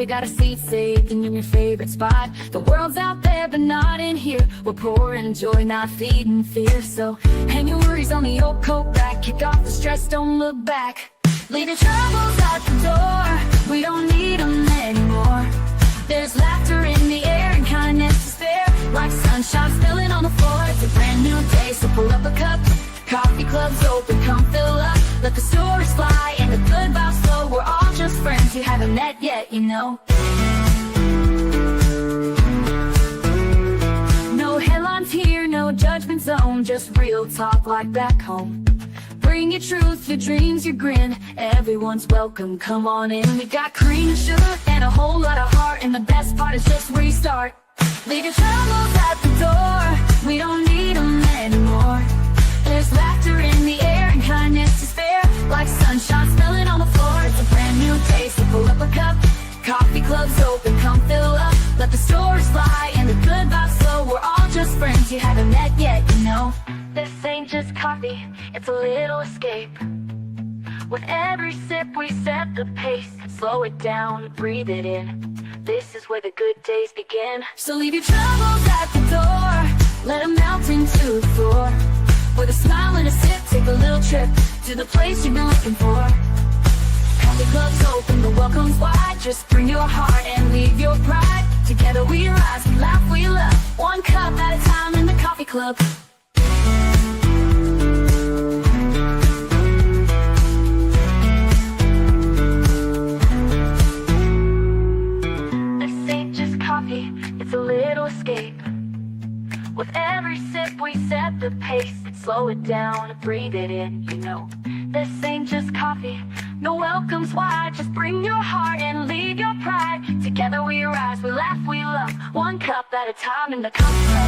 we got a seat saved in your favorite spot. The world's out there, but not in here. We're pouring joy, not feeding fear. So hang your worries on the old coat rack. Kick off the stress, don't look back. Leave your troubles at the door. We don't need them anymore. There's laughter in the air and kindness to spare. Like sunshine spilling on the floor. It's a brand new day, so pull up a cup. Coffee club's open, come fill up. Let the stories fly and the good vibes flow. We're all just friends you haven't met yet, you know. No headlines here, no judgment zone. Just real talk like back home. Bring your truth, your dreams, your grin. Everyone's welcome, come on in. We got cream and sugar and a whole lot of heart. And the best part is just restart. Leave your troubles at the door. We don't need them anymore. There's laughter in the air and kindness to spare. Like sunshine spilling on the floor. It's a brand new day, so pull up a cup. Coffee club's open, come fill up. Let the stories fly and the good vibes flow. We're all just friends you haven't met yet, you know. This ain't just coffee, it's a little escape. With every sip we set the pace. Slow it down, breathe it in. This is where the good days begin. So leave your troubles at the door. Let them melt into the floor. With a smile and a sip, take a little trip to the place you've been looking for. Coffee club's open, the welcome's wide. Just bring your heart and leave your pride. Together we rise, we laugh, we love. One cup at a time in the coffee club. This ain't just coffee, it's a little escape. With every sip we set the pace. Slow it down, breathe it in, you know. This ain't just coffee, no welcome's wide. Just bring your heart and leave your pride. Together we rise, we laugh, we love. One cup at a time in the coffee club.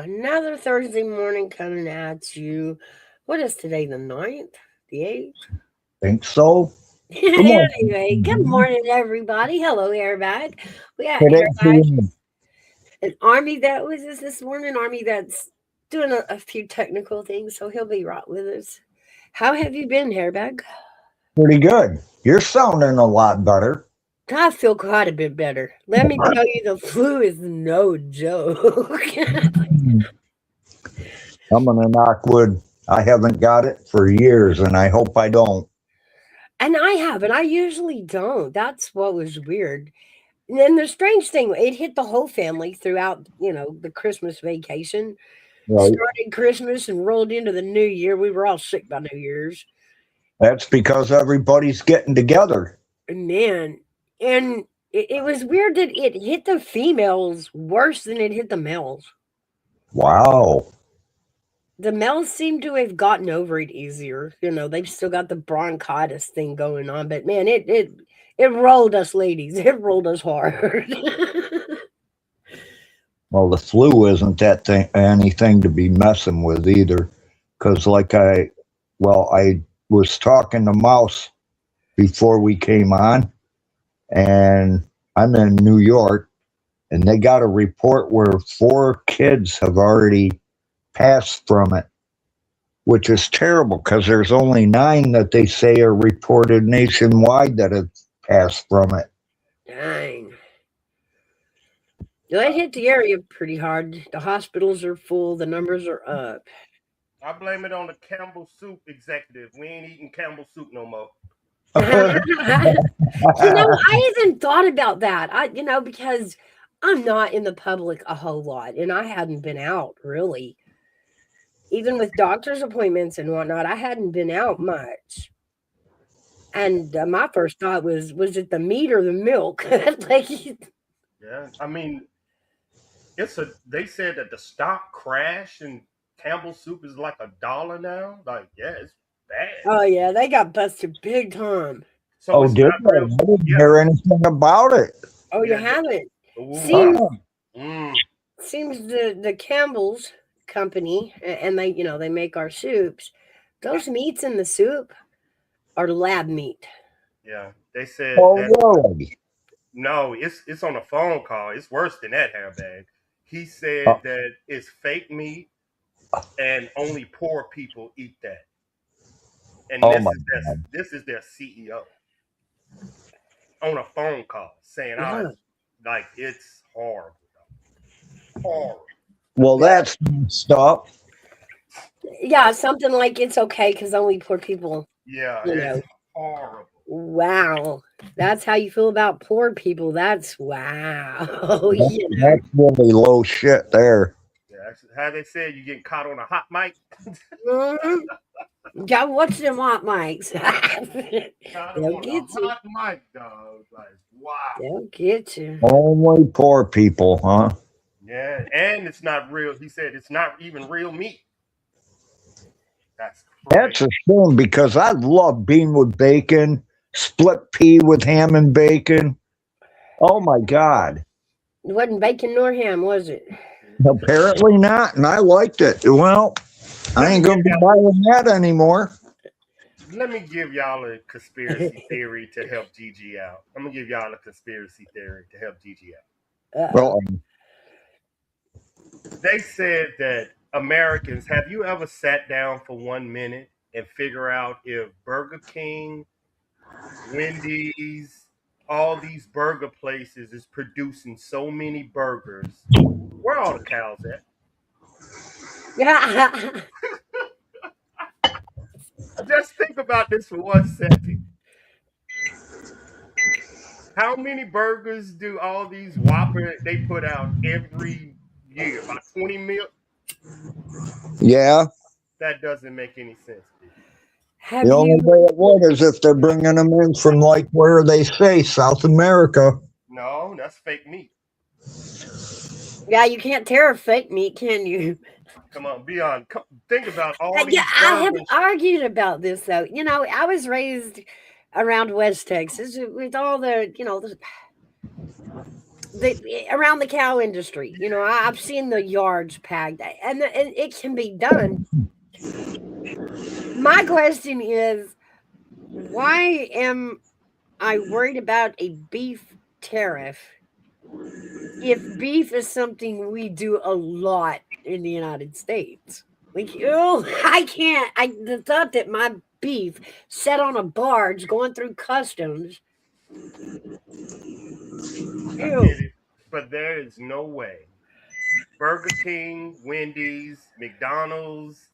Another Thursday morning coming at you. What is today, the 9th? The 8th? Think so. Anyway, good morning, everybody. Hello, Airbag. We got Airbag, an Army that was us this morning. Army that's doing a few technical things, so he'll be right with us. How have you been, Airbag? Pretty good. You're sounding a lot better. I feel quite a bit better. Let me tell you, the flu is no joke. I'm going to knock wood. I haven't got it for years, and I hope I don't. And I haven't. I usually don't. That's what was weird. And then the strange thing, it hit the whole family throughout, the Christmas vacation. Right. Started Christmas and rolled into the New Year. We were all sick by New Year's. That's because everybody's getting together. Man. And it was weird that it hit the females worse than it hit the males. Wow. The males seem to have gotten over it easier. They've still got the bronchitis thing going on. But, man, it rolled us ladies. It rolled us hard. Well, the flu isn't anything to be messing with either. Because I was talking to Mouse before we came on. And I'm in New York, and they got a report where 4 kids have already passed from it, which is terrible because there's only 9 that they say are reported nationwide that have passed from it. Dang. That hit the area pretty hard. The hospitals are full. The numbers are up. I blame it on the Campbell Soup executive. We ain't eating Campbell Soup no more. I even thought about that. Because I'm not in the public a whole lot, and I hadn't been out really. Even with doctor's appointments and whatnot, I hadn't been out much. And my first thought was it the meat or the milk? Yeah, I mean, they said that the stock crashed and Campbell Soup is like $1 now. Like, yeah, it's bad. Oh yeah, they got busted big time. So did they? I didn't hear anything about it. Oh, you haven't? Seems the Campbell's company, and they make our soups. Those meats in the soup are lab meat. Yeah, they said. Oh, really? No, it's on a phone call. It's worse than that, hairbag. He said Oh, that it's fake meat and only poor people eat that. And oh this my is God. their CEO on a phone call saying, "Ah, Yeah. like it's horrible, horrible." Well, Yeah. that's messed up. Yeah, something like it's okay because only poor people, Yeah, you it's know. horrible. Wow. That's how you feel about poor people. That's wow. You know. That's really low shit there. Yeah, that's how they said you getting caught on a hot mic. Mhm. Yeah, what's them hot mics? Caught They'll on a get you. hot mic, dog. Like, wow. They'll get you. Only poor people, huh? Yeah, and it's not real. He said it's not even real meat. That's That's crazy. a shame because I love bean with bacon, split pea with ham and bacon. Oh my God. It wasn't bacon nor ham, was it? Apparently not, and I liked it. Well, I Let me ain't give gonna be y'all buying that anymore. a conspiracy theory to help Gigi out. I'm gonna give y'all a conspiracy theory to help Gigi out. Uh-oh. Well, They said that Americans, have you ever sat down for 1 minute and figure out if Burger King, Wendy's, all these burger places is producing so many burgers? Where are all the cows at? Just think about this for 1 second. How many burgers do all these Whopper they put out every year? About 20 mil? yeah. That doesn't make any sense, people. The Have only you? way it would is if they're bringing them in from like where they say South America. No, that's fake meat. Yeah, you can't tear a fake meat, can you? Come on, be on. Think about all Yeah, these I have burgers. argued about this though. You know, I was raised around West Texas with all the, around the cow industry. You know, I've seen the yards packed, and it can be done. My question is, why am I worried about a beef tariff if beef is something we do a lot in the United States? Like, oh, I can't. The thought that my beef set on a barge going through customs. I Ew. get it, but there is no way Burger King, Wendy's, McDonald's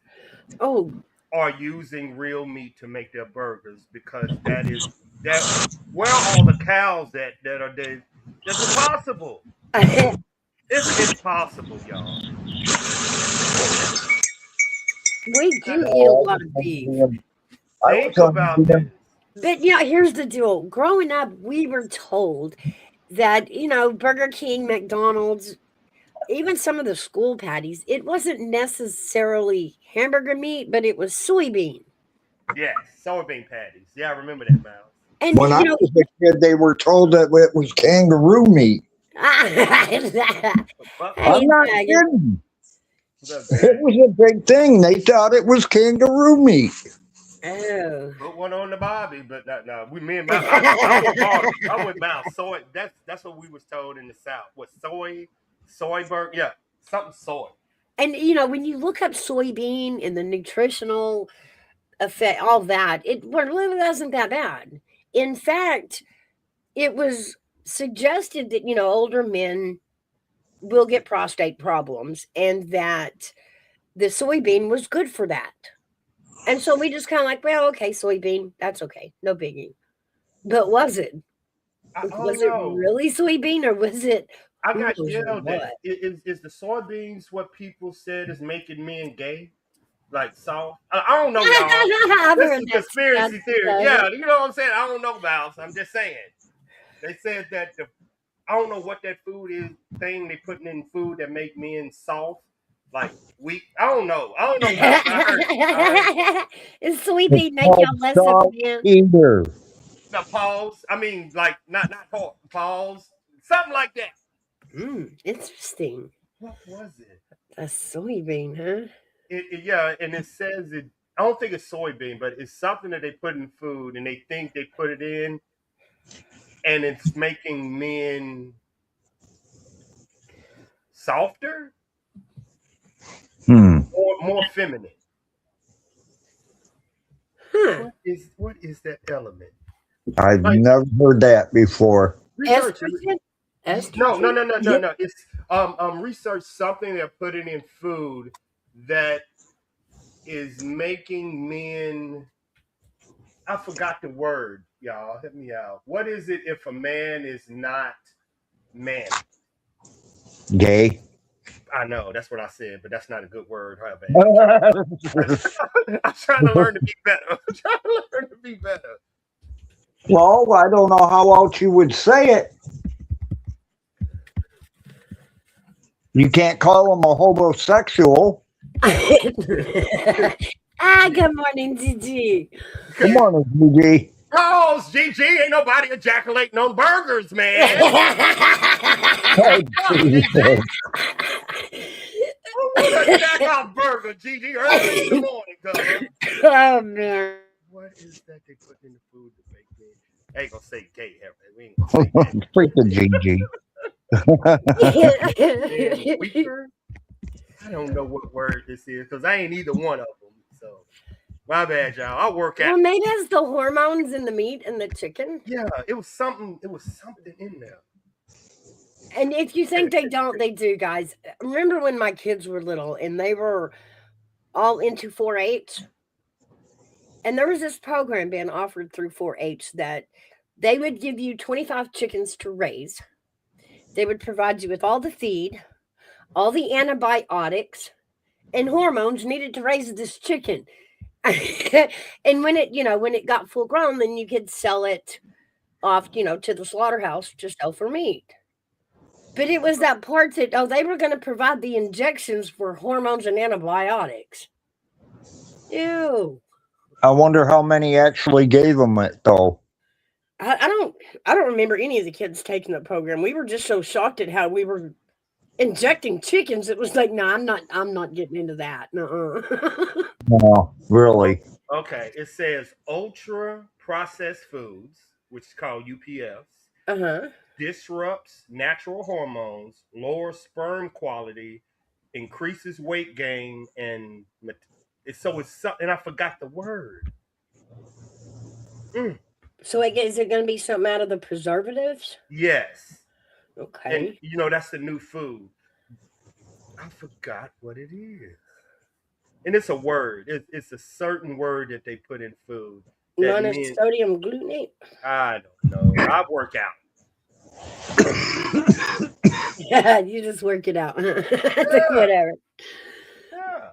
Oh, are using real meat to make their burgers because that. Where are all the cows that are there? That's impossible. It's impossible, y'all. we That- do eat a lot of beef. I was Think about under this. But here's the deal. Growing up, we were told that, Burger King, McDonald's, even some of the school patties, it wasn't necessarily hamburger meat, but it was soybean. Yes, soybean patties. Yeah, I remember that, Miles. And when I was a kid, they were told that it was kangaroo meat. hey, But I'm not faggot. kidding. look, It man, was a big thing. They thought it was kangaroo meat. Oh. put one on the Bobby, but no, we me and Miles. I'm with Barbie. I'm with Miles. Soy. That's what we was told in the South. What soy burger? Yeah, something soy. And when you look up soybean and the nutritional effect, all that, it really wasn't that bad. In fact, it was suggested that older men will get prostate problems, and that the soybean was good for that. And so we just kind of like, well, okay, soybean, that's okay, no biggie. But was it? I don't Was it know. really soybean, or was it I who got knows yelled at. what? Is the soybeans what people said is making men gay? Like soft? I don't know, y'all. I've This heard is that conspiracy theory. stuff. Yeah, you know what I'm saying? I don't know, Miles. I'm just saying. They said that I don't know what that food is thing they putting in food that make men soft, like weak. I don't know. I don't know, Miles. I heard it. All right. Is It's soybean make called y'all less of a salt man? eater. Now pause. I mean, like not hard. Pause. Something like that. Interesting. What was it? A soybean, huh? Yeah, and it says it. I don't think it's soybean, but it's something that they put in food, and they think they put it in. and it's making men softer Hmm. or more feminine. Huh. What is that element? I've Like never heard that before. research it. Estrogen? No, no, Estrogen? no, no, no, no. It's research something they're putting in food that is making men. I forgot the word, y'all. Help me out. What is it if a man is not manly? Gay. I know that's what I said, but that's not a good word. How bad? I'm trying to learn to be better. I'm trying to learn to be better. Well, I don't know how else you would say it. You can't call him a homosexual. Good morning, Gigi. Come on, Gigi. Oh, GG, ain't nobody ejaculating on burgers, man. Jesus. Who would attack our burger, GG, early in the morning, cuz? Oh, man. What is that they put in the food to make me? I ain't gonna say gay, we ain't gonna say that. Freaking Gigi. Man, weaker? I don't know what word this is because I ain't either one of them. So my bad, y'all. I'll work out. Well, maybe it's the hormones in the meat and the chicken. Yeah, it was something. It was something in there. And if you think they don't, they do, guys. Remember when my kids were little and they were all into 4-H? And there was this program being offered through 4-H that they would give you 25 chickens to raise. They would provide you with all the feed, all the antibiotics, and hormones needed to raise this chicken. And when it got full grown, then you could sell it off, to the slaughterhouse to sell for meat. But it was that part that, they were going to provide the injections for hormones and antibiotics. Ew. I wonder how many actually gave him it, though. I don't remember any of the kids taking the program. We were just so shocked at how we were injecting chickens. It was like, no, I'm not getting into that. No. No, really. Okay, it says ultra processed foods, which is called UPFs, disrupts natural hormones, lowers sperm quality, increases weight gain, and and I forgot the word. So is it going to be something out of the preservatives? Yes. Okay. And that's the new food. I forgot what it is. And it's a word. It's a certain word that they put in food. Monosodium glutamate? I don't know. I work out. Yeah, you just work it out. Whatever. Yeah.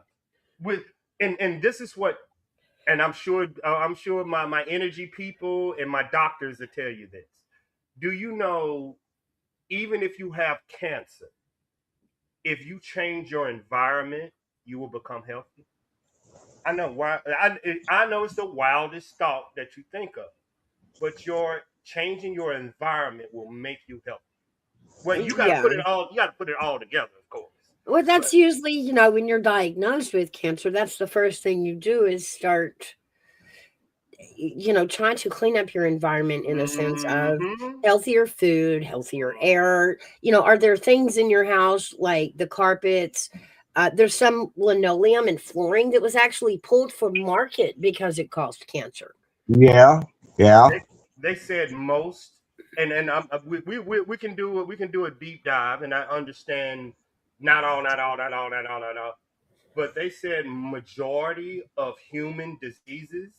And this is what, and I'm sure my energy people and my doctors will tell you this. Do you know, even if you have cancer, if you change your environment, you will become healthy? I know why. I know it's the wildest thought that you think of, but changing your environment will make you healthy. Well, you got to put it all. You got to put it all together, of course. Well, that's usually, when you're diagnosed with cancer, that's the first thing you do is start, trying to clean up your environment in a sense of healthier food, healthier air. Are there things in your house like the carpets? There's some linoleum and flooring that was actually pulled from market because it caused cancer. Yeah. They said most, and we can do a deep dive, and I understand not all, but they said majority of human diseases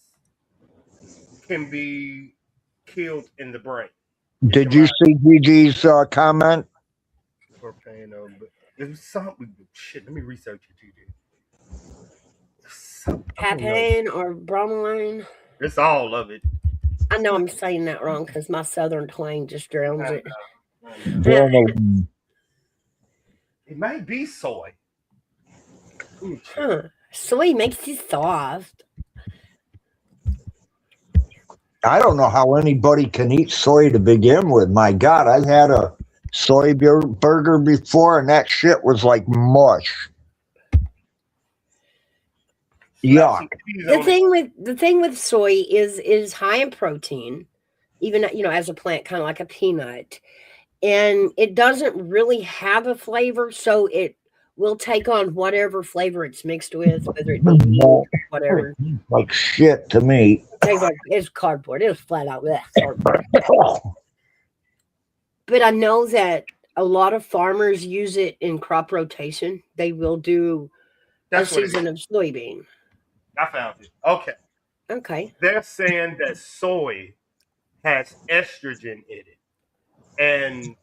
can be killed in the brain. Did you see Gigi's comment? For pain, but it was something. Shit, let me research it, Gigi. Papain or bromelain? It's all of it. I know I'm saying that wrong because my southern twang just drowns it. It might be soy. Soy makes you soft. I don't know how anybody can eat soy to begin with. My God, I've had a soy burger before, and that shit was like mush. Yuck. The thing with soy is high in protein, even as a plant, kind of like a peanut. And it doesn't really have a flavor, so it will take on whatever flavor it's mixed with, whether it be meat or whatever. Like shit to me. Tastes like it's cardboard. It was flat out cardboard. But I know that a lot of farmers use it in crop rotation. They will do a That's what it is. season of soybean. I found it. Okay. Okay. They're saying that soy has estrogen in it. And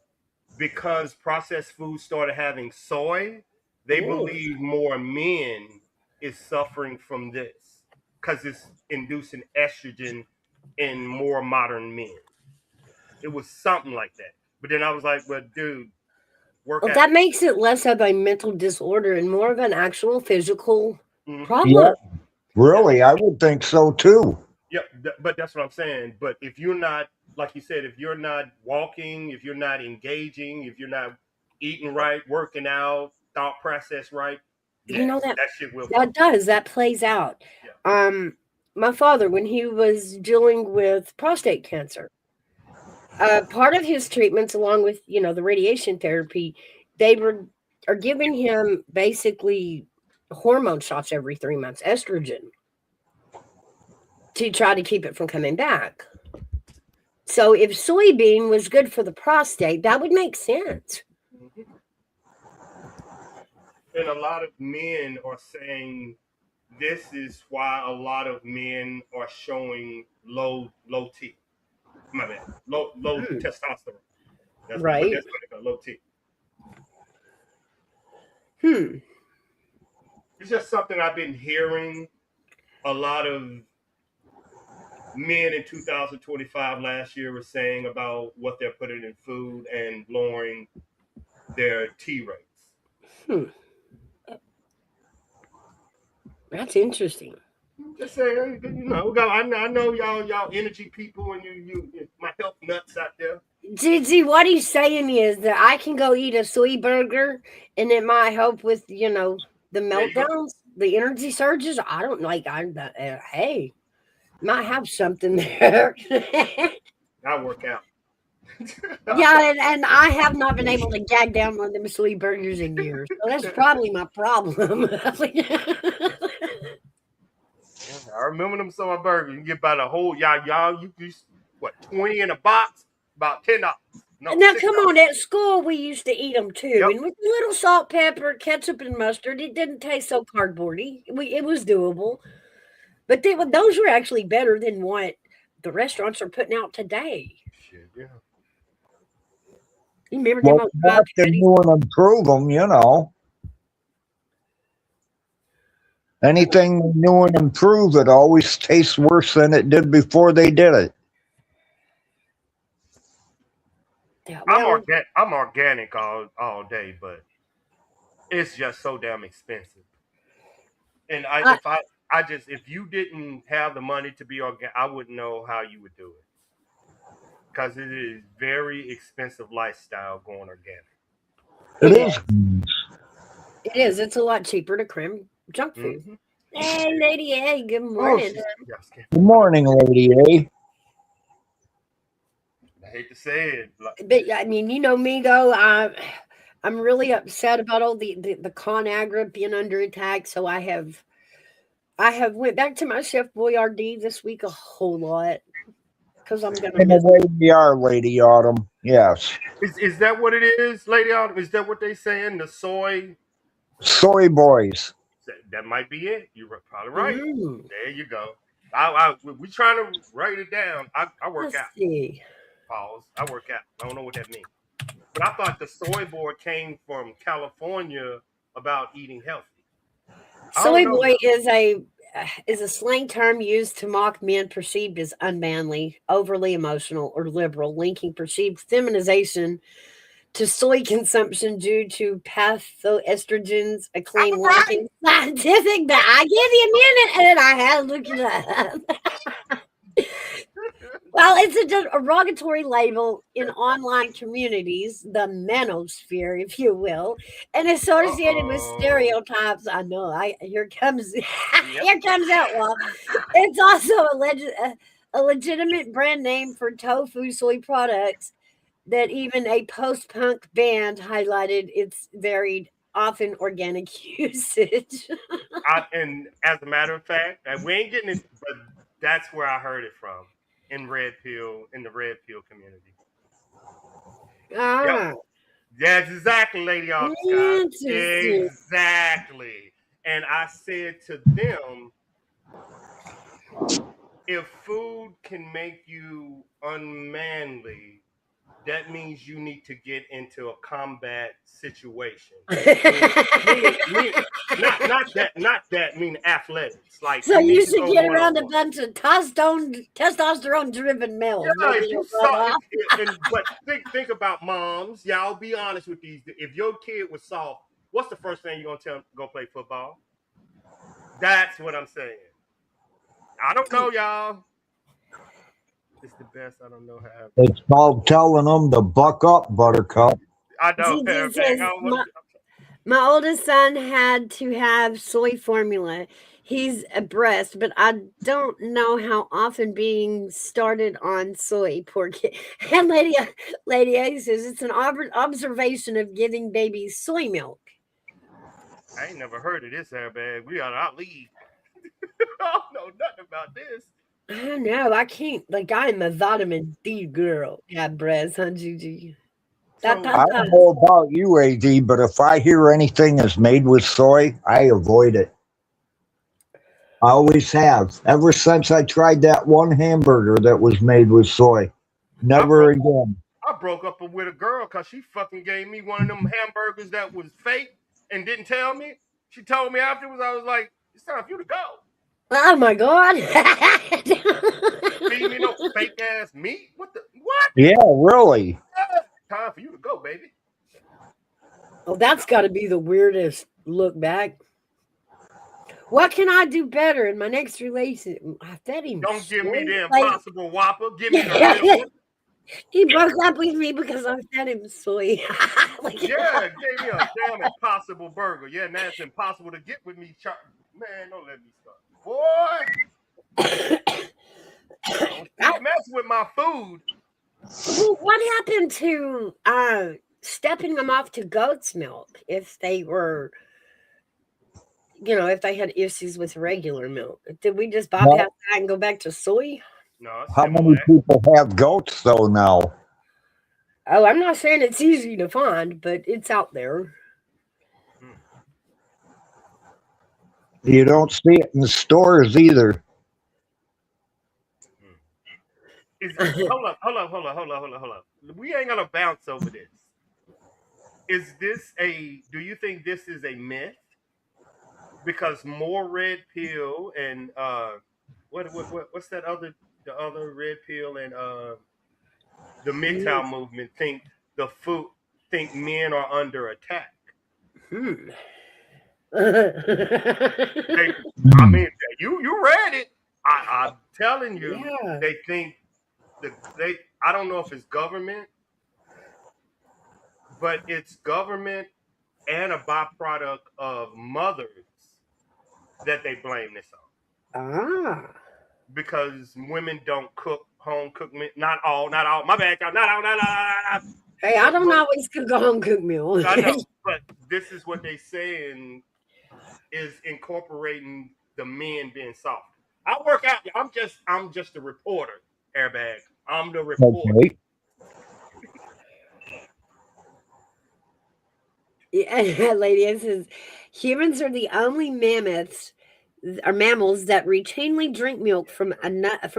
because processed foods started having soy, they Ooh. believe more men is suffering from this because it's inducing estrogen in more modern men. It was something like that. But then I was like, well, dude, work Well, out. that makes it less of a mental disorder and more of an actual physical Mhm. problem. Yeah, really, I would think so too. Yeah, but that's what I'm saying. But if you're not, like you said, if you're not walking, if you're not engaging, if you're not eating right, working out, thought process right, You know that shit will. that plays out. Yeah. My father, when he was dealing with prostate cancer, part of his treatments, along with the radiation therapy, they are giving him basically hormone shots every 3 months, estrogen, to try to keep it from coming back. So if soybean was good for the prostate, that would make sense. Mhm. And a lot of men are saying this is why a lot of men are showing low T. My bad, low Hmm. testosterone. But Right. that's what they call low T. It's just something I've been hearing a lot of men in 2025 last year were saying about what they're putting in food and lowering their T rates. Hmm. That's interesting. Just saying, I know y'all energy people and you my health nuts out there. See, what he's saying is that I can go eat a soy burger and it might help with, the There you go. meltdowns, the energy surges. I don't like, hey, might have something there. I work out. Yeah, and I have not been able to gag down one of them soy burgers in years. So that's probably my problem. I remember them soy burgers. You get about a whole y'all you what 20 in a box, about $10. No, Now, $6. come on, at school we used to eat them too, Yep. and with a little salt, pepper, ketchup, and mustard, it didn't taste so cardboardy. It was doable, but those were actually better than what the restaurants are putting out today. Shit, yeah. You remember them Well, old they dry have to patties? do and improve them, Anything they new and improve, it always tastes worse than it did before they did it. Yeah, I'm well, organic all day, but it's just so damn expensive. And I, if you didn't have the money to be organic, I wouldn't know how you would do it because it is very expensive lifestyle going organic. It it is. is. It is. It's a lot cheaper to cram junk food. Mm-hmm. Hey, Lady A, good Oh, morning. yeah, Good morning, Lady A. I hate to say it. But I mean, you know me though. I'm really upset about all the ConAgra being under attack. So I have went back to my Chef Boyardee this week a whole lot because I'm gonna In a miss. way, we are, Lady Autumn. Yes. Is that what it is, Lady Autumn? Is that what they saying? The soy? Soy boys. That might be it. You're probably right. Mm, There you go. We trying to write it down. I work let's out. see. Pause. I work out. I don't know what that means. But I thought the soy boy came from California about eating healthy. I don't Soy know. boy is a slang term used to mock men perceived as unmanly, overly emotional, or liberal, linking perceived feminization to soy consumption due to pathoestrogens, a I'm claim right. lacking scientific. But I give you a minute, and I had to look it up. Well, it's a derogatory label in online communities, the manosphere, if you will, and associated with Uh-oh. stereotypes. I know. Here comes Yep. here comes outlaw. It's also a legitimate brand name for tofu soy products that even a post-punk band highlighted its varied, often organic usage. And as a matter of fact, and we ain't getting it, but that's where I heard it from in the Red Pill community. Yep. Ah, That's exactly, Lady Arthur Scott. interesting. Exactly. And I said to them, if food can make you unmanly, that means you need to get into a combat situation. Meaning athletics. Like So you need you to should go get one around on a one. bunch of testosterone-driven males. Yeah, Maybe if you you'll rub saw, off. but think about moms. Y'all be honest with these. If your kid was soft, what's the first thing you're gonna tell them? Go play football. That's what I'm saying. I don't know, y'all. It's the best. I don't know how. It's called telling them to buck up, Buttercup. I know. Gigi Bang. says, my oldest son had to have soy formula. He's a breast, but I don't know how often being started on soy. Poor kid. And Lady A says it's an observation of giving babies soy milk. I ain't never heard of this airbag. We are our league. I don't know nothing about this. I don't know. I can't. Like, I'm a vitamin D girl. Yeah, breast, huh, Gigi? I don't know about you, AD, but if I hear anything is made with soy, I avoid it. I always have. Ever since I tried that one hamburger that was made with soy. Never again. I broke up with a girl because she fucking gave me one of them hamburgers that was fake and didn't tell me. She told me afterwards. I was like, "It's time for you to go." Oh my god! Feed me no fake ass meat. What? Yeah, really. Time for you to go, baby. Oh, that's got to be the weirdest look back. What can I do better in my next relationship? I fed him. Don't give me the Like, Impossible Whopper. Give me the real one. he broke up with me because I fed him soy. Like, Yeah, gave me a damn Impossible Burger. Yeah, now it's impossible to get with me. Man, don't let me start. Boy, don't mess with my food. well, what happened to stepping them off to goat's milk if they were, if they had issues with regular milk? Did we just bypass that and go back to soy? No, How many people have goats though now? Oh, I'm not saying it's easy to find, but it's out there. You don't see it in the stores either. Hold up. We ain't gonna bounce over this. Do you think this is a myth? Because more red pill and what's that the other red pill and the MGTOW movement think men are under attack. I mean, you read it. I'm telling you, Yeah. they think I don't know if it's government, but it's government and a byproduct of mothers that they blame this on. Because women don't cook home cooked meal. Not all. My bad, y'all. Not all. Hey, I don't always cook a home cooked meal. I know, but this is what they saying is incorporating the men being soft. I work out. I'm just a reporter. Airbag. I'm the reporter. Okay. Yeah, lady, it says humans are the only mammals that routinely drink milk from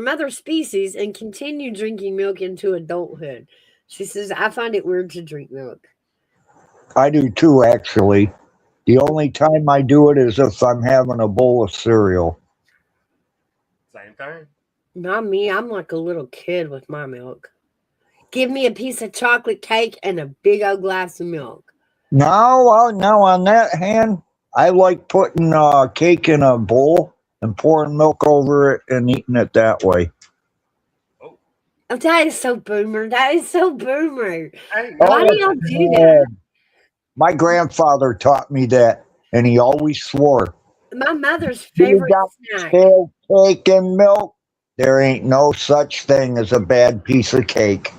other species and continue drinking milk into adulthood. She says, I find it weird to drink milk. I do too, actually. The only time I do it is if I'm having a bowl of cereal. Same thing. Not me. I'm like a little kid with my milk. Give me a piece of chocolate cake and a big old glass of milk. Now on that hand, I like putting cake in a bowl and pouring milk over it and eating it that way. Oh, that is so boomer. That is so boomer. Hey, why do y'all do that? My grandfather taught me that, and he always swore. My mother's favorite snack. Cake and milk. There ain't no such thing as a bad piece of cake.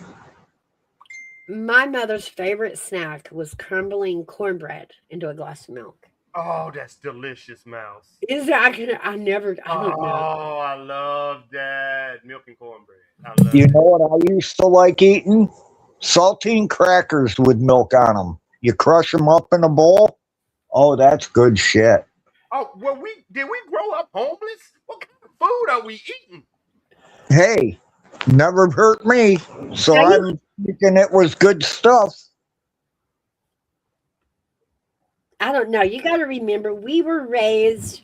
My mother's favorite snack was crumbling cornbread into a glass of milk. Oh, that's delicious, Mouse. Is that I don't know. Oh, I love that. Milk and cornbread. I love You know it. what I used to like eating? Saltine crackers with milk on them. You crush them up in a bowl. Oh, that's good shit. Oh, well, did we grow up homeless? What kind of food are we eating? Hey, never hurt me. So Now you I'm thinking it was good stuff. I don't know. You got to remember, we were raised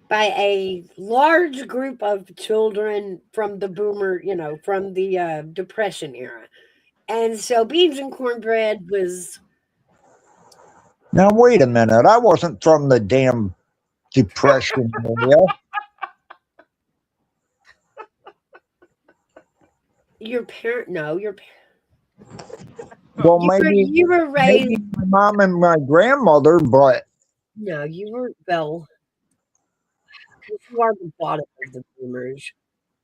by a large group of children from the boomer, from the Depression era. And so beans and cornbread was, Now, wait a minute. I wasn't from the damn Depression area. your parent, no, Well, maybe you were raised, my mom and my grandmother, but no, you were, well, 'cause you are the bottom of the boomers.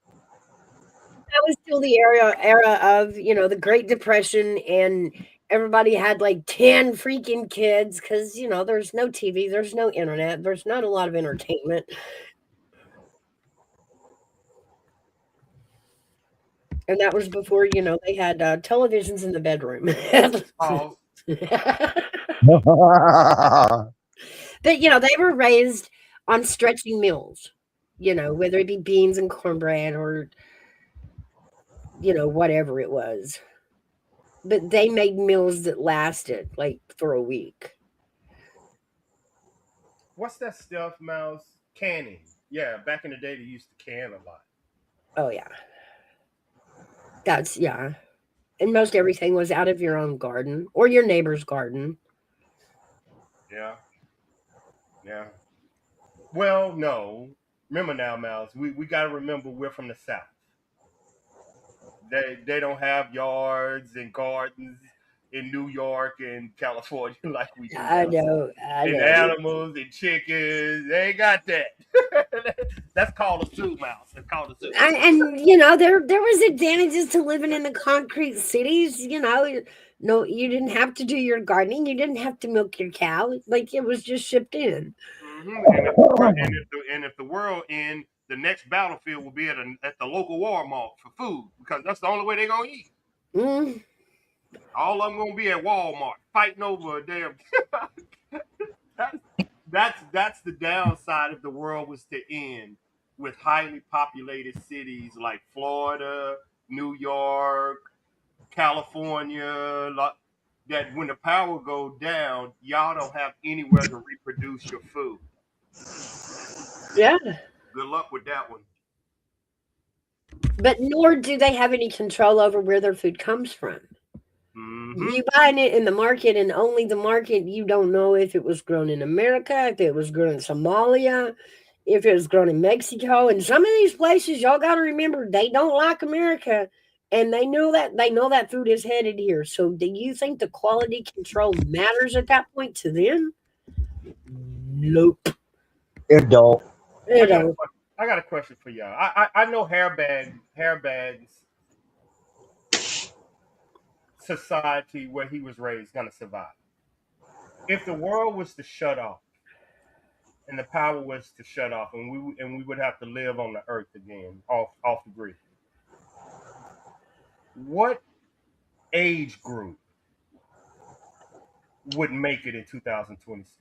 That was still the era of, the Great Depression, and everybody had like 10 freaking kids because, there's no TV, there's no internet, there's not a lot of entertainment. And that was before, they had televisions in the bedroom. Oh, But, they were raised on stretching meals, whether it be beans and cornbread or, whatever it was. But they made meals that lasted like for a week. what's that stuff, Mouse? Canning. Yeah, back in the day, they used to can a lot. Oh, yeah. Yeah. And most everything was out of your own garden or your neighbor's garden. Yeah, yeah. Well, no. Remember now, Mouse, we got to remember we're from the South. They don't have yards and gardens in New York and California like we do I now. know. I And know. animals and chickens, they ain't got that. That's called a zoo, Mouse. That's called a zoo. And there was advantages to living in the concrete cities. No, you didn't have to do your gardening. You didn't have to milk your cow. Like it was just shipped in. And if the world end, the next battlefield will be at the local Walmart for food because that's the only way they're gonna eat. Mm, All of them gonna be at Walmart fighting over a damn. That's the downside if the world was to end with highly populated cities like Florida, New York, California. That when the power go down, y'all don't have anywhere to reproduce your food. yeah. Good luck with that one. But nor do they have any control over where their food comes from. Mm-hmm. You buying it in the market and only the market, you don't know if it was grown in America, if it was grown in Somalia, if it was grown in Mexico. And some of these places, y'all got to remember, they don't like America. And they know that food is headed here. So do you think the quality control matters at that point to them? Nope. it don't. It don't. I got a question for y'all. I know hairbags society where he was raised gonna survive. If the world was to shut off and the power was to shut off and we would have to live on the earth again off the grid, what age group would make it in 2026?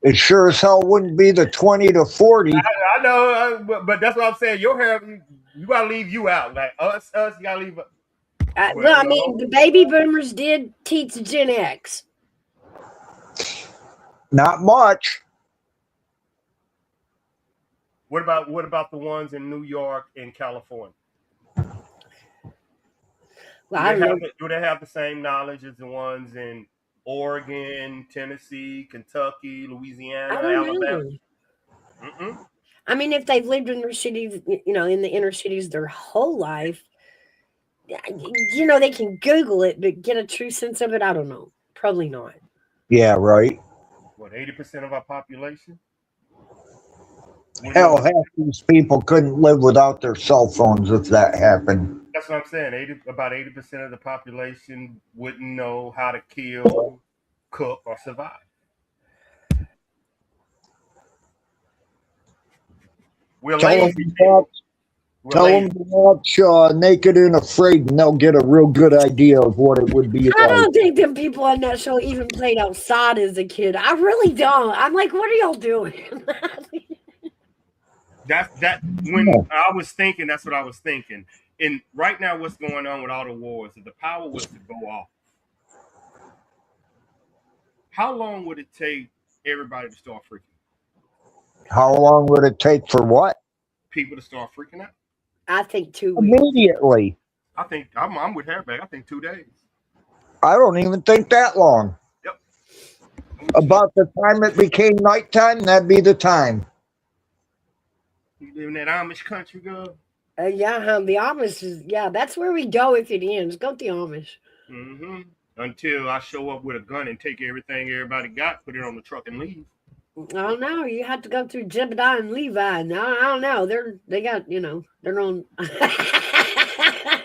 It sure as hell wouldn't be the 20 to 40. I know, but that's what I'm saying. Your hair, you gotta leave you out. Like us, you gotta leave. Well, I mean, the baby boomers did teach Gen X. Not much. What about the ones in New York and California? Well, I don't know. Do they have the same knowledge as the ones in Oregon, Tennessee, Kentucky, Louisiana, I don't Alabama? know. Mm-mm. I mean, if they've lived in their cities, in the inner cities their whole life, they can Google it, but get a true sense of it, I don't know. Probably not. Yeah, right. What, 80% of our population? Hell, half these people couldn't live without their cell phones if that happened. That's what I'm saying. About 80% of the population wouldn't know how to kill, cook, or survive. We're Tell them lazy to people. watch, We're tell lazy. them to watch Naked and Afraid, and they'll get a real good idea of what it would be I like. don't think them people on that show even played outside as a kid. I really don't. I'm like, what are y'all doing? That's that. When I was thinking, that's what I was thinking. And right now, what's going on with all the wars? If the power was to go off, how long would it take everybody to start freaking? How long would it take for what? People to start freaking out? I think 2 weeks. Immediately. I think I'm with Hairback. I think 2 days. I don't even think that long. Yep. About the time it became nighttime, that'd be the time. You live in that Amish country, girl. Yeah, the Amish is, yeah, that's where we go if it ends. Go with the Amish. Mm-hmm. Until I show up with a gun and take everything everybody got, put it on the truck and leave. I don't know. You have to go through Jebediah and Levi. No, I don't know. They got, their own I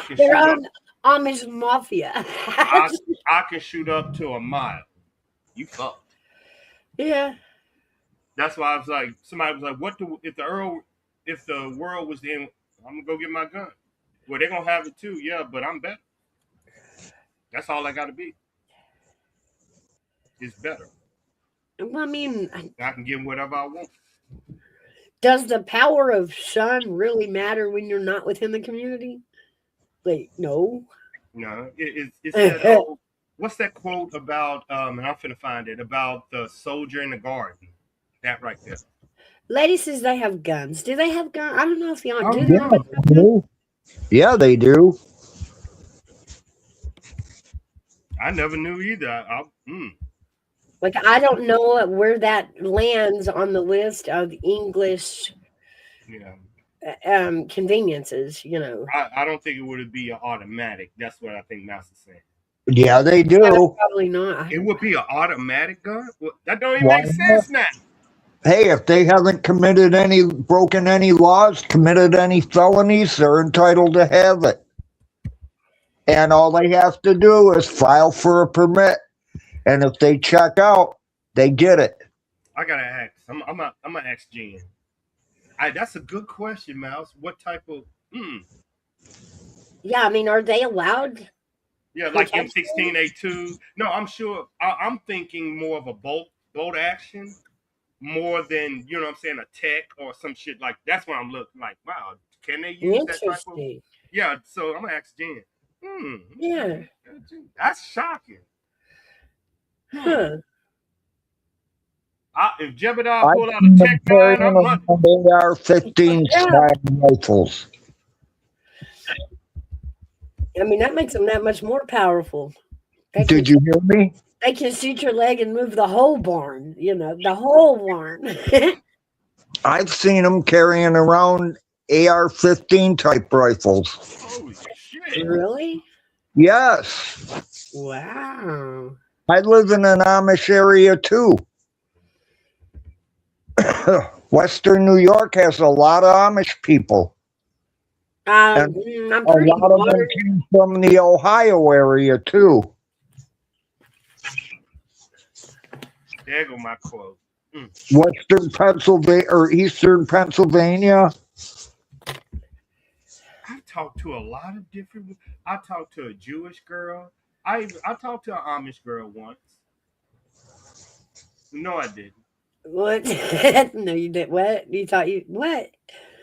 can their shoot up. own Amish mafia. I can shoot up to a mile. You fucked. Yeah. That's why I was like, somebody was like, "What if the world was the end? I'm gonna go get my gun." Well, they're gonna have it too, yeah, but I'm better. That's all I gotta be. It's better. Well, I mean, I can get whatever I want. does the power of son really matter when you're not within the community? Like, no. No, it's that old. What's that quote about? And I'm finna find it about the soldier in the garden. That right there. Lady says they have guns. Do they have guns? I don't know if y'all Oh, do. Yeah, They they do. Yeah, they do. I never knew either. Like, I don't know where that lands on the list of English Yeah. conveniences. I don't think it would be an automatic. That's what I think Mouse is saying. Yeah, they Yeah, do. probably not. It would be an automatic gun. Well, that don't even Why make not? sense now. Hey, if they haven't broken any laws, committed any felonies, they're entitled to have it. And all they have to do is file for a permit. And if they check out, they get it. I gotta ask. I'm gonna ask Jen. That's a good question, Mouse. What type of? Yeah, I mean, are they allowed? Yeah, like Protection? M16A2. No, I'm sure. I'm thinking more of a bolt action, more than what I'm saying, a tech or some shit like. That's what I'm looking like. Wow, can they use that type of? Interesting. Yeah. So I'm gonna ask Jen. Yeah. That's shocking. Huh. If Jebediah I've pulled out seen a them Tech 9, carrying I'm around hunting. AR-15 Yeah. Spine rifles. I mean, that makes them that much more powerful. Did you hear me? They can shoot your leg and move the whole barn. The whole barn. I've seen them carrying around AR-15 type rifles. Holy shit! Really? Yes. Wow. I live in an Amish area too. Western New York has a lot of Amish people. I'm A pretty lot of them modern. came from the Ohio area too. There go my quote. Western Pennsylvania or Eastern Pennsylvania. I've talked to a lot of different. I talked to a Jewish girl. I talked to an Amish girl once. No, I didn't. What? No, you didn't. What? You thought you what?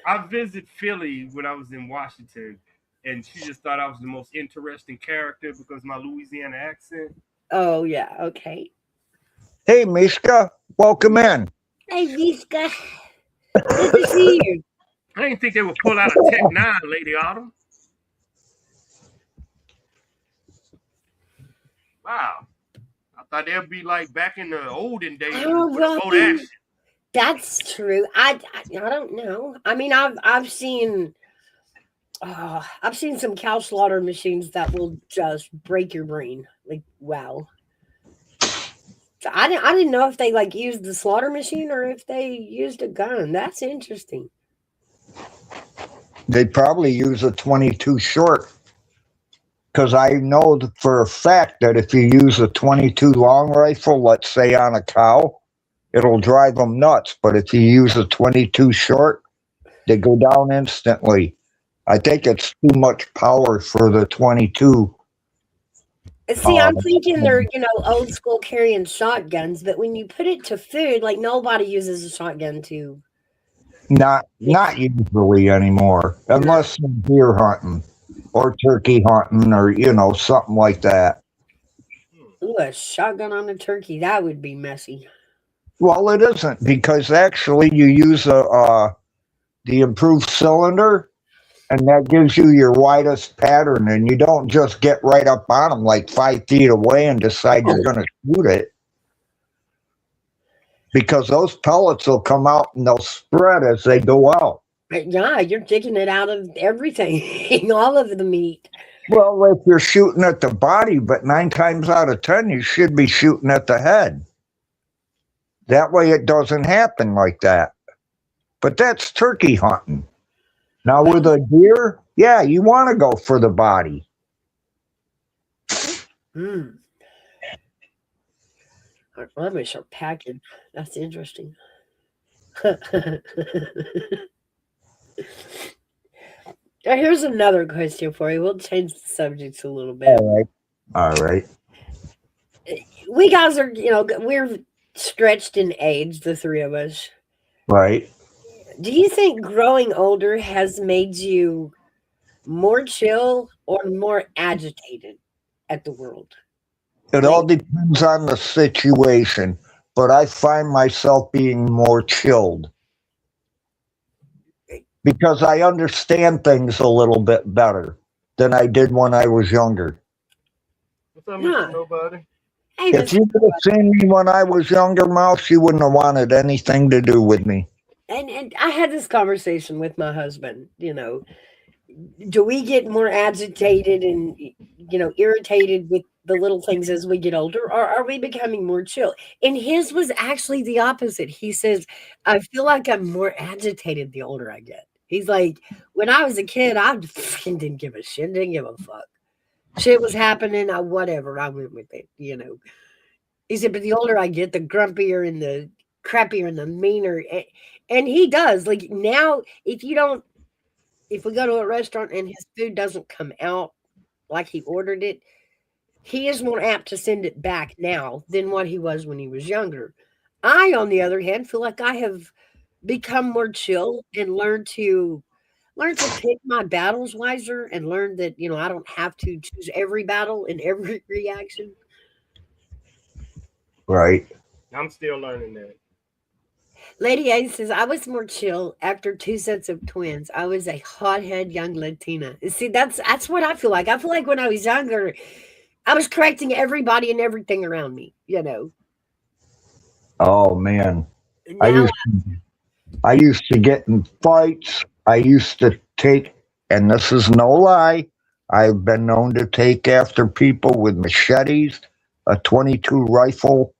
I visited Philly when I was in Washington, and she just thought I was the most interesting character because of my Louisiana accent. Oh yeah. Okay. Hey, Mishka, welcome in. Hey, Vizca. Good to see you. I didn't think they would pull out a Tech 9, Lady Autumn. Wow. I thought they'd be like back in the olden days Oh, with well, boat action. That's true. I don't know. I mean, I've seen some cow slaughter machines that will just break your brain. Like, wow. So I didn't know if they like used the slaughter machine or if they used a gun. That's interesting. They probably use a 22 short because I know for a fact that if you use a 22 long rifle, let's say on a cow, it'll drive them nuts. But if you use a 22 short, they go down instantly. I think it's too much power for the 22. See, I'm thinking they're, old school carrying shotguns, but when you put it to food, like nobody uses a shotgun to. Not usually anymore, unless you're deer hunting or turkey hunting or something like that. Ooh, a shotgun on a turkey, that would be messy. Well, it isn't because actually you use the improved cylinder, and that gives you your widest pattern, and you don't just get right up on them like 5 feet away and decide you're going to shoot it. Because those pellets will come out and they'll spread as they go out. Yeah, you're digging it out of everything, all of the meat. Well, if you're shooting at the body, but 9 times out of 10, you should be shooting at the head. That way it doesn't happen like that. But that's turkey hunting. Now with a deer, yeah, you want to go for the body. Let me start packing. That's interesting. Now, here's another question for you. We'll change the subjects a little bit. All right. We guys are, we're stretched in age, the three of us. Right. Do you think growing older has made you more chill or more agitated at the world? It all depends on the situation, but I find myself being more chilled because I understand things a little bit better than I did when I was younger. What's up, Mr. Nobody? Hey, If you would have seen me when I was younger, Mouse, you wouldn't have wanted anything to do with me. And I had this conversation with my husband, do we get more agitated and, irritated with the little things as we get older, or are we becoming more chill? And his was actually the opposite. He says, I feel like I'm more agitated the older I get. He's like, when I was a kid, I fucking didn't give a shit, didn't give a fuck. Shit was happening, whatever, I went with it, He said, but the older I get, the grumpier and the crappier and the meaner. And he does. Like now, if we go to a restaurant and his food doesn't come out like he ordered it, he is more apt to send it back now than what he was when he was younger. I, on the other hand, feel like I have become more chill and learned to pick my battles wiser and learn that, I don't have to choose every battle and every reaction. Right. I'm still learning that. Lady A says, I was more chill after 2 sets of twins. I was a hothead young Latina. See, that's what I feel like. I feel like when I was younger, I was correcting everybody and everything around me, Oh man. Now, I used to get in fights. I used to take, and this is no lie, I've been known to take after people with machetes, a 22 rifle.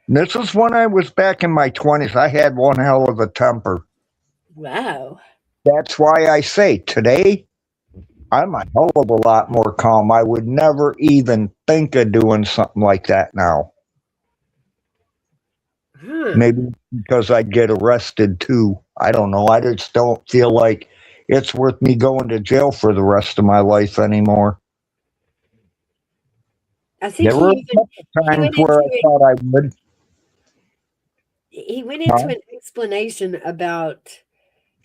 This is when I was back in my 20s. I had one hell of a temper. wow. That's why I say today, I'm a hell of a lot more calm. I would never even think of doing something like that now. Maybe because I'd get arrested too. I don't know. I just don't feel like it's worth me going to jail for the rest of my life anymore. I think there were a couple times where I thought I would. He went into an explanation about,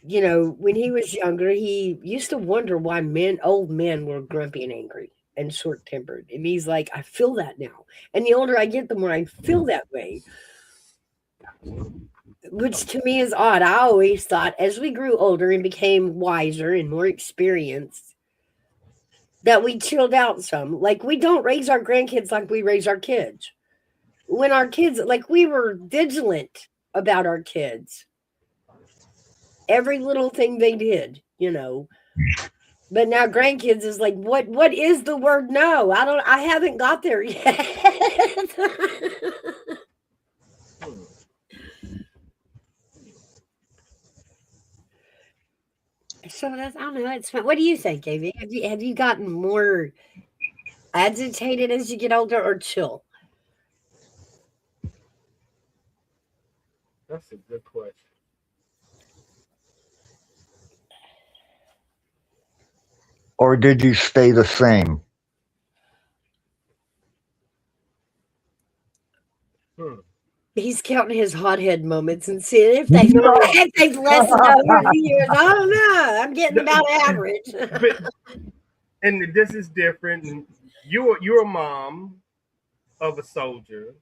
when he was younger, he used to wonder why old men were grumpy and angry and short-tempered. And he's like, I feel that now. And the older I get, the more I feel that way. Which to me is odd. I always thought as we grew older and became wiser and more experienced, that we chilled out some. Like we don't raise our grandkids like we raise our kids. When our kids, like we were vigilant about our kids. Every little thing they did, But now grandkids is like, what is the word no? I haven't got there yet. Hmm. So that's, I don't know. It's fun. What do you think, AV? Have you gotten more agitated as you get older, or chill? That's a good question. Or did you stay the same? Hmm. He's counting his hothead moments and seeing if they've No, if they've lessened over the years. I don't know. I'm getting about average. but and this is different. And you're a mom of a soldier,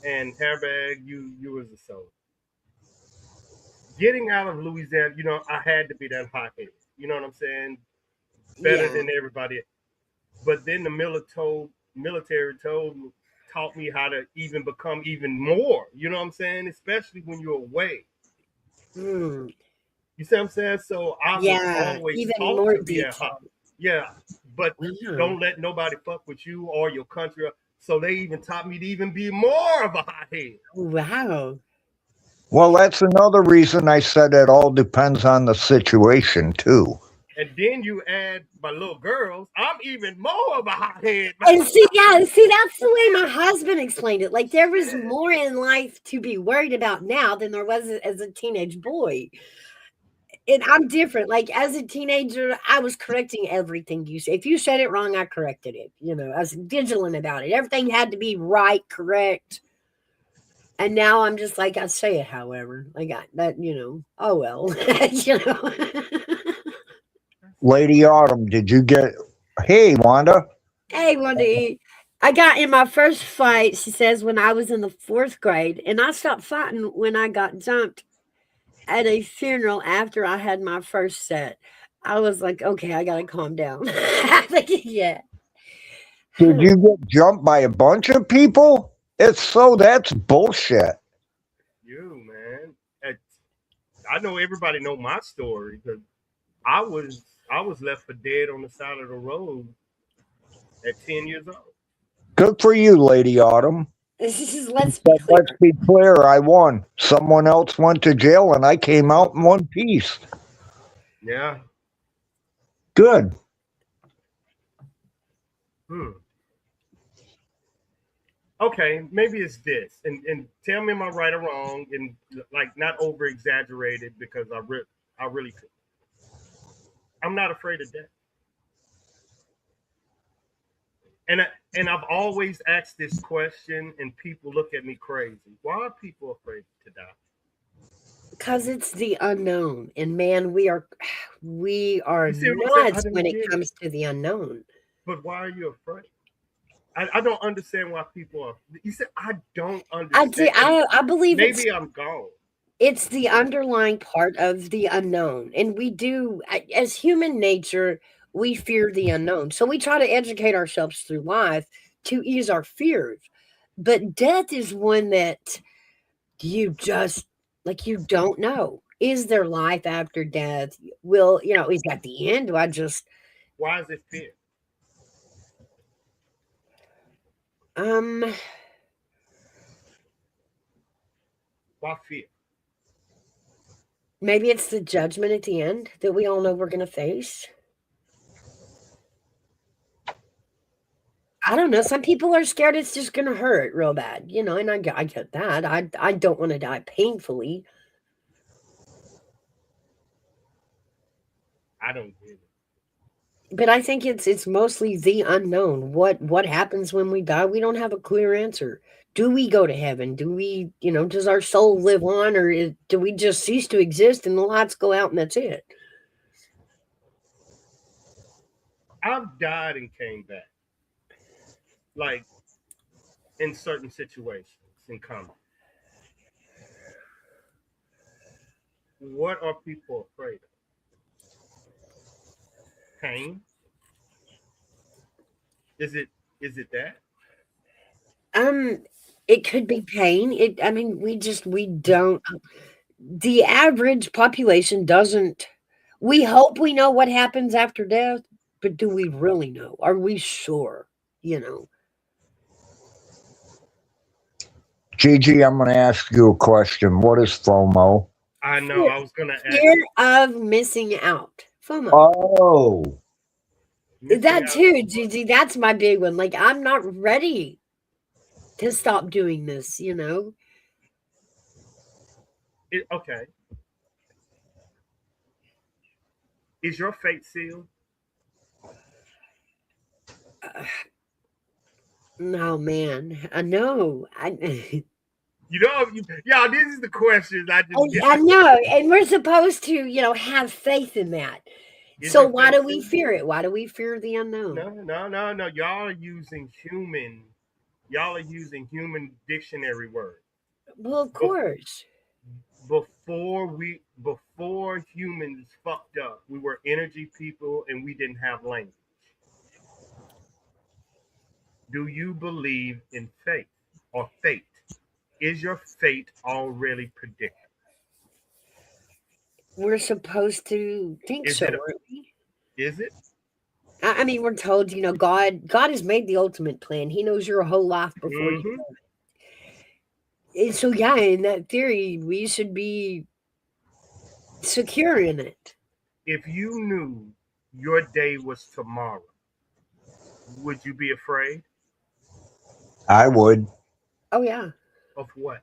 and Hairbag, you was a soldier. Getting out of Louisiana, I had to be that hothead. You know what I'm saying? Better Yeah. than everybody. But then the military taught me how to even become even more. You know what I'm saying? Especially when you're away. Mm, You see what I'm saying? So I was yeah. always Even taught more to be a detailed. hot. Yeah, but Wow. don't let nobody fuck with you or your country. So they even taught me to even be more of a hothead. Wow. Well, that's another reason I said it all depends on the situation, too. And then you add my little girls, I'm even more of a hothead. And see, yeah, see, that's the way my husband explained it. Like there was more in life to be worried about now than there was as a teenage boy. And I'm different. Like as a teenager, I was correcting everything you say. If you said it wrong, I corrected it. I was vigilant about it. Everything had to be right, correct. And now I'm just like I say it, however. Like that, oh well. you know. Lady Autumn, did you get. Hey, Wanda. Hey, Wendy. I got in my first fight, she says, when I was in the fourth grade, and I stopped fighting when I got jumped at a funeral after I had my first set. I was like, okay, I gotta calm down. Like, yeah. Did you get jumped by a bunch of people? That's bullshit. You man, I know everybody know my story because I was I was left for dead on the side of the road at 10 years old. Good for you, Lady Autumn. Let's be But clear. let's be clear, I won. Someone else went to jail and I came out in one piece. Yeah. Good. Hmm. Okay, maybe it's this, and tell me am I right or wrong, and like not over exaggerated because I really feel I'm not afraid of death, and I've always asked this question, and people look at me crazy. Why are people afraid to die? Because it's the unknown. And man, we are You see what I'm saying? I nuts when don't it get it, comes to the unknown. but why are you afraid? I don't understand why people are. You said I don't I do understand, and I believe it's maybe I'm gone. it's the underlying part of the unknown. And as human nature, we fear the unknown. So we try to educate ourselves through life to ease our fears. But death is one that you just like you don't know. Is there life after death? Is that the end? Do I just Why is it fear? um Why fear? maybe it's the judgment at the end that we all know we're gonna face? I don't know. Some people are scared it's just gonna hurt real bad, and I get that. I don't want to die painfully, I don't get it. but I think it's mostly the unknown. What happens when we die? We don't have a clear answer. Do we go to heaven? Does our soul live on, or do we just cease to exist and the lights go out and that's it? I've died and came back, like in certain situations in comedy. What are people afraid of? Pain? Is it is it that? Um, it could be pain. I mean, we don't. The average population doesn't. We hope we know what happens after death, but do we really know? Are we sure? You know, Gigi, I'm going to ask you a question. What is FOMO? I know. I was gonna ask. Fear of missing out. FOMO. Oh, Missing That out. too, Gigi. That's my big one. Like, I'm not ready to stop doing this, you know? Okay. Is your fate sealed? No, man. I know. You know, y'all. This is the questions I just get. I know. And we're supposed to, you know, have faith in that. Is So your why fate do we sealed? fear it? Why do we fear the unknown? No. Y'all are using human. Y'all are using human dictionary words. Well, of Be- course. before humans fucked up, we were energy people and we didn't have language. Do you believe in fate or fate? Is your fate already predicted? We're supposed to think Is so, it? aren't we? Is it? I mean, we're told, you know, God has made the ultimate plan. He knows your whole life before you Mm-hmm. know it. And so, yeah, in that theory, we should be secure in it. If you knew your day was tomorrow, would you be afraid I would. Oh, yeah. of what?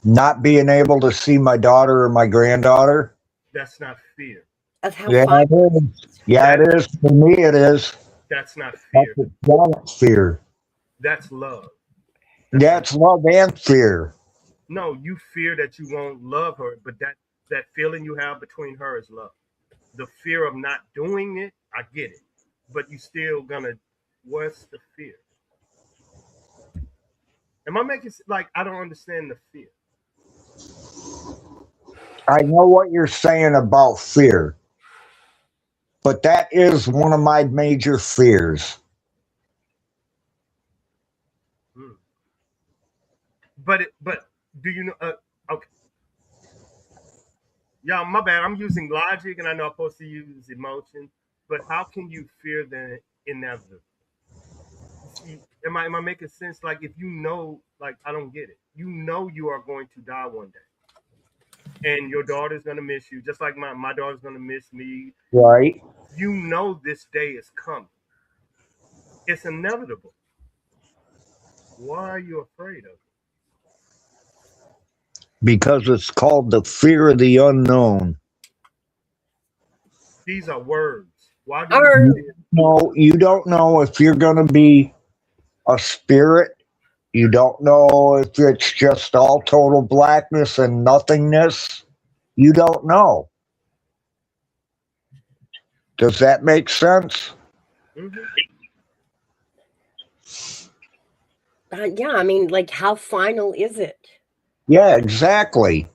Not being able to see my daughter or my granddaughter. That's not fear. Of how Yeah, fine. it is. Yeah, That it is. For me, it is. that's not That's fear. a giant fear. That's love. That's not. That's love and fear. No, you fear that you won't love her, but that feeling you have between her is love. The fear of not doing it, I get it, but you still gonna. What's the fear? Am I making like I don't understand the fear? I know what you're saying about fear, but that is one of my major fears. Hmm. But do you know? Okay, yeah, my bad. I'm using logic, and I know I'm supposed to use emotion. But how can you fear the inevitable? See, am I making sense? Like if you know, like I don't get it. You know you are going to die one day, and your daughter's gonna miss you, just like my daughter's gonna miss me. Right? You know this day is coming. It's inevitable. Why are you afraid of it? Because it's called the fear of the unknown. These are words. Why do you Or, fear? No, you don't know if you're going to be a spirit. You don't know if it's just all total blackness and nothingness. You don't know. Does that make sense? Hmm. yeah, I mean, like, how final is it? Yeah, exactly.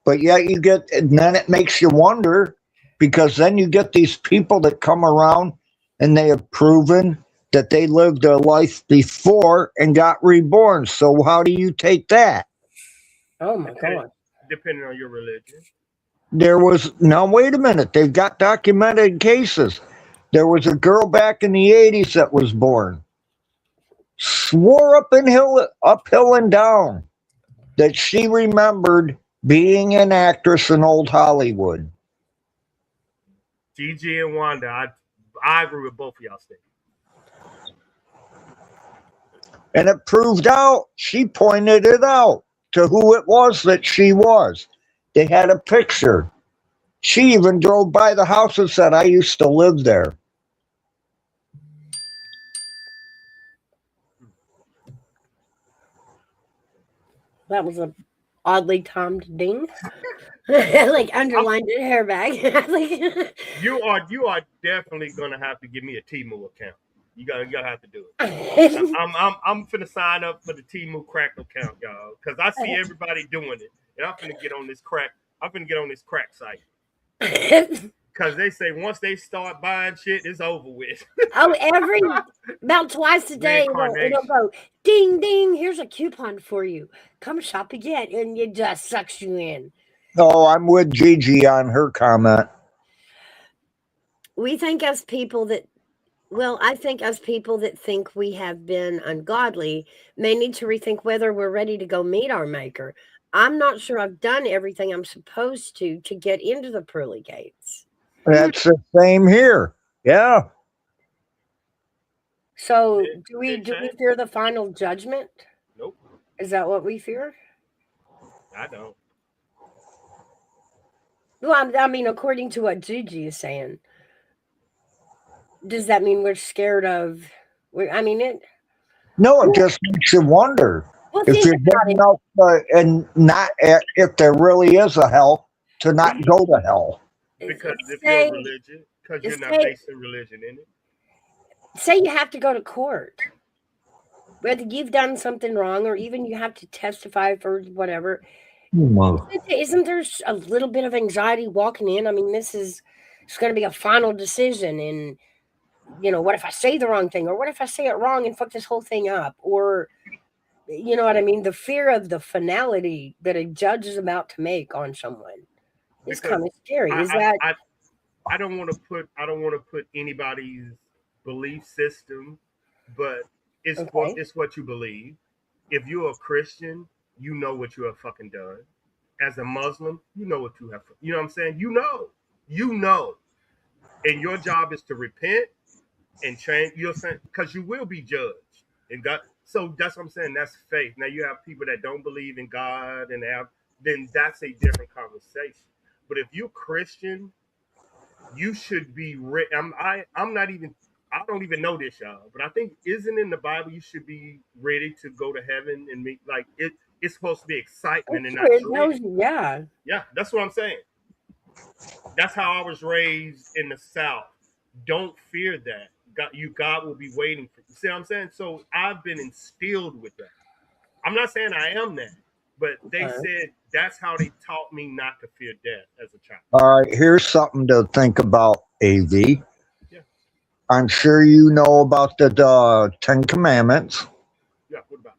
But yet you get, and then it makes you wonder because then you get these people that come around and they have proven that they lived their life before and got reborn. So how do you take that? Oh, my Depend, God. depending on your religion. There was, now wait a minute, they've got documented cases. There was a girl back in the 80s that was born, swore uphill and down that she remembered being an actress in old Hollywood. Gigi and Wanda, I agree with both of y'all statements. And it proved out, she pointed it out to who it was that she was. They had a picture. She even drove by the house and said, I used to live there. That was a oddly timed ding. Like, underlined it, hairbag. Like, You are definitely gonna have to give me a Timu account. You gotta have to do it. I'm finna sign up for the Timu crack account, y'all, because I see everybody doing it, and I'm finna get on this crack. I'm finna get on this crack site because they say once they start buying shit, it's over with. oh, about twice a day, it'll Reincarnation. go ding, ding. Here's a coupon for you. Come shop again. And it just sucks you in. No, I'm with Gigi on her comment. We think as people that Well, I think as people that think we have been ungodly may need to rethink whether we're ready to go meet our maker. I'm not sure I've done everything I'm supposed to get into the pearly gates. That's the same here. Yeah. So Did, do we did do we change? fear the final judgment? Nope, Is that what we fear? I don't. Well, I mean, according to what Gigi is saying, does that mean we're scared of? I mean, it. No, it just makes you wonder Well, if think you're good about enough and not if there really is a hell to not go to hell. it. Because if you're a Say, religion, because you're not say, basing religion in it. say you have to go to court, whether you've done something wrong or even you have to testify for whatever. Hmm. Isn't there a little bit of anxiety walking in? I mean, it's going to be a final decision, and what if I say the wrong thing, or what if I say it wrong and fuck this whole thing up, or you know what I mean? The fear of the finality that a judge is about to make on someone is Because kind of scary. Is I, that I, I, I don't want to put anybody's belief system, but okay? it's what you believe. If you're a Christian, you know what you have fucking done. As a Muslim, you know what you have. You know what I'm saying? You know, and your job is to repent and change. You're saying because you will be judged and God. So that's what I'm saying. That's faith. Now you have people that don't believe in God and have then that's a different conversation. But if you're Christian, you should be. I'm not even. I don't even know this, y'all. But I think isn't in the Bible you should be ready to go to heaven and meet like it. It's supposed to be excitement and Sure, not it dread. knows. Yeah. Yeah, that's what I'm saying. That's how I was raised in the South. Don't fear that. God will be waiting for you. See what I'm saying? So I've been instilled with that. I'm not saying I am that, but they said that's how they taught me not to fear death as a child. All right, here's something to think about, AV. Yeah, I'm sure you know about the Ten Commandments. yeah. What about?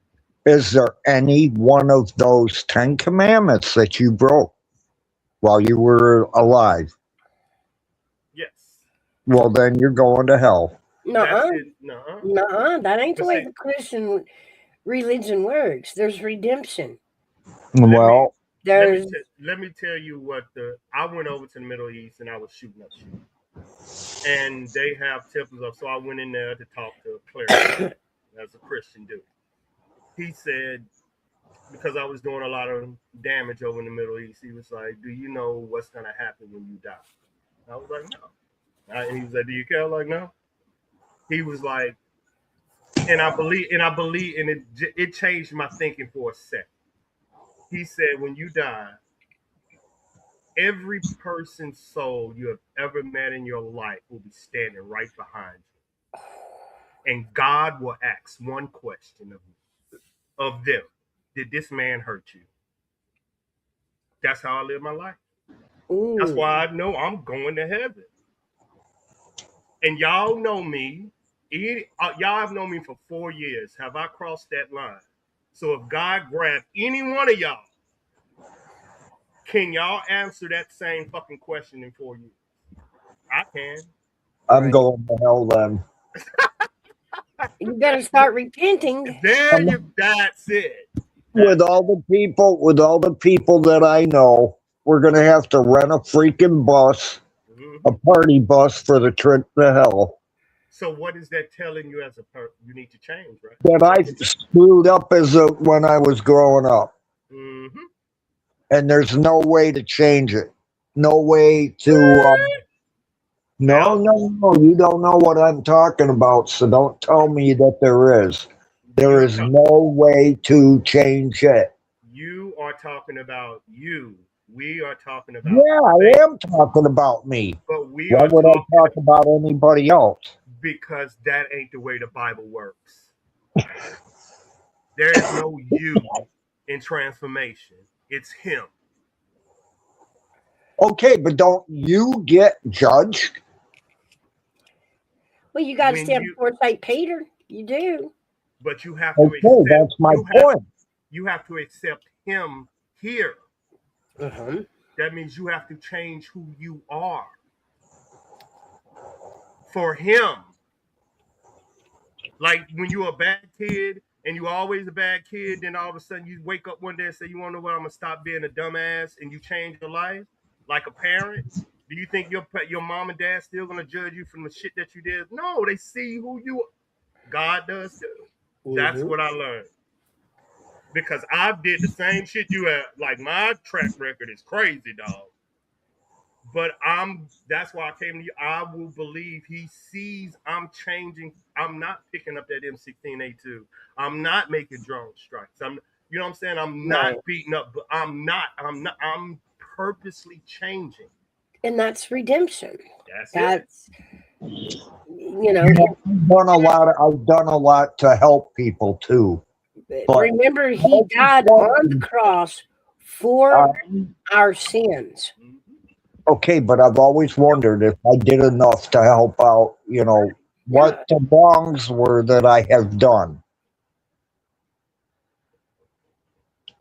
Is there any one of those Ten Commandments that you broke while you were alive? Yes. Well, then you're going to hell. That's Nuh-uh. it. No. Nuh-uh. That ain't the But way see, the Christian religion works. There's redemption. let me Well, There's let me tell you what the I went over to the Middle East and I was shooting up shit. And they have temples up, so I went in there to talk to a cleric as a Christian dude. He said because I was doing a lot of damage over in the Middle East, he was like, "Do you know what's gonna happen when you die?" I was like, "No." And he was like, "Do you care?" Like, no. He was like, and it changed my thinking for a second. He said, "When you die, every person's soul you have ever met in your life will be standing right behind you, and God will ask one question of them: Did this man hurt you?" That's how I live my life. That's ooh. why I know I'm going to heaven. And y'all know me. Y'all have known me for 4 years. Have I crossed that line? So if God grabbed any one of y'all, can y'all answer that same fucking question in 4 years? I can. I'm Right. going to hell then. You better start repenting. There I'm, you. That's it. with That's it. all the people that I know, we're gonna have to rent a freaking bus, a Mhm. party bus for the trip to hell. So what is that telling you as a person? You need to change, right? That Change I it. screwed up when I was growing up, Mm-hmm. and there's no way to change it. No way to. No, Well, no, no. You don't know what I'm talking about, so don't tell me that there is. There you is talk, no way to change it. you are talking about you. We are talking about Yeah, faith, I am talking about me. but we Why are would I talking talk about anybody else? because that ain't the way the Bible works. There is no you in transformation. It's him. Okay, but don't you get judged? Well, you got to When stand you before St. Peter. You do. but you have to Okay, accept that's my point. you have to accept him here. Uh-huh. That means you have to change who you are for him. Like when you're a bad kid and you're always a bad kid, then all of a sudden you wake up one day and say, you want to know what, I'm going to stop being a dumbass, and you change your life like a parent. Do you think your mom and dad still going to judge you from the shit that you did? No, they see who you are. God does too. That's what I learned. Because I did the same shit you had. Like my track record is crazy, dog. But that's why I came to you. I will believe he sees I'm changing. I'm not picking up that M16A2. I'm not making drone strikes. You know what I'm saying? I'm not beating up, but I'm purposely changing. And that's redemption. That's you know, I've done a lot to help people too. But remember, he died on the cross for our sins. Okay, but I've always wondered if I did enough to help out, what the wrongs were that I have done.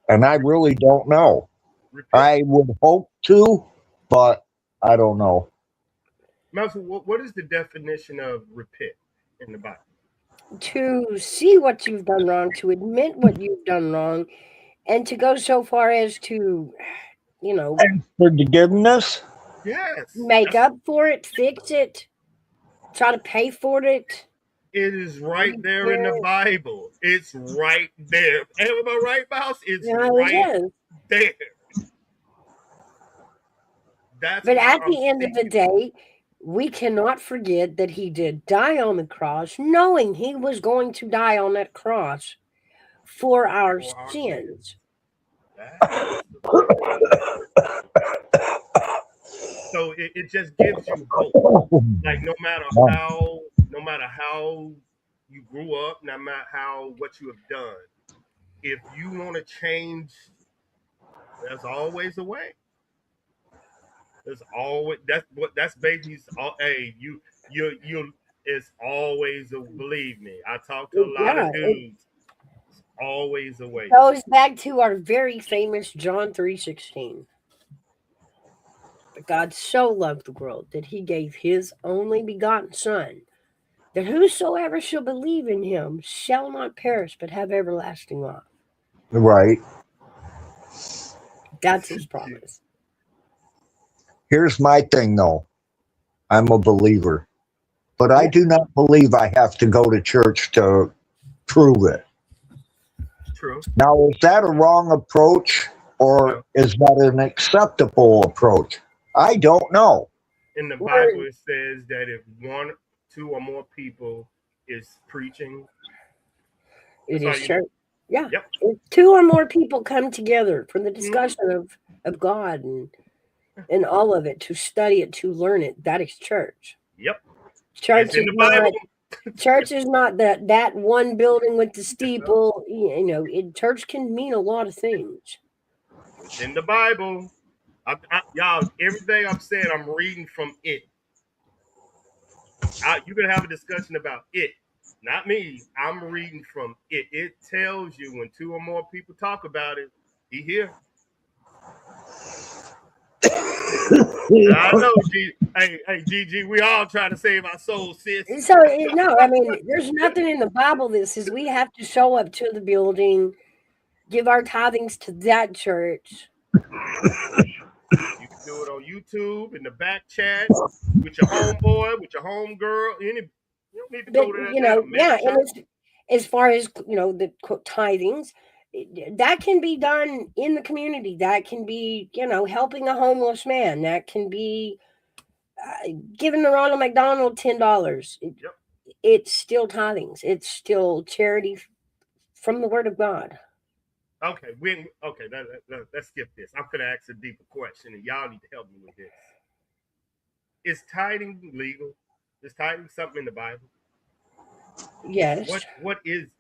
And I really don't know. I would hope to, but I don't know. Malcolm, what is the definition of repent in the Bible? To see what you've done wrong, to admit what you've done wrong, and to go so far as to, And forgiveness? Yes. Make up for it, fix it, try to pay for it. It is right there in the Bible. It's right there. Am I right, Mouse? It's right there. But at the end of the day, we cannot forget that he did die on the cross, knowing he was going to die on that cross for our sins. So it just gives you hope. Like no matter how you grew up, no matter what you have done, if you want to change, there's always a way. There's always that's basically hey, you it's always believe me. I talk to a lot of dudes. It's always a way. Goes back to our very famous John 3:16. But God so loved the world that he gave his only begotten Son, that whosoever shall believe in him shall not perish but have everlasting life. Right. That's his promise. Here's my thing, though. I'm a believer. But I do not believe I have to go to church to prove it. True. Now, is that a wrong approach, or is that an acceptable approach? I don't know. In the Bible, it says that if 1, 2, or more people is preaching, it is church. Yeah. Yep. If 2 or more people come together for the discussion of God and all of it, to study it, to learn it, that is church. Yep. Church is not that one building with the steeple. Church can mean a lot of things. It's in the Bible. Y'all, everything I'm saying, I'm reading from it. You can have a discussion about it, not me. I'm reading from it. It tells you when 2 or more people talk about it, he here. I know, Hey, GG, we all trying to save our souls, sis. So, no, I mean, there's nothing in the Bible that says we have to show up to the building, give our tithings to that church. You can do it on YouTube, in the back chat, with your homeboy, with your homegirl. You don't need to go to that. And as far as, the tithings, that can be done in the community. That can be, helping a homeless man. That can be giving the Ronald McDonald $10. It's still tithings. It's still charity from the Word of God. Okay, let's skip this. I'm going to ask a deeper question, and y'all need to help me with this. Is tithing legal? Is tithing something in the Bible? Yes. What is it?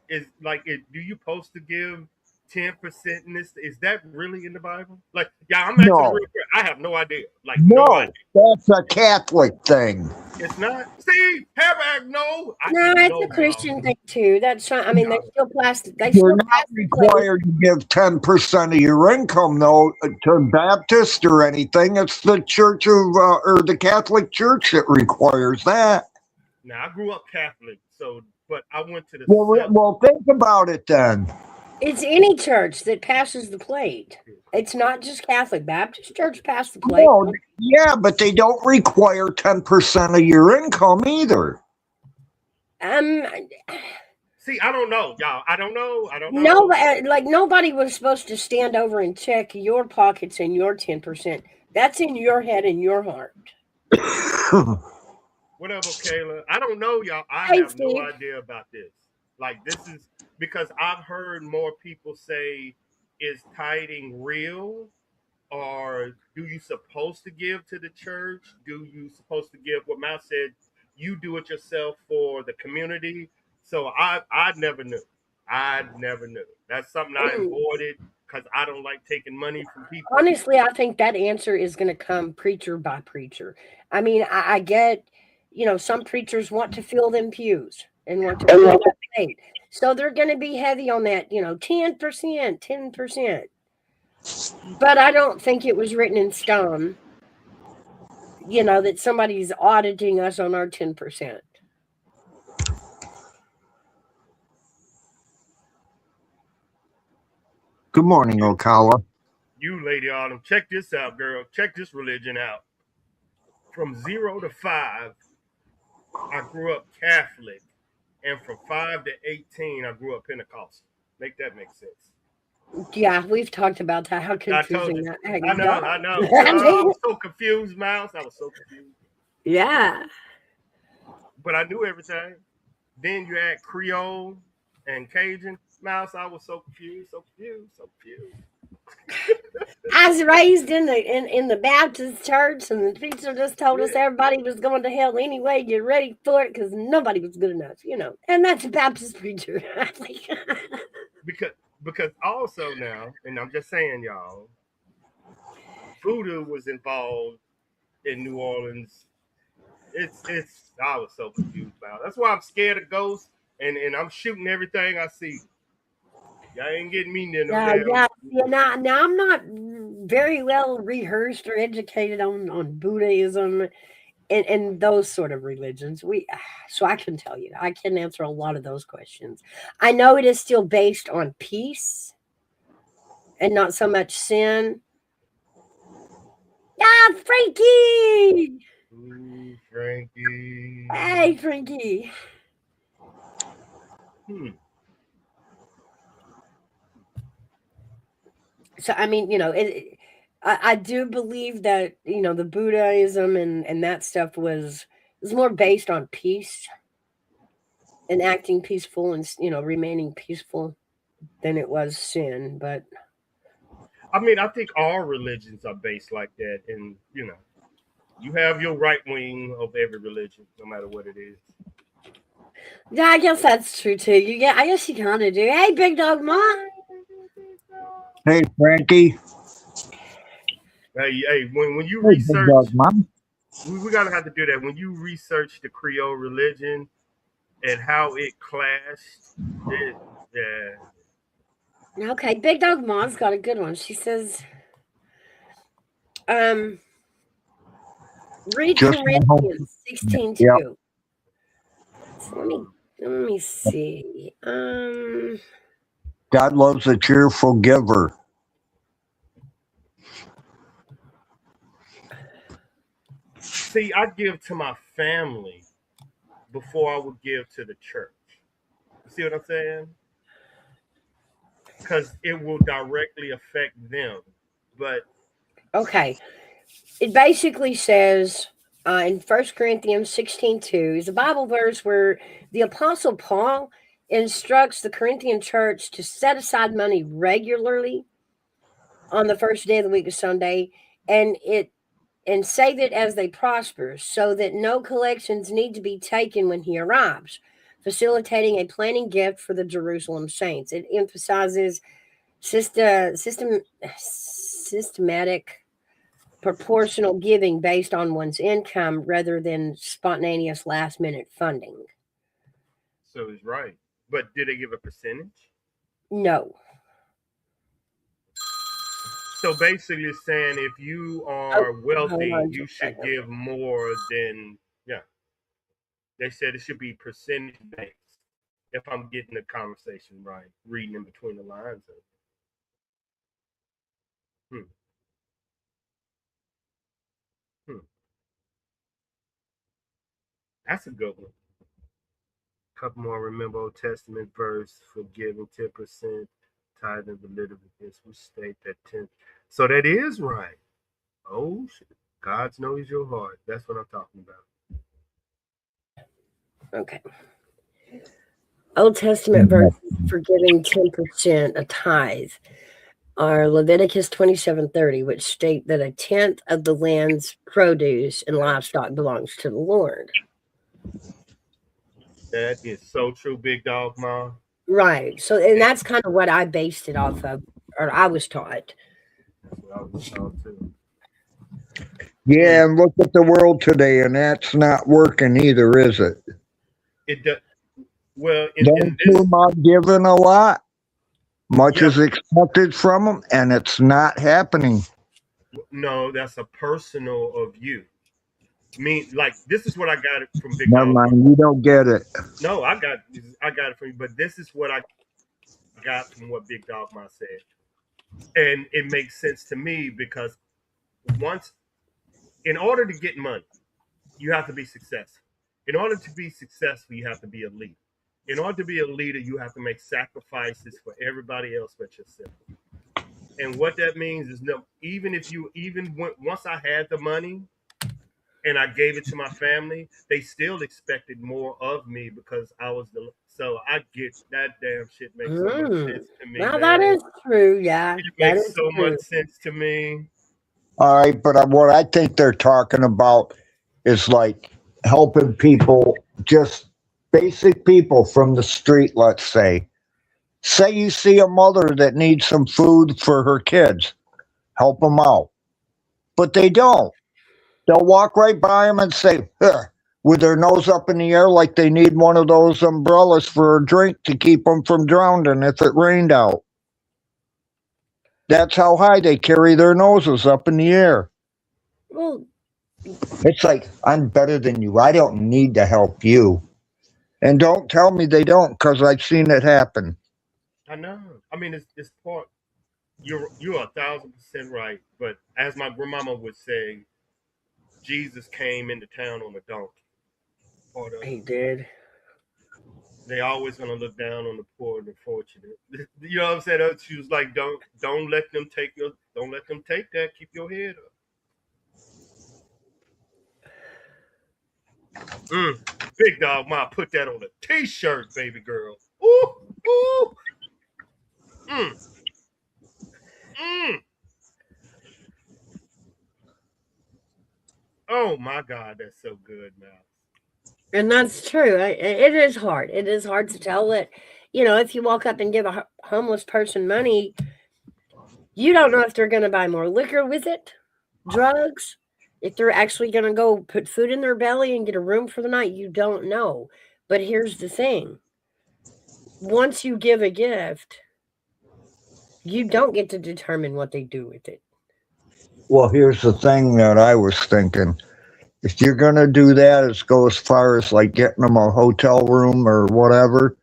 Is like it? Do you supposed to give 10% in this? Is that really in the Bible? Like, I'm asking real quick. I have no idea. Like, no idea. That's a Catholic thing. It's not. See, no. It's a Christian thing too. That's not. I mean, they still plastic. You're not required to give 10% of your income, though, to Baptist or anything. It's the Church of or the Catholic Church that requires that. Now I grew up Catholic, so but I went to the Well, think about it then. It's any church that passes the plate. It's not just Catholic. Baptist church pass the plate. No, yeah, but they don't require 10% of your income either. Um, See, I don't know, y'all. I don't know. no, like nobody was supposed to stand over and check your pockets and your 10%. That's in your head and your heart. Whatever, Kayla. I don't know, y'all. I Hey, have no Steve. idea about this. Like, this is because I've heard more people say, is tithing real? Or do you supposed to give to the church? Do you supposed to give what Mal said, you do it yourself for the community? So I never knew. I never knew. That's something I avoided because I don't like taking money from people. Honestly, I think that answer is going to come preacher by preacher. I mean, I get, some preachers want to fill them pews and want to fill that plate. So they're going to be heavy on that, 10%, 10%. But I don't think it was written in stone, that somebody's auditing us on our 10%. Good morning, Ocala. You, Lady Autumn, check this out, girl. Check this religion out. From 0 to 5, I grew up Catholic. And from 5 to 18, I grew up Pentecostal. Make that make sense. Yeah, we've talked about that. How I told confusing you. that. I know. I I mean, was so confused, Miles. I was so confused. yeah. But I knew everything. Then you add Creole and Cajun. Miles, I was so confused. I was raised in the Baptist church, and the preacher just told us everybody was going to hell anyway. Get ready for it because nobody was good enough, And that's a Baptist preacher. because also now, and I'm just saying, y'all, voodoo was involved in New Orleans. It's I was so confused about it. That's why I'm scared of ghosts and I'm shooting everything I see. Y'all ain't getting me near no damn. Now I'm not very well rehearsed or educated on Buddhism and those sort of religions. So I can tell you, I can answer a lot of those questions. I know it is still based on peace and not so much sin. Ah, Frankie! Ooh, Frankie. Hey, Frankie. So I mean, I do believe that the Buddhism and that stuff was more based on peace and acting peaceful and remaining peaceful than it was sin. But I mean, I think all religions are based like that, and you have your right wing of every religion, no matter what it is. yeah, I guess that's true too. I guess you kind of do. Hey, Big Dog Ma. Hey, Frankie. Hey, when you Hey, Big research, Dog Mom. we gotta have to do that. When you research the Creole religion and how it clashed, yeah. Okay, Big Dog Ma's got a good one. She says, read Just Corinthians 16:2. Yep. So let me see. God loves a cheerful giver. See, I give to my family before I would give to the church. You see what I'm saying? Because it will directly affect them. But okay, it basically says in 1 Corinthians 16:2 is a Bible verse where the Apostle Paul instructs the Corinthian church to set aside money regularly on the first day of the week of Sunday, and save it as they prosper, so that no collections need to be taken when he arrives, facilitating a planning gift for the Jerusalem saints. It emphasizes systematic, proportional giving based on one's income rather than spontaneous last minute funding. so it's right. But did they give a percentage? No. So basically, it's saying if you are wealthy, hold on you just a should second. give more than, yeah. They said it should be percentage based. If I'm getting the conversation right, reading in between the lines. Hmm, hmm. That's a good one. Couple more. Remember Old Testament verse for giving 10% tithe of Leviticus, which state that 10. So that is right. Oh shit. God knows your heart. That's what I'm talking about. Okay. Old Testament verses for giving 10% a tithe are Leviticus 27:30, which state that a tenth of the land's produce and livestock belongs to the Lord. That is so true, Big Dog Mom. Right. So, and that's kind of what I based it off of, or I was taught. That's what I was told too. Yeah, and look at the world today, and that's not working either, is it? It does well Don't in you this. not giving a lot? Much Yep. is expected from them, and it's not happening. No, that's a personal of you. Like this is what I got it from Big Never Dog Mom. mind, you don't get it. No, I got it from you, but this is what I got from what Big Dog Mom said. And it makes sense to me because once in order to get money, you have to be successful. In order to be successful, you have to be a leader. In order to be a leader, you have to make sacrifices for everybody else but yourself. And what that means is no, even if you once I had the money and I gave it to my family, they still expected more of me because I was the. So I get that damn shit makes so much sense to me, Now that man. is true. Yeah, It that makes is so true. much sense to me. All right, but what I think they're talking about is like helping people, just basic people from the street, let's say. Say you see a mother that needs some food for her kids, help them out. But they don't. They'll walk right by them and say, huh, with their nose up in the air like they need one of those umbrellas for a drink to keep them from drowning if it rained out. That's how high they carry their noses up in the air. Well, It's like, I'm better than you. I don't need to help you. And don't tell me they don't, because I've seen it happen. I know. I mean, it's part. You're 1,000% right. But as my grandmama would say, Jesus came into town on a donkey. Part of he it. did. They always gonna look down on the poor and the fortunate. You know what I'm saying? She was like, don't let them take don't let them take that. Keep your head up. Big Dog Ma put that on a t-shirt, baby girl. Ooh, ooh. Mm, mm. Oh my God, that's so good, man. And that's true. It is hard. It is hard to tell that, if you walk up and give a homeless person money, you don't know if they're going to buy more liquor with it, drugs, if they're actually going to go put food in their belly and get a room for the night. You don't know. But here's the thing, once you give a gift, you don't get to determine what they do with it. Well, here's the thing that I was thinking. If you're going to do that, it's go as far as like getting them a hotel room or whatever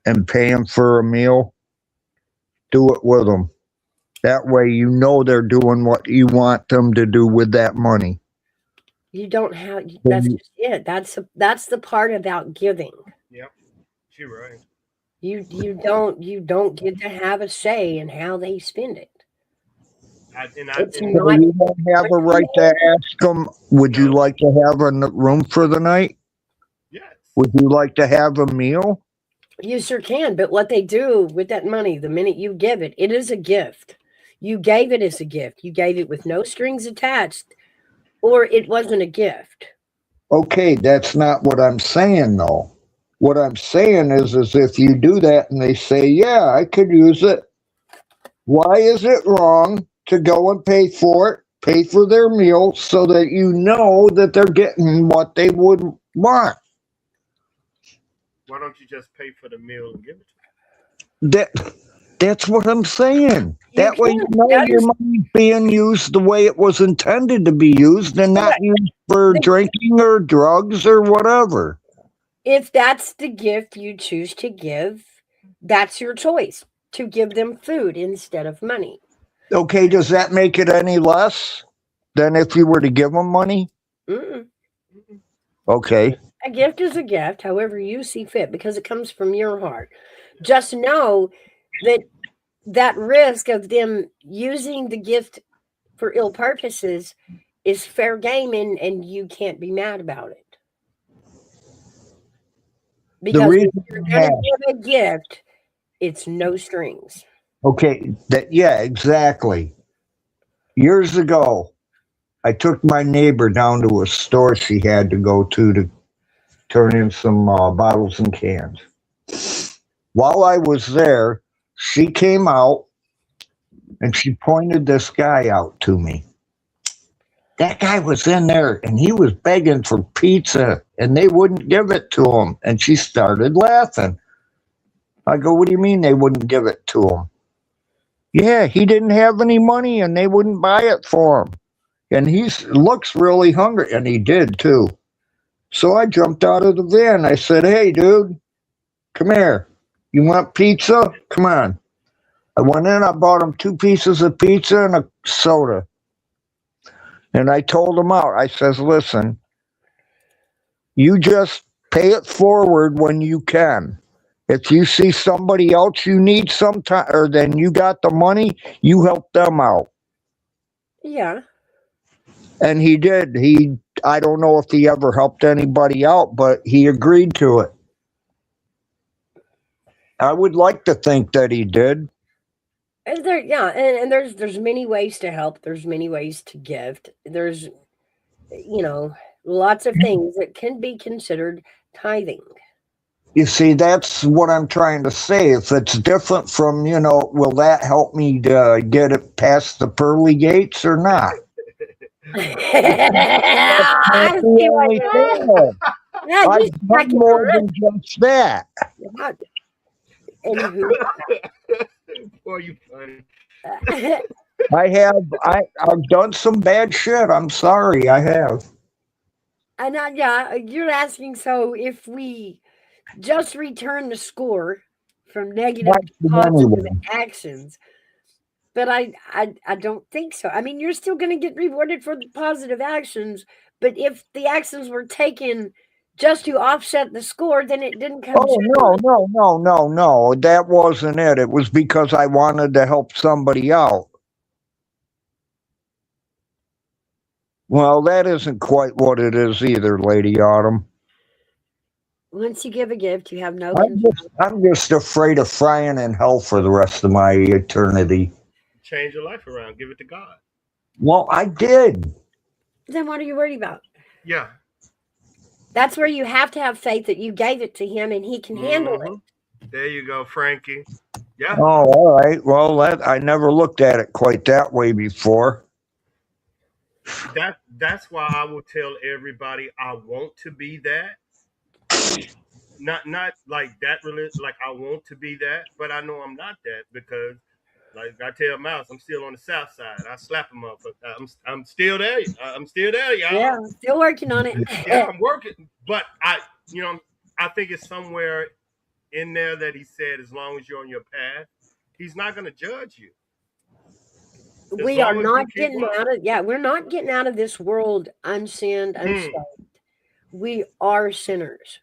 and pay them for a meal. Do it with them. That way, you know they're doing what you want them to do with that money. You don't have. That's just it. That's the part about giving. Yep, she right. You don't get to have a say in how they spend it. It's And So not you don't have a right to ask them, would you no, like to have a room for the night? yes, Would you like to have a meal? You sure can, but what they do with that money, the minute you give it, it is a gift. You gave it as a gift. You gave it with no strings attached, or it wasn't a gift. Okay, that's not what I'm saying, though. What I'm saying is if you do that and they say, yeah, I could use it, why is it wrong to go and pay for it, pay for their meal so that you know that they're getting what they would want? why don't you just pay for the meal and give it to That that's what I'm saying. That way, you know That your is money's being used the way it was intended to be used, and not correct. used for drinking or drugs or whatever. If that's the gift you choose to give, that's your choice to give them food instead of money. Okay, does that make it any less than if you were to give them money? Mm-mm. Okay. A gift is a gift, however you see fit, because it comes from your heart. Just know that that risk of them using the gift for ill purposes is fair game, and you can't be mad about it. The Because if reason you're I going to asked, give a gift, it's no strings. okay, that yeah, exactly. Years ago, I took my neighbor down to a store she had to go to turn in some bottles and cans. While I was there, she came out and she pointed this guy out to me. That guy was in there and he was begging for pizza and they wouldn't give it to him. And she started laughing. I go, what do you mean they wouldn't give it to him? Yeah, he didn't have any money and they wouldn't buy it for him. And he looks really hungry. And he did too. So I jumped out of the van. I said, hey, dude, come here. You want pizza? Come on. I went in, I bought him 2 pieces of pizza and a soda. And I told him out. I says, listen, you just pay it forward when you can. If you see somebody else you need sometime, or then you got the money, you help them out. Yeah. And he did. I don't know if he ever helped anybody out, but he agreed to it. I would like to think that he did. And there's many ways to help. There's many ways to gift. There's you know lots of things that can be considered tithing. You see, that's what I'm trying to say. If it's different from, will that help me to get it past the pearly gates or not? That's I the see what only thing, you're. though. Yeah, I've you done stuck in more the than just that. rut. Anywho, Boy, you funny. I've done some bad shit. I'm sorry, I have. and yeah, you're asking. So if we just return the score from negative Not to to positive anyone. actions, but I don't think so. I mean, you're still going to get rewarded for the positive actions, but if the actions were taken just to offset the score, then it didn't come Oh, no, genuine. no, no, no, no. That wasn't it. It was because I wanted to help somebody out. Well, that isn't quite what it is either, Lady Autumn. Once you give a gift, you have no I'm control. just, I'm just afraid of frying in hell for the rest of my eternity. Change your life around. Give it to God. Well, I did. Then what are you worried about? Yeah. That's where you have to have faith that you gave it to him and he can handle Hmm. it. There you go, Frankie. Yeah. Oh, all right. Well, I never looked at it quite that way before. That's why I will tell everybody I want to be that. Not like that really like I want to be that, but I know I'm not that because like I tell Mouse, I'm still on the south side. I slap him up. I'm still there. I'm still there, Yeah, y'all. still working on it. Yeah, I'm working, but I think it's somewhere in there that he said as long as you're on your path, he's not going to judge you as We are long as you not keep getting walking. out of yeah, we're not getting out of this world unsinned, Hmm. unsaved. We are sinners.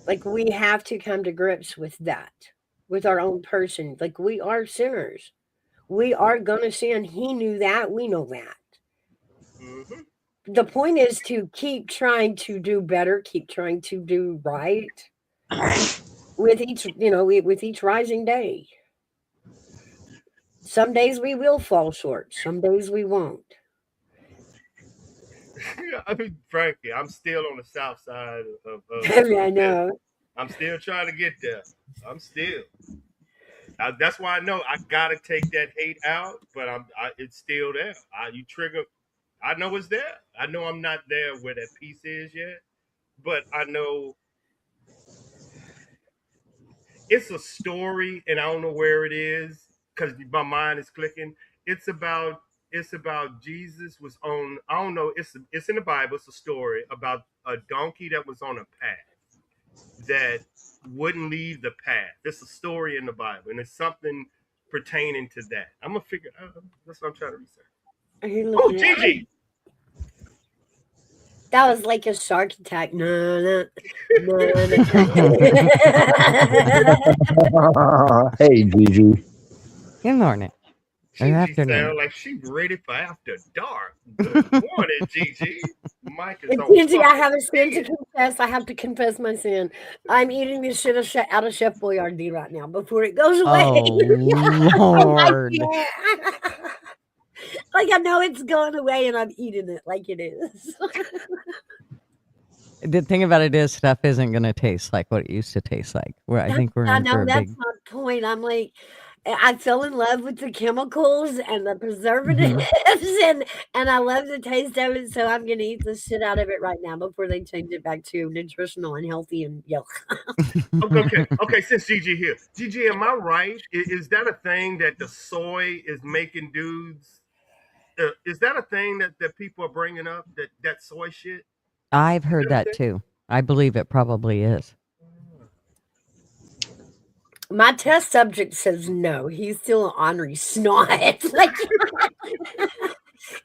Like we have to come to grips with that, with our own person. Like we are sinners. We are gonna sin. He knew that. We know that. Hmm. The point is to keep trying to do better, keep trying to do right with each, with each rising day. Some days we will fall short. Some days we won't. I mean, Frankie, I'm still on the south side I mean, of I this. know. I'm still trying to get there. I'm still. That's why I know I gotta take that hate out, but it's still there. You trigger. I know it's there. I know I'm not there where that piece is yet, but I know it's a story, and I don't know where it is. because my mind is clicking. It's about Jesus was on. I don't know. It's in the Bible. It's a story about a donkey that was on a path that wouldn't leave the path. It's a story in the Bible, and it's something pertaining to that. I'm gonna figure out. That's what I'm trying to research. Are you Oh, looking at Gigi. That was like a shark attack. No, no, no. Hey, Gigi. Good morning. Gigi afternoon. sound like she ready for after dark. Good morning, Gigi. Mike is on. Gigi, I fucking have a sin to fire. confess. I have to confess my sin. I'm eating this shit out of Chef Boyardee right now before it goes away. Oh, Lord. Like I know it's going away and I'm eating it like it is. The thing about it is stuff isn't going to taste like what it used to taste like. I think we're I in for know a that's big... my point. I'm like, I fell in love with the chemicals and the preservatives, and I love the taste of it. So I'm gonna eat the shit out of it right now before they change it back to nutritional and healthy and yuck. Okay. Since Gigi here, Gigi, am I right? Is that a thing that the soy is making dudes? Is that a thing that people are bringing up? That soy shit? I've heard Is that a that thing? too. I believe it probably is. My test subject says no. He's still an ornery snot. Like,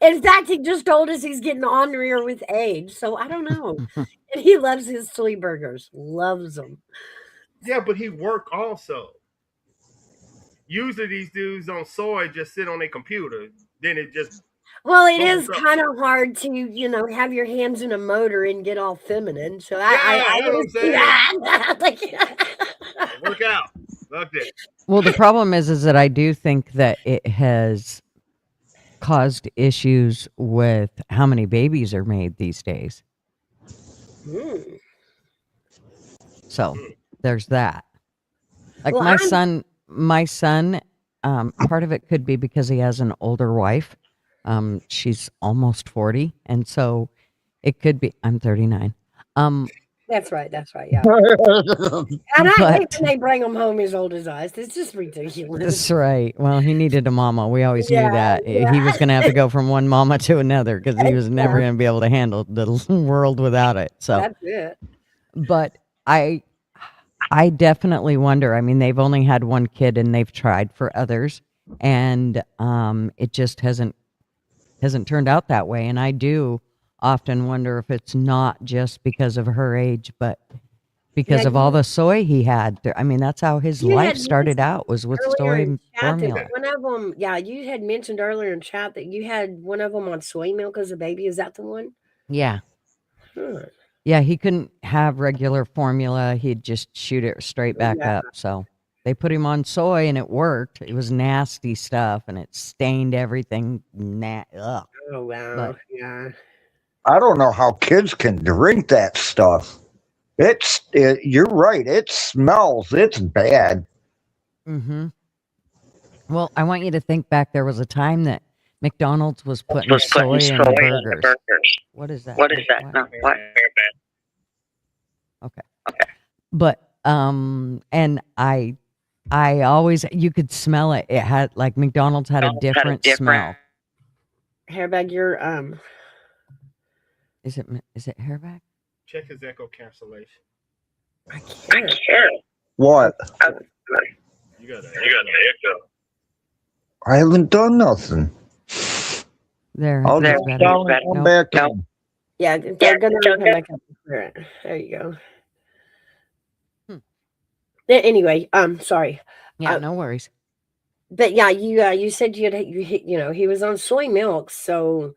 in fact, he just told us he's getting ornerier with age. So I don't know. And he loves his soy burgers. Loves them. Yeah, but he work also. Usually these dudes on soy just sit on their computer. Then it just Well, it bubbles is up. kind of hard to, have your hands in a motor and get all feminine. So Yeah, I you know what I'm would see saying? that. Like, Work out. Fuck that. Well, the problem is that I do think that it has caused issues with how many babies are made these days. mm. So there's that. Like Well, my son, part of it could be because he has an older wife. She's almost 40. And so it could be, I'm 39. That's right. Yeah. And I hate But when they bring them home as old as us. It's just ridiculous. that's right. Well, he needed a mama. We always knew Yeah, that. He was going to have to go from one mama to another because he was never going to be able to handle the world without it. So, That's it. but I definitely wonder. I mean, they've only had one kid and they've tried for others, and it just hasn't turned out that way. And I do often wonder if it's not just because of her age, but because Yeah, of all the soy he had. I mean, that's how his You life had started out, was with earlier soy in chat formula. that one of them, you had mentioned earlier in chat that you had one of them on soy milk as a baby. Is that the one? Yeah. Huh. Yeah, he couldn't have regular formula. He'd just shoot it straight back Yeah. up. So they put him on soy and it worked. It was nasty stuff and it stained everything. Ugh. Oh wow. But- Yeah. I don't know how kids can drink that stuff. You're right. It smells. It's bad. Mm-hmm. Well, I want you to think back. There was a time that McDonald's was putting soy in the burgers. What is that? What is that? No, what? Okay. But and I always, you could smell it. It had, like, McDonald's had a different smell. Hairbag, you're Is it Hairbag? Check his echo cancellation. I can't. What? You got an echo. I haven't done nothing. There. I'll there's just better. come Nope. back Nope. in. Yeah, they're gonna come back up and clear it. There you go. Anyway, sorry. Yeah, no worries. But yeah, you said he was on soy milk. So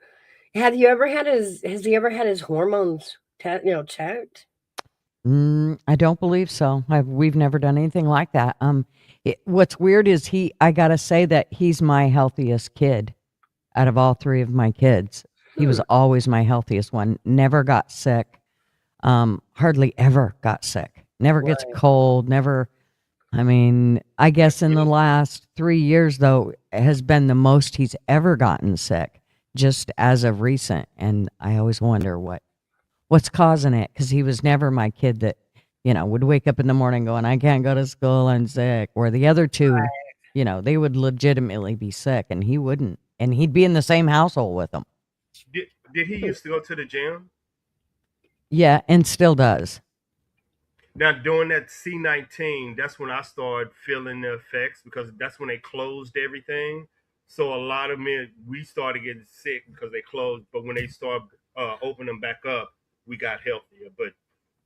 has he ever had his hormones checked? I don't believe so. We've never done anything like that. What's weird is I gotta say that he's my healthiest kid out of all three of my kids. He was always my healthiest one. Never got sick. Hardly ever got sick. Never gets cold. Never. I mean, I guess in the last 3 years, though, has been the most he's ever gotten sick, just as of recent. And I always wonder what's causing it, because he was never my kid that, would wake up in the morning going, I can't go to school, I'm sick. Where the other two You know, they would legitimately be sick, and he wouldn't, and he'd be in the same household with them. Did he used to go to the gym? Yeah, and still does. Now during that C-19, that's when I started feeling the effects because that's when they closed everything. So a lot of men we started getting sick because they closed. But when they started opening them back up, we got healthier. But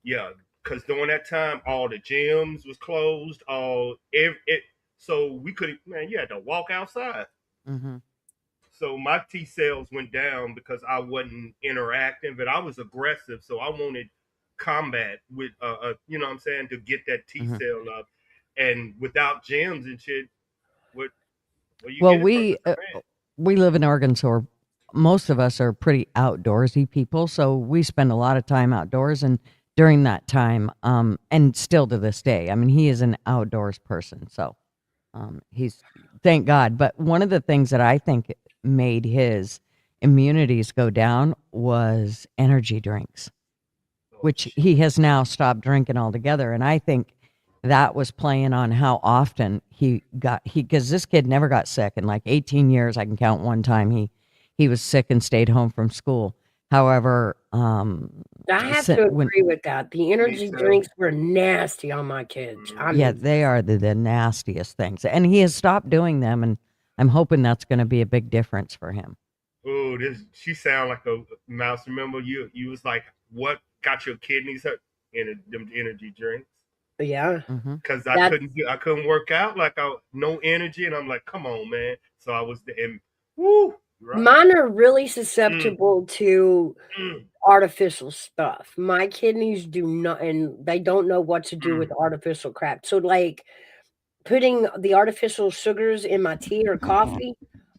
yeah, because during that time, all the gyms was closed. So we could man, you had to walk outside. Hmm. So my T cells went down because I wasn't interacting, but I was aggressive. So I wanted combat with, you know what I'm saying, to get that T Hmm. cell up. And without gyms and shit, what where you Well, get it from? It's a man. we live in Oregon, so most of us are pretty outdoorsy people. So we spend a lot of time outdoors, and during that time, and still to this day, I mean, he is an outdoors person. So he's thank God. But one of the things that I think made his immunities go down was energy drinks, Oh which shit. he has now stopped drinking altogether. And I think that was playing on how often because this kid never got sick in like 18 years. I can count one time he was sick and stayed home from school. However, I have si- to when agree with that. The Me energy too. drinks were nasty on my kids. I yeah, mean, they are the nastiest things, and he has stopped doing them, and I'm hoping that's going to be a big difference for him. Oh, this she sound like a mouse. Remember you was like, what got your kidneys hurt? In them energy drinks. yeah, Hmm. Because that's I couldn't work out like I no energy, and I'm like, come on, man. So I was the and woo right. mine are really Mm, susceptible to mm, artificial stuff. My kidneys do not, and they don't know what to do mm. with artificial crap. So, like putting the artificial sugars in my tea or coffee,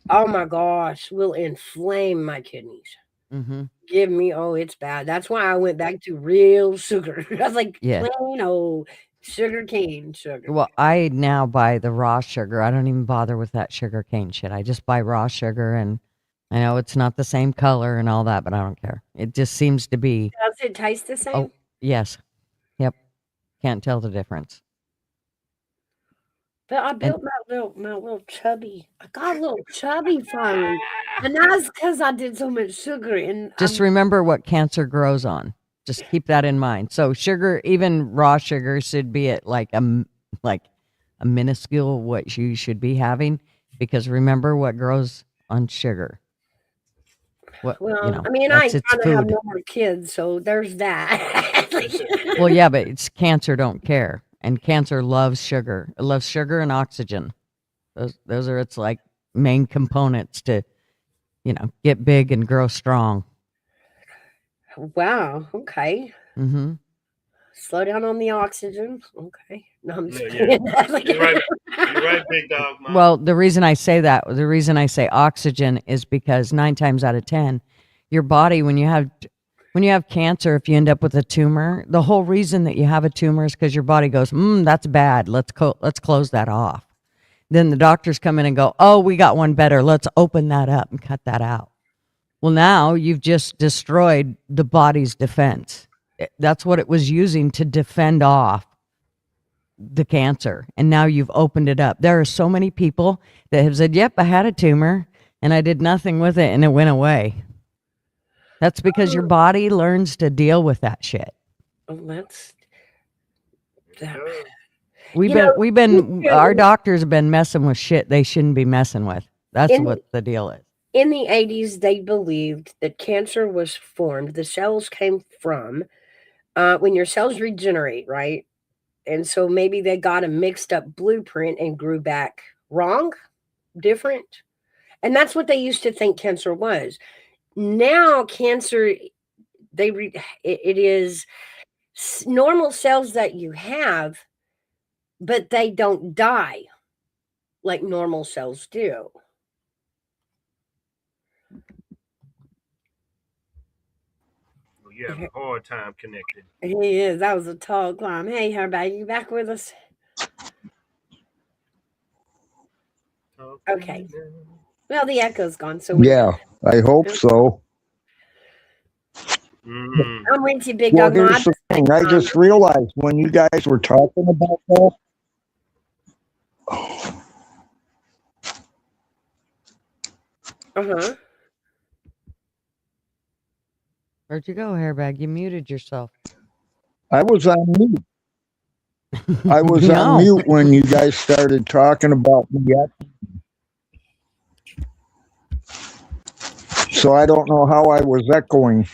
oh my gosh, will inflame my kidneys. Hmm. Give me, oh, it's bad. That's why I went back to real sugar. I was like Yeah. plain old sugar cane sugar. Well, I now buy the raw sugar. I don't even bother with that sugar cane shit. I just buy raw sugar, and I know it's not the same color and all that, but I don't care. It just seems to be, Does it taste the oh, same? yes. Yep. Can't tell the difference. But I And built my little chubby. I got a little chubby finally, and that's because I did so much sugar. And just I'm remember what cancer grows on. Just keep that in mind. So sugar, even raw sugar, should be at like a minuscule what you should be having, because remember what grows on sugar. What well. I mean, I that's ain't its trying to have food. no more kids, so there's that. Well, yeah, but it's cancer don't care, and cancer loves sugar. It loves sugar and oxygen. Those are its like main components to get big and grow strong. Wow. Okay. Hmm. Slow down on the oxygen. Okay. No, I'm just Yeah, yeah. kidding. You're right. You're right, big dog, man. Well, the reason I say that, the reason I say oxygen is because 9 times out of 10, your body, when you have cancer, if you end up with a tumor, the whole reason that you have a tumor is because your body goes, that's bad. Let's close that off. Then the doctors come in and go, oh, we got one better. Let's open that up and cut that out. Well, now you've just destroyed the body's defense. That's what it was using to defend off the cancer. And now you've opened it up. There are so many people that have said, yep, I had a tumor and I did nothing with it and it went away. That's because your body learns to deal with that shit. Oh, that's that. We've You been, know, we've you been, our know, doctors have been messing with shit they shouldn't be messing with. That's in what the deal is. in the 80s, they believed that cancer was formed. The cells came from when your cells regenerate, right? And so maybe they got a mixed up blueprint and grew back wrong, different. And that's what they used to think cancer was. Now, cancer, it is normal cells that you have, but they don't die like normal cells do. Well, you have a hard time connected. He is. That was a tall climb. Hey, everybody, you back with us? Okay. Well, the echo's gone, so we're Yeah, I hope good. so. Mm. I'm with you, Big Well, Dog Mom. here's the thing. I just realized when you guys were talking about that, Uh-huh. Where'd you go, hairbag? You muted yourself. I was on mute. I was on No. mute when you guys started talking about me. So I don't know how I was echoing.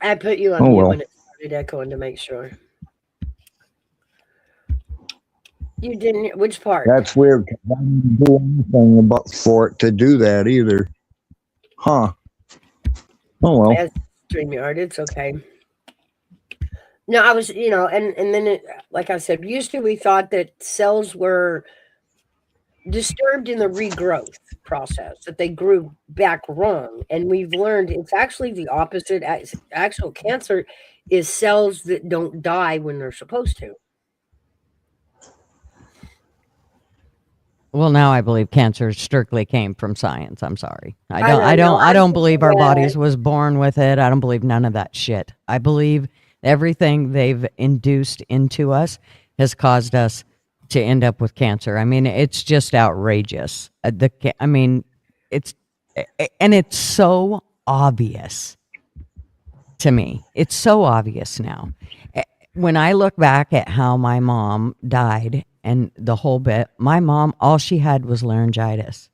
I put you on Oh, mute well. when it started echoing to make sure. You didn't. Which part? That's weird. 'Cause I didn't do anything about for it to do that either. Huh. Oh well. As StreamYard, it's okay. No, I was, and then like I said, used to we thought that cells were disturbed in the regrowth process, that they grew back wrong, and we've learned it's actually the opposite. Actual cancer is cells that don't die when they're supposed to. Well, now I believe cancer strictly came from science. I'm sorry. I know, don't believe our bodies was born with it. I don't believe none of that shit. I believe everything they've induced into us has caused us to end up with cancer. I mean, it's just outrageous. It's and it's so obvious to me. It's so obvious now. When I look back at how my mom died and the whole bit, my mom, all she had was laryngitis.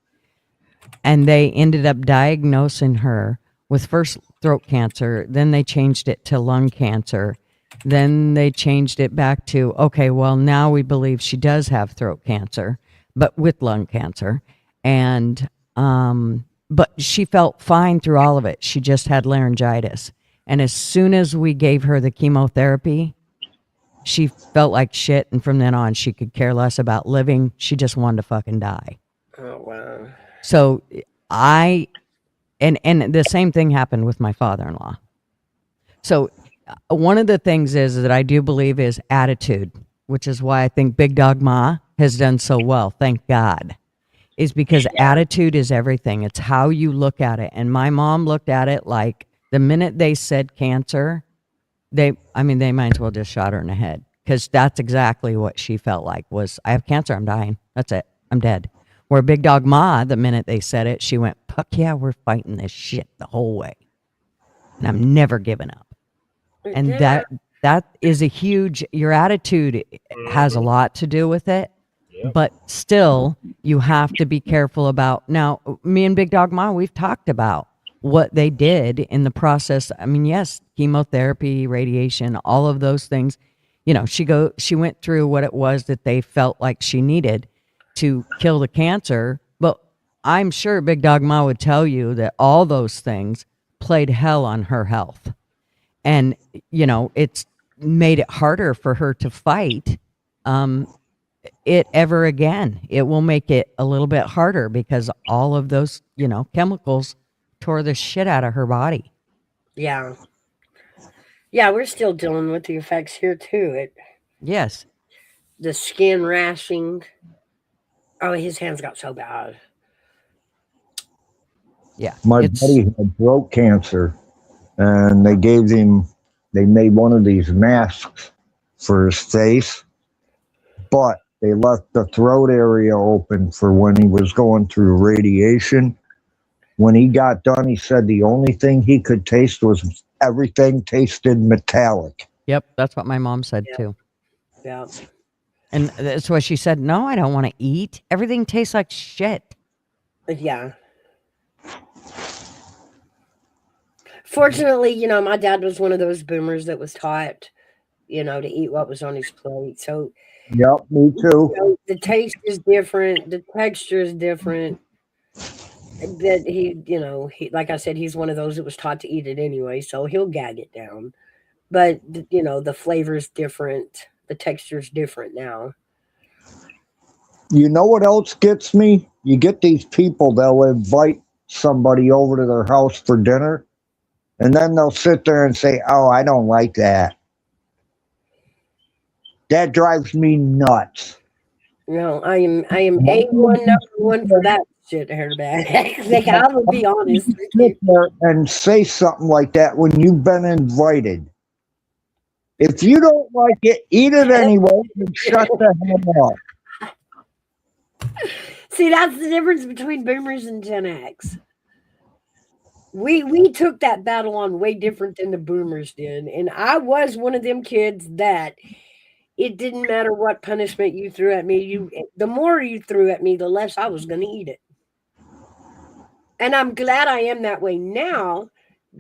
And they ended up diagnosing her with first throat cancer. Then they changed it to lung cancer. Then they changed it back to, okay, well, now we believe she does have throat cancer, but with lung cancer. And, but she felt fine through all of it. She just had laryngitis. And as soon as we gave her the chemotherapy, she felt like shit. And from then on, she could care less about living. She just wanted to fucking die. Oh, wow. So and the same thing happened with my father-in-law. So one of the things is that I do believe is attitude, which is why I think Big Dog Ma has done so well. Thank God. Is because attitude is everything. It's how you look at it. And my mom looked at it like the minute they said cancer, they might as well just shot her in the head, because that's exactly what she felt like was, I have cancer, I'm dying. That's it. I'm dead. Where Big Dog Ma, the minute they said it, she went, fuck yeah, we're fighting this shit the whole way. And I'm never giving up. And that is a huge, your attitude has a lot to do with it. Yep. But still, you have to be careful about, now, me and Big Dog Ma, we've talked about what they did in the process. I mean, yes, chemotherapy, radiation, all of those things. You know, she went through what it was that they felt like she needed to kill the cancer. But I'm sure Big Dog Ma would tell you that all those things played hell on her health. And, you know, it's made it harder for her to fight it ever again. It will make it a little bit harder because all of those, you know, chemicals tore the shit out of her body. Yeah. Yeah, we're still dealing with the effects here too. Yes. The skin rashing. Oh, his hands got so bad. Yeah. My buddy had throat cancer, and they made one of these masks for his face, but they left the throat area open for when he was going through radiation. When he got done, he said the only thing he could taste was everything tasted metallic. Yep. That's what my mom said too. Yeah. And that's why she said, no, I don't want to eat. Everything tastes like shit. Yeah. Fortunately, you know, my dad was one of those boomers that was taught, you know, to eat what was on his plate. So, Yep, me too. you know, the taste is different. The texture is different. That he, like I said, he's one of those that was taught to eat it anyway. So he'll gag it down. But, you know, the flavor's different. The texture's different now. You know what else gets me? You get these people that'll invite somebody over to their house for dinner, and then they'll sit there and say, oh, I don't like that. That drives me nuts. No, I am A1 number one for that shit, hairbag. Like, I will be honest with you. Sit there and say something like that when you've been invited. If you don't like it, eat it anyway and shut the hell up. See, that's the difference between boomers and Gen X. We took that battle on way different than the boomers did. And I was one of them kids that it didn't matter what punishment you threw at me. The more you threw at me, the less I was gonna eat it. And I'm glad I am that way now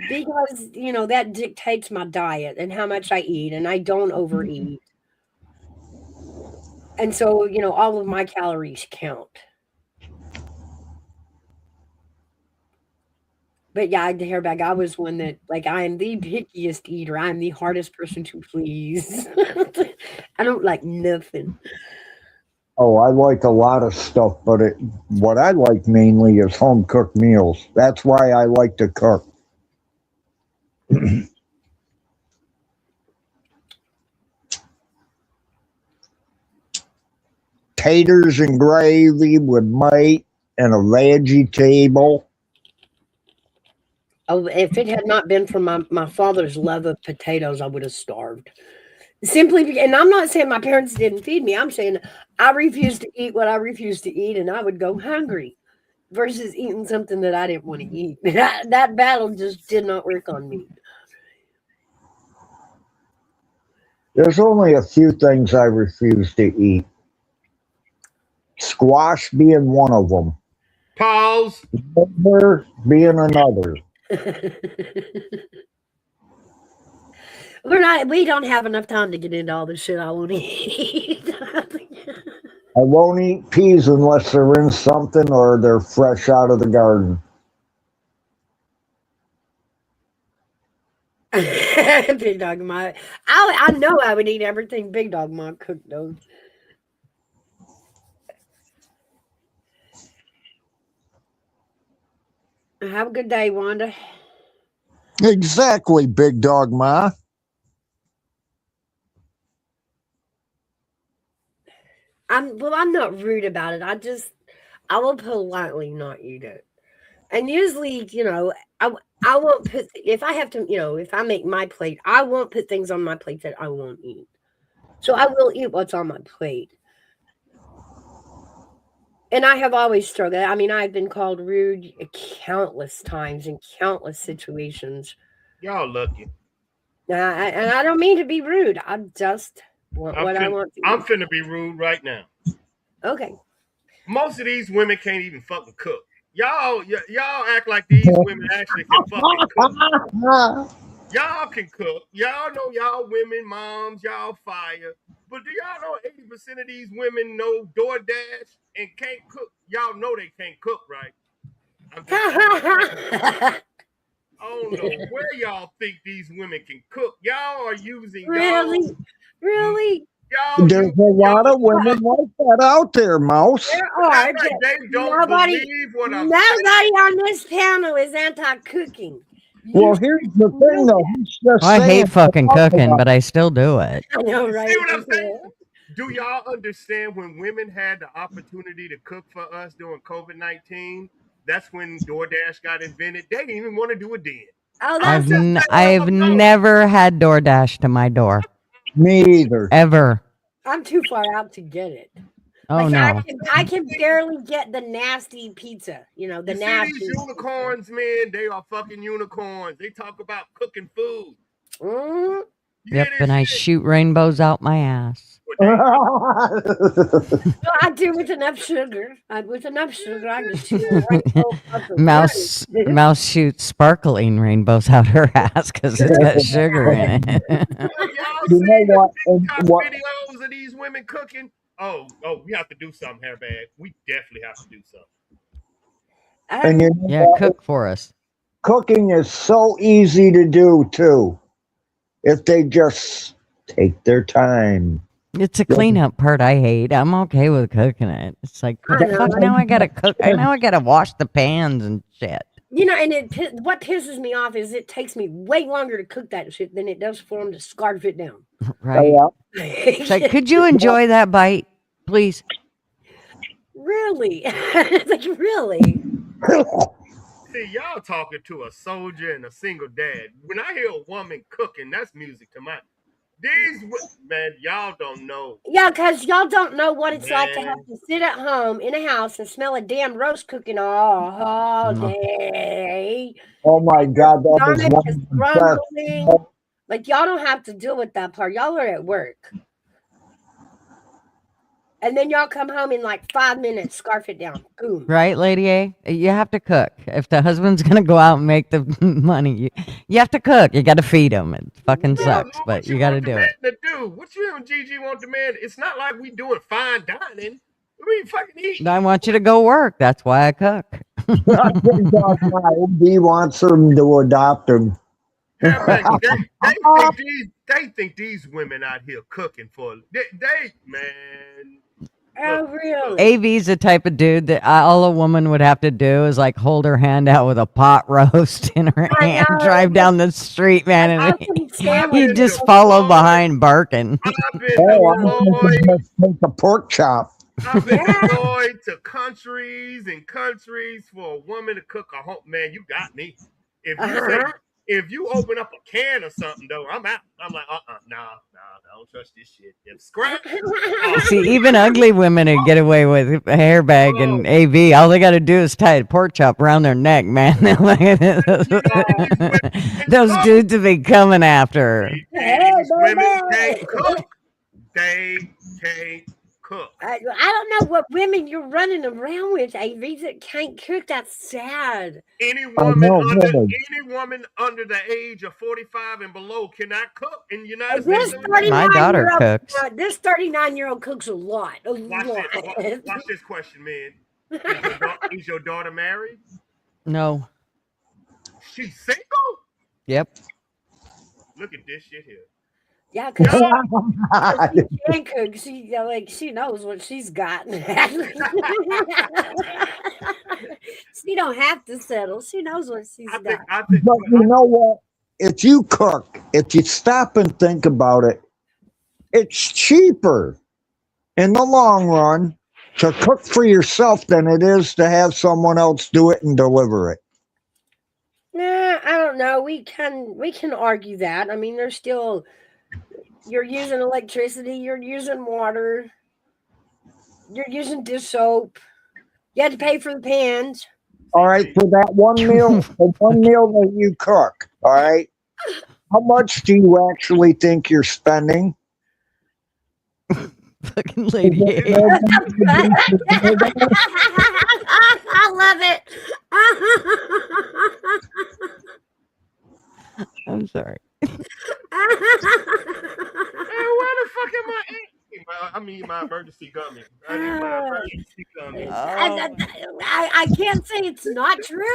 because that dictates my diet and how much I eat, and I don't overeat. And so, all of my calories count. But yeah, the hairbag, I was one that, like, I am the pickiest eater. I'm the hardest person to please. I don't like nothing. Oh, I like a lot of stuff, but what I like mainly is home cooked meals. That's why I like to cook. Taters and gravy with meat and a veggie table. Oh, if it had not been for my father's love of potatoes, I would have starved. Simply because, and I'm not saying my parents didn't feed me. I'm saying I refused to eat what I refused to eat, and I would go hungry versus eating something that I didn't want to eat. That battle just did not work on me. There's only a few things I refuse to eat. Squash being one of them. Pause. Liver being another. We don't have enough time to get into all the shit I want to eat. I won't eat peas unless they're in something or they're fresh out of the garden. Big Dog Ma. I know I would eat everything Big Dog Ma cooked though. Have a good day, Wanda. Exactly, Big Dog Ma. I'm not rude about it. I will politely not eat it. And usually, I won't put if I have to, if I make my plate, I won't put things on my plate that I won't eat. So I will eat what's on my plate. And I have always struggled. I mean, I've been called rude countless times in countless situations. Y'all lucky. And I don't mean to be rude. I just want what I want to I'm eat. finna be rude right now. Okay. Most of these women can't even fucking cook. Y'all act like these women actually can fucking cook. Y'all can cook. Y'all know y'all women, moms, y'all fire. But do y'all know 80% of these women know DoorDash and can't cook? Y'all know they can't cook, right? I'm just I don't know where y'all think these women can cook. Y'all are using Really? There's a lot of women like that out there, Mouse. There are. They don't believe what I'm saying. Nobody on this panel is anti-cooking. Well, here's the thing, though. He's just I saying hate fucking cooking, but I still do it. I know, right? See what I'm saying? Do y'all understand when women had the opportunity to cook for us during COVID-19? That's when DoorDash got invented. They didn't even want to do it then. Oh, I've never had DoorDash to my door. Me either. Ever. I'm too far out to get it. Oh, no. I can barely get the nasty pizza. The nasty. See these unicorns, man, they are fucking unicorns. They talk about cooking food. Mm. Yep, and I shoot rainbows out my ass. Well, I do with enough sugar. I can shoot a Mouse shoots sparkling rainbows out her ass because it's got sugar in it. You know what? Videos of these women cooking. Oh, we have to do something, Hairbag. We definitely have to do something. And cook for us. Cooking is so easy to do too. If they just take their time. It's a cleanup part I hate. I'm okay with cooking it. It's like, now I gotta cook. Now I gotta wash the pans and shit. And what pisses me off is it takes me way longer to cook that shit than it does for them to scarf it down. Right. It's like, could you enjoy that bite, please? Really? It's like, really? See, y'all talking to a soldier and a single dad. When I hear a woman cooking, that's music to my. Man, y'all don't know, Yeah, because y'all don't know what it's like to have man. to sit at home in a house and smell a damn roast cooking all Mm. day. Oh my And your God, that is stomach one is of the best. grumbling. Like, y'all don't have to deal with that part. Y'all are at work. And then y'all come home in like 5 minutes, scarf it down. Boom. Right, Lady A? You have to cook. If the husband's going to go out and make the money, you have to cook. You got to feed him. It fucking Well, sucks, what but you you got to want the do man it. to do? What you and Gigi want the man? It's not like we doing fine dining. We fucking eating. I want you to go work. That's why I cook. I think my OB wants him to adopt him. Yeah, man. They think these women out here cooking for man. Look, Oh, look. really? AV's the type of dude that all a woman would have to do is like hold her hand out with a pot roast in her I hand, know. drive down the street, man, I and couldn't I've stand when he'd been just people. follow deployed. behind barking. I've been Oh, I I know. think deployed. he must make a pork chop. I've been Yeah. deployed to countries and countries for a woman to cook a home. Man, you got me. If you say Uh-huh. if you open up a can or something though, I'm out. I'm like, nah, I don't trust this shit. If scraps, oh, See, even ugly women would get away with a hairbag oh, and AV. All they got to do is tie a pork chop around their neck, man. you know these women can Those cook. dudes would be coming after her. Hey, These women can't baby. cook. They can't cook. I don't know what women you're running around with, AVs that can't cook. That's sad. Any I woman know, under really. any woman under the age of 45 and below cannot cook in the United And States this of America. My 39 daughter year old, cooks. this 39-year-old cooks a lot, a Watch lot. this. Watch this question, man. Is your daughter married? No. She's single? Yep. Look at this shit here. Yeah, because Y'all, she can cook. She knows what she's got. She don't have to settle. She knows what she's got. But you know what? If you cook, if you stop and think about it, it's cheaper in the long run to cook for yourself than it is to have someone else do it and deliver it. Nah, I don't know. We can argue that. I mean, there's still you're using electricity, you're using water, you're using dish soap. You had to pay for the pans. All right, for that one meal that you cook, all right, how much do you actually think you're spending? Fucking Is lady it A. more than you I love it. I'm sorry. where the fuck am I at? I mean my emergency gummy. I need my emergency gummy. Oh. I can't say it's not true.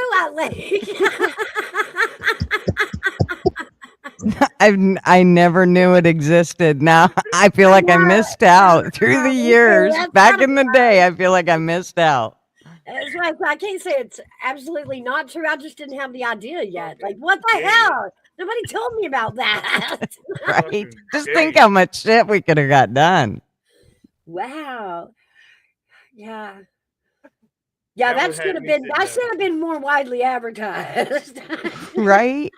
I never knew it existed. Now I feel like I missed out through the years. That's Back gotta in the day, I feel like I missed out. That's right. So I can't say it's absolutely not true. I just didn't have the idea yet. Like, what the Yeah. hell? Nobody told me about that. Right? Fucking Just dang. think how much shit we could have got done. Wow. Yeah. Yeah, That that would should have have me been sitting that down. should have been more widely advertised. Right?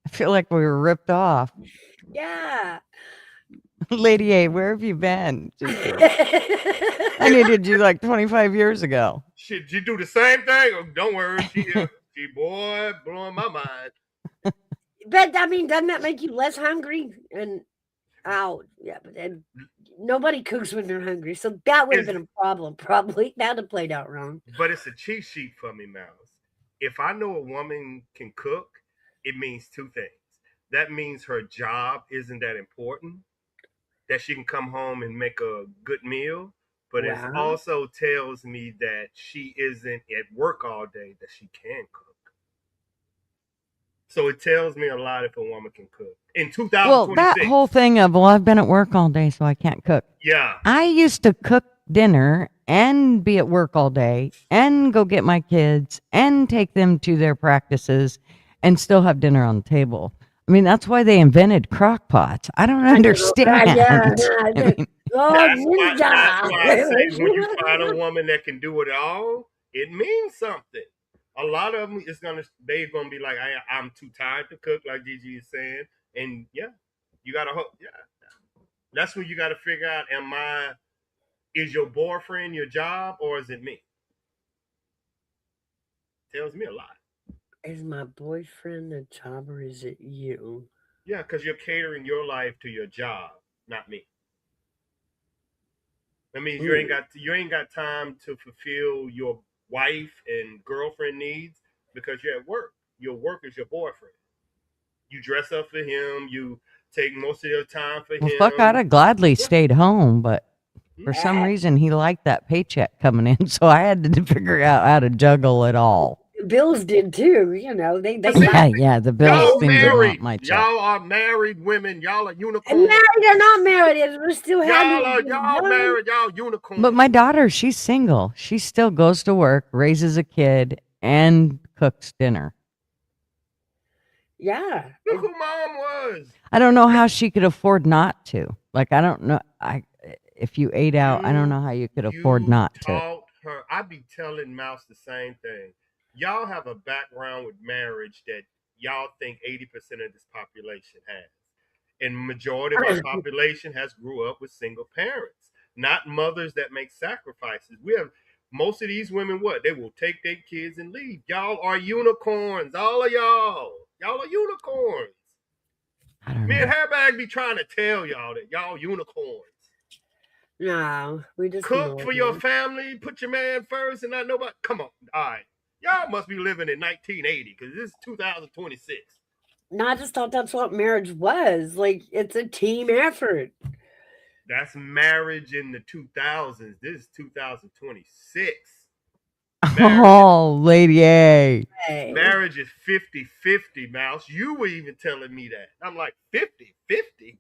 I feel like we were ripped off. Yeah. Lady A, where have you been? I needed you like 25 years ago. Shit, you do the same thing? Oh, don't worry, she boy blowing my mind. But I mean, doesn't that make you less hungry? And yeah, but then nobody cooks when they're hungry, so that would have been a problem. Probably that'd have played out wrong. But it's a cheat sheet for me, Mouse. If I know a woman can cook, it means two things. That means her job isn't that important, that she can come home and make a good meal. But it Wow. also tells me that she isn't at work all day, that she can cook. So it tells me a lot if a woman can cook. In 2026. Well, that whole thing of, I've been at work all day, so I can't cook. Yeah. I used to cook dinner and be at work all day and go get my kids and take them to their practices and still have dinner on the table. I mean, that's why they invented crock pots. I don't understand. Yeah. I mean, Oh, That's why I say ninja. when you find a woman that can do it all, it means something. A lot of them they're gonna be like, I'm too tired to cook, like Gigi is saying. And yeah, you gotta hope. Yeah, that's when you gotta figure out: is your boyfriend your job or is it me? Tells me a lot. Is my boyfriend a job or is it you? Yeah, because you're catering your life to your job, not me. That means Mm. you ain't got time to fulfill your wife and girlfriend needs because you're at work. Your work is your boyfriend. You dress up for him. You take most of your time for Well, fuck, I'd him. have gladly Yeah. stayed home, but for Hmm. some reason he liked that paycheck coming in, so I had to figure out how to juggle it all. Bills did too. You know, they But see, Yeah, yeah, the bills y'all seem to want married. my check. Y'all are married women. Y'all are and unicorns. married or not married, we're still having Y'all married. Y'all unicorns. But my daughter, she's single. She still goes to work, raises a kid, and cooks dinner. Yeah. Look who mom was. I don't know how she could afford not to. Like, I don't know. If you ate out, I don't You know how you could afford you not to. taught her. I be telling Mouse the same thing. Y'all have a background with marriage that y'all think 80% of this population has. And majority of our population has grew up with single parents, not mothers that make sacrifices. We have most of these women, what? They will take their kids and leave. Y'all are unicorns. All of y'all. Y'all are unicorns. I don't Me know. and Hairbag be trying to tell y'all that y'all unicorns. No, we just Cook for your normal. family, put your man first, and not nobody. Come on, all right. Y'all must be living in 1980 because this is 2026. No, I just thought that's what marriage was. Like it's a team effort. That's marriage in the 2000s. This is 2026. Oh, Lady A. Hey. Marriage is 50-50, Mouse. You were even telling me that. I'm like, 50-50?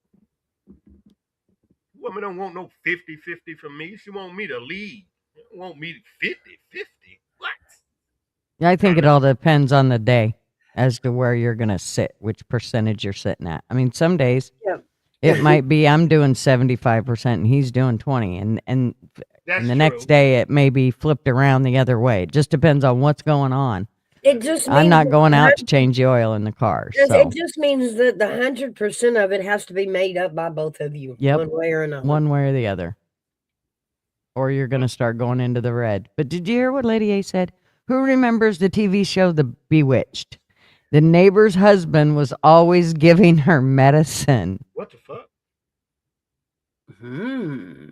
Woman don't want no 50-50 from me. She want me to lead. She don't want me 50-50. What? I think it all depends on the day as to where you're going to sit, which percentage you're sitting at. I mean, some days Yep. it might be I'm doing 75% and he's doing 20, and That's the true. next day it may be flipped around the other way. It just depends on what's going on. It just means I'm not that going the out to change the oil in the car. It So, just means that the 100% of it has to be made up by both of you, Yep. one way or another. one way or the other. Or you're going to start going into the red. But did you hear what Lady A said? Who remembers the TV show The Bewitched? The neighbor's husband was always giving her medicine. What the fuck? Hmm.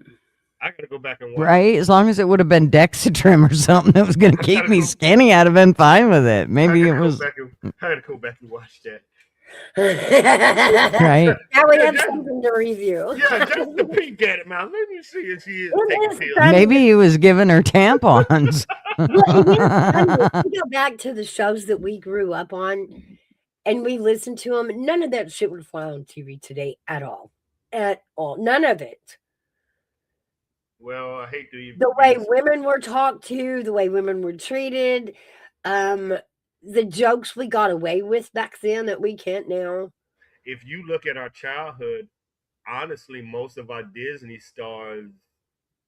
I gotta go back and watch. Right? As long as it would have been Dexatrim or something that was going to keep me skinny, I'd have been fine with it. Maybe it was. I gotta go back and watch that. Right. Now we have Yeah, something to review. Yeah, just to peek at it, man. Let me see if she is It taking is pills. funny. Maybe he was giving her tampons. Well, it is funny. If we go back to the shows that we grew up on and we listened to them, none of that shit would fly on TV today at all. At all. None of it. Well, I hate to even The way women were talked to, the way women were treated, the jokes we got away with back then that we can't now. If you look at our childhood, honestly, most of our Disney stars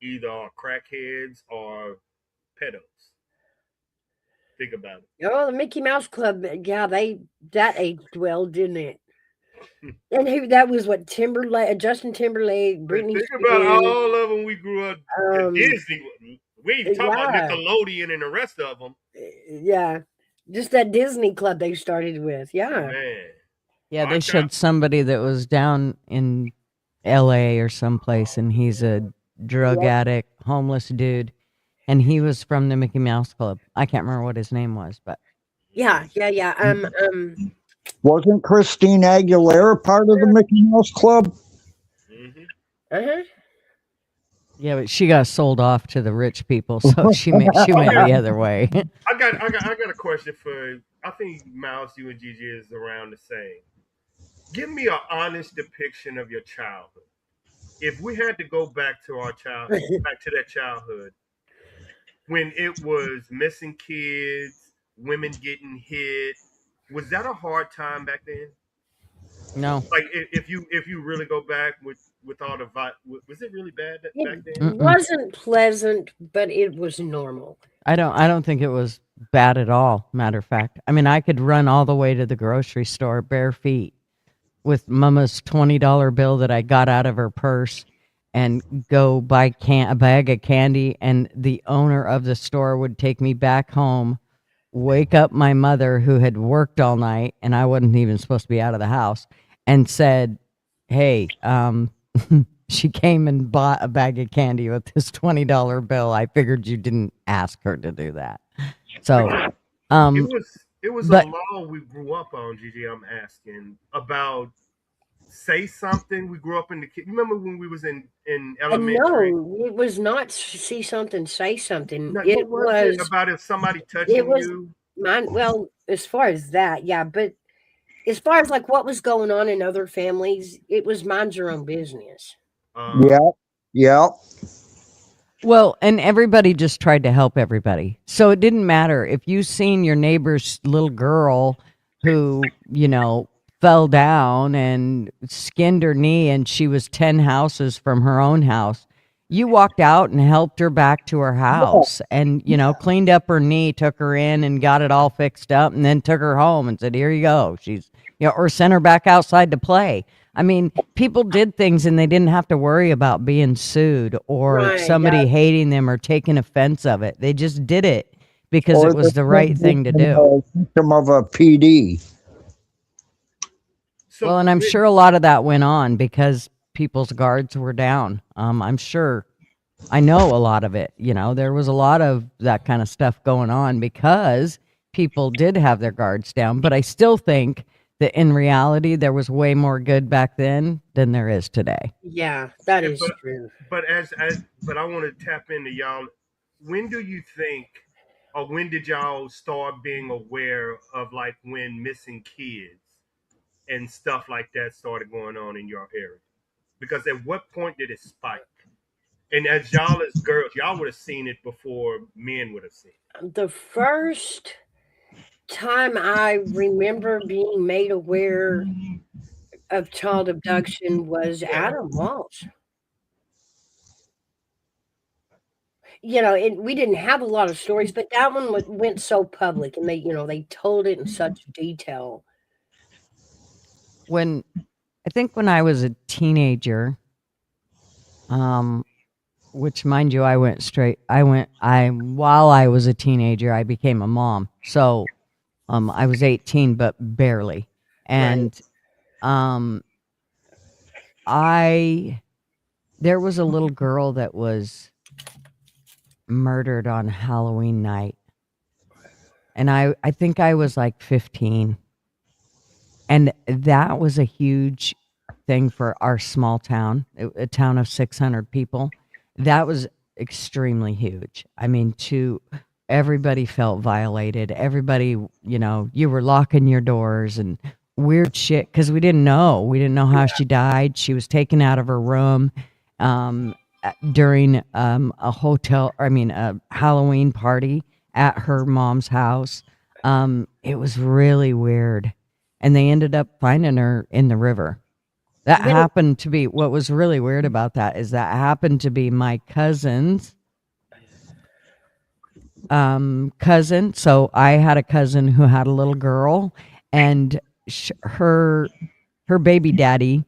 either are crackheads or pedos. Think about it. Oh, the Mickey Mouse Club, yeah, that aged well, didn't it? And who that was? What Timberlake, Justin Timberlake, But Britney think about Spears. all of them we grew up. Disney. We ain't talking about yeah. Nickelodeon and the rest of them. Yeah, just that Disney Club they started with. Yeah, Man. Yeah, they showed somebody that was down in LA or someplace, and he's a drug addict, homeless dude, and he was from the Mickey Mouse Club. I can't remember what his name was, but yeah. Wasn't Christine Aguilera part of the Mickey Mouse Club? Mm-hmm. Uh-huh. yeah, but she got sold off to the rich people, so she went the other way. I got a question for. I think Mouse, you and Gigi is around the same. Give me an honest depiction of your childhood. If we had to go back to our childhood, back to that childhood, when it was missing kids, women getting hit, was that a hard time back then? No, Like if you really go back with all the was it really bad back It then? wasn't pleasant, but it was normal. I don't think it was bad at all. Matter of fact, I mean, I could run all the way to the grocery store bare feet with Mama's $20 bill that I got out of her purse and go buy a bag of candy. And the owner of the store would take me back home, wake up my mother who had worked all night and I wasn't even supposed to be out of the house, and said, hey, she came and bought a bag of candy with this $20 bill. I figured you didn't ask her to do that. So, It was a but law we grew up on, Gigi. I'm asking about say something. We grew up in the kid. You remember when we was in And elementary? no, it was not see something, say something. Like, what was it about if somebody It touching was you? mine. Well, as far as that, yeah, but as far as like what was going on in other families, it was mind your own business. Uh, Yeah, yeah. well, and everybody just tried to help everybody. So it didn't matter if you seen your neighbor's little girl who, fell down and skinned her knee and she was 10 houses from her own house. You walked out and helped her back to her house and, cleaned up her knee, took her in and got it all fixed up and then took her home and said, here you go. She's, or sent her back outside to play. I mean, people did things and they didn't have to worry about being sued or Right. somebody Yeah. hating them or taking offense of it. They just did it because Or it was the right thing to do. System of a PD. so Well, and I'm sure a lot of that went on because people's guards were down. I'm sure. I know a lot of it. There was a lot of that kind of stuff going on because people did have their guards down. But I still think that in reality, there was way more good back then than there is today. Yeah, that Yeah, is true. but but I want to tap into y'all. When do you think, or when did y'all start being aware of like when missing kids and stuff like that started going on in your area? Because at what point did it spike? And as y'all as girls, y'all would have seen it before men would have seen it. The first time I remember being made aware of child abduction was Adam Walsh. And we didn't have a lot of stories, but that one went so public, and they told it in such detail. I think when I was a teenager, which mind you, while I was a teenager, I became a mom. So, I was 18, but barely. And, there was a little girl that was murdered on Halloween night. And I think I was like 15. And that was a huge thing for our small town, a town of 600 people. That was extremely huge. I mean, everybody felt violated. Everybody, you were locking your doors and weird shit because we didn't know. We didn't know how she died. She was taken out of her room during a Halloween party at her mom's house. It was really weird. And they ended up finding her in the river. That happened to be, what was really weird about that is that happened to be my cousin's cousin. So I had a cousin who had a little girl, and her baby daddy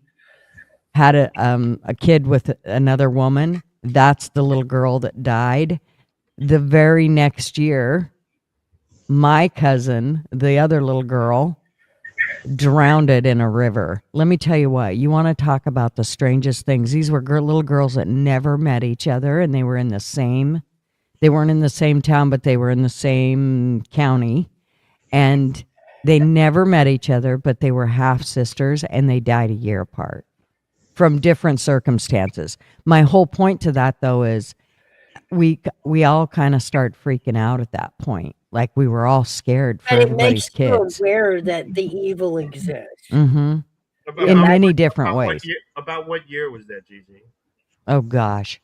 had a kid with another woman. That's the little girl that died. The very next year, my cousin, the other little girl, drowned in a river. Let me tell you what, you want to talk about the strangest things. These were little girls that never met each other, and they weren't in the same town, but they were in the same county, and they never met each other, but they were half sisters, and they died a year apart from different circumstances. My whole point to that, though, is we all kind of start freaking out at that point. Like we were all scared for And it everybody's makes you kids. aware that the evil exists. Mm-hmm. About, In about many what- different about ways. About what year was that, Gigi? Oh gosh.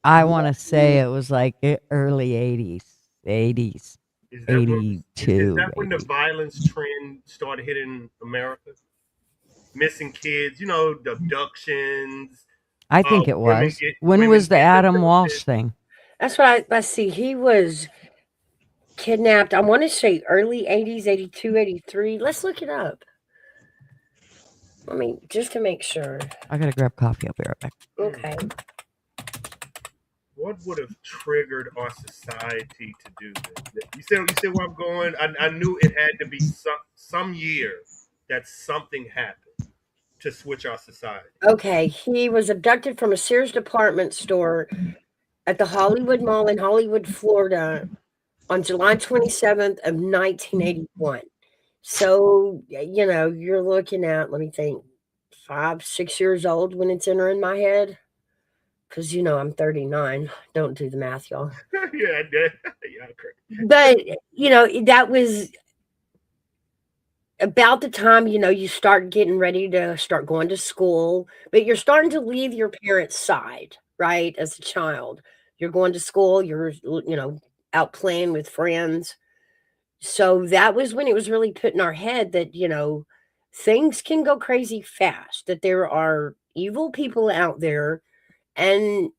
I want to say it was like early 80s. 80s. Is that when, 82. is that when the maybe. violence trend started hitting America? Missing kids, the abductions. I think it Women was. When was the Adam Walsh thing? That's what I see. He was kidnapped. I want to say early 80s, 82, 83. Let's look it up. Let me, just to make sure. I gotta grab coffee. I'll be right back. Okay. What would have triggered our society to do this? You see where I'm going? I knew it had to be some year that something happened to switch our society. Okay. He was abducted from a Sears department store at the Hollywood Mall in Hollywood, Florida on July 27th of 1981. So, you're looking at, let me think, 5, 6 years old when it's entering my head. Because, I'm 39. Don't do the math, y'all. Yeah, I did. Yeah, correct. But, that was about the time, you start getting ready to start going to school, but you're starting to leave your parents' side, right? As a child, you're going to school, you're, out playing with friends. So that was when it was really put in our head that, things can go crazy fast, that there are evil people out there and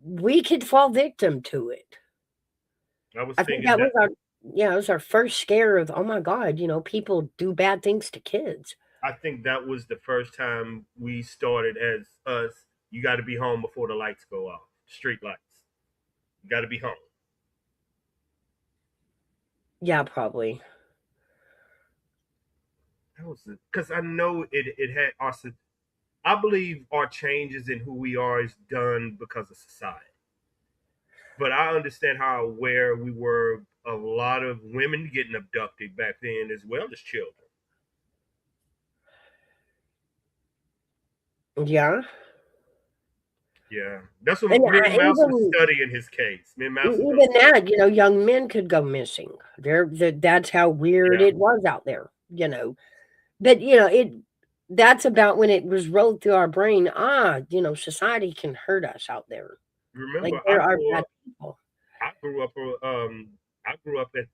we could fall victim to it. I was I think thinking that that. was it was our first scare of, oh my God, people do bad things to kids. I think that was the first time we started as us. You got to be home before the lights go off. Street lights. You got to be home. Yeah, probably. That was because I know it had us. I believe our changes in who we are is done because of society. But I understand how aware we were of a lot of women getting abducted back then as well as children. Yeah. Yeah, that's what And me and Mouse was even studying his case. Me and Mouse was even that, young men could go missing. That's how weird yeah. it was out there, But that's about when it was rolled through our brain. Society can hurt us out there. Like Remember, there are bad people. I grew up. I grew up at.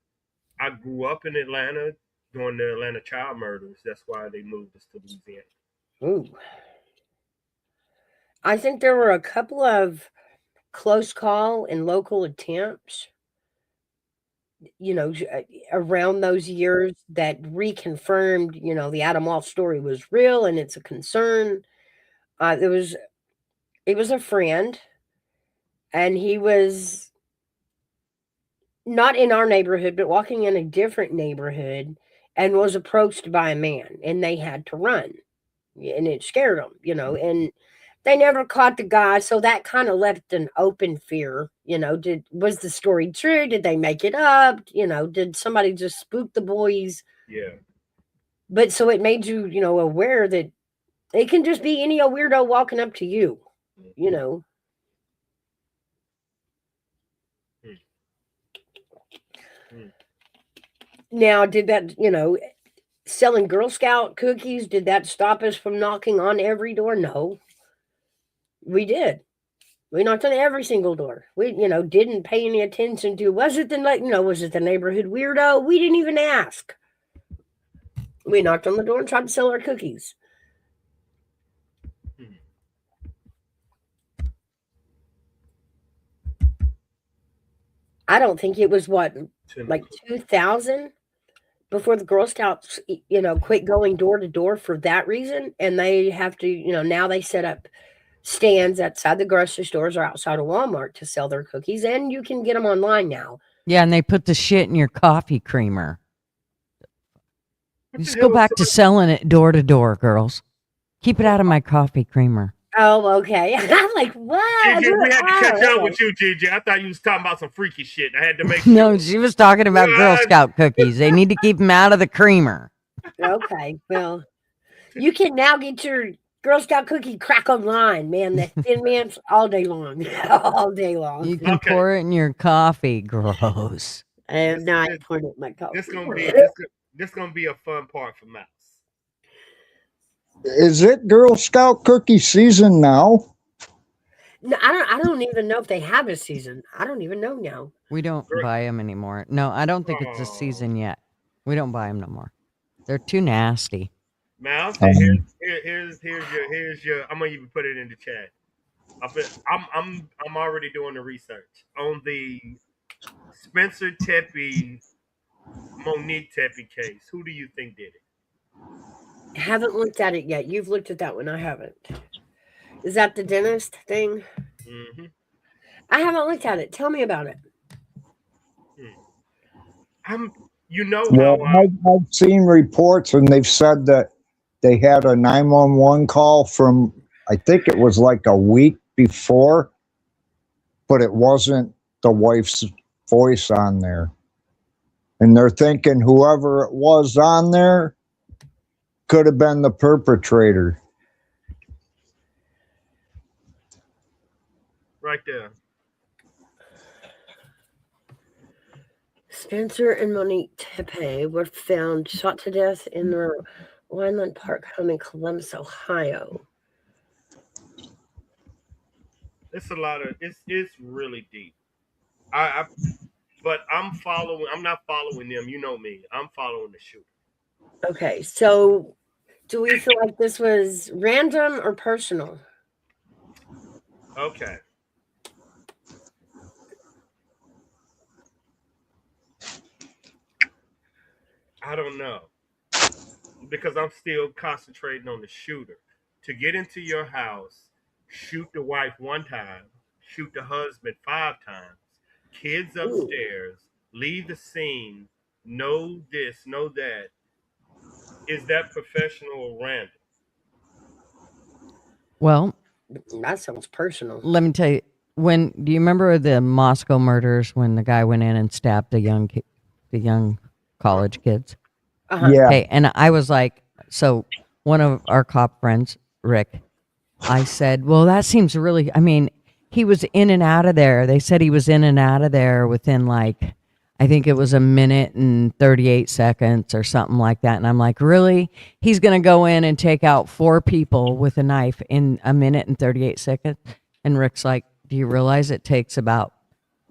I grew up in Atlanta during the Atlanta child murders. That's why they moved us to Louisiana. Ooh. I think there were a couple of close call and local attempts, around those years that reconfirmed, the Adam Walsh story was real and it's a concern. It was a friend, and he was not in our neighborhood, but walking in a different neighborhood and was approached by a man, and they had to run, and it scared them, and they never caught the guy, so that kind of left an open fear. Was the story true? Did they make it up? Did somebody just spook the boys? Yeah. But so it made you, aware that it can just be any old weirdo walking up to you, you know. Mm. Now, did that, selling Girl Scout cookies, did that stop us from knocking on every door? No, we did. We knocked on every single door. We, didn't pay any attention to, was it the neighborhood weirdo? We didn't even ask. We knocked on the door and tried to sell our cookies. I don't think it was like 2000 before the Girl Scouts, quit going door to door for that reason. And they have to, now they set up stands outside the grocery stores or outside of Walmart to sell their cookies, and you can get them online now. Yeah, and they put the shit in your coffee creamer. Just go back to selling it door to door, girls. Keep it out of my coffee creamer. Oh, okay. I'm like, what? Gigi, we had to catch up with you, Gigi. I thought you was talking about some freaky shit. I had to make No, she was talking about Girl Scout cookies. They need to keep them out of the creamer. Okay, well, you can now get your Girl Scout cookie crack online, man. The Thin Mints all day long. All day long. You can pour it in your coffee. Gross. I am not pouring it in my coffee. This gonna be a fun part for Mouse. Is it Girl Scout cookie season now? No, I don't even know if they have a season. I don't even know now. We don't buy them anymore. No, I don't think it's a season yet. We don't buy them no more. They're too nasty. Mouse, here's your. I'm gonna even put it in the chat. I'm already doing the research on the Spencer Tepe, Monique Tepe case. Who do you think did it? Haven't looked at it yet. You've looked at that one. I haven't. Is that the dentist thing? Mm-hmm. I haven't looked at it. Tell me about it. I'm. You know how Well, I've seen reports, and they've said that they had a 911 call from, I think it was like a week before, but it wasn't the wife's voice on there. And they're thinking whoever it was on there could have been the perpetrator. right there. Spencer and Monique Tepe were found shot to death in their Wineland Park home in Columbus, Ohio. It's a lot of. It's really deep. But I'm following. I'm not following them. You know me. I'm following the shooter. Okay, so do we feel like this was random or personal? Okay. I don't know because I'm still concentrating on the shooter. To get into your house, shoot the wife one time, shoot the husband 5 times, kids Ooh. upstairs, leave the scene, know this, know that. Is that professional or random? Well, That sounds personal. let me tell you. Do you remember the Moscow murders when the guy went in and stabbed the young college kids? Uh-huh. Yeah. Okay, and I was like, so one of our cop friends, Rick, I said, well, that seems really, I mean, he was in and out of there. They said he was in and out of there within like, I think it was a minute and 38 seconds or something like that. And I'm like, really? He's going to go in and take out 4 people with a knife in a minute and 38 seconds? And Rick's like, do you realize it takes about,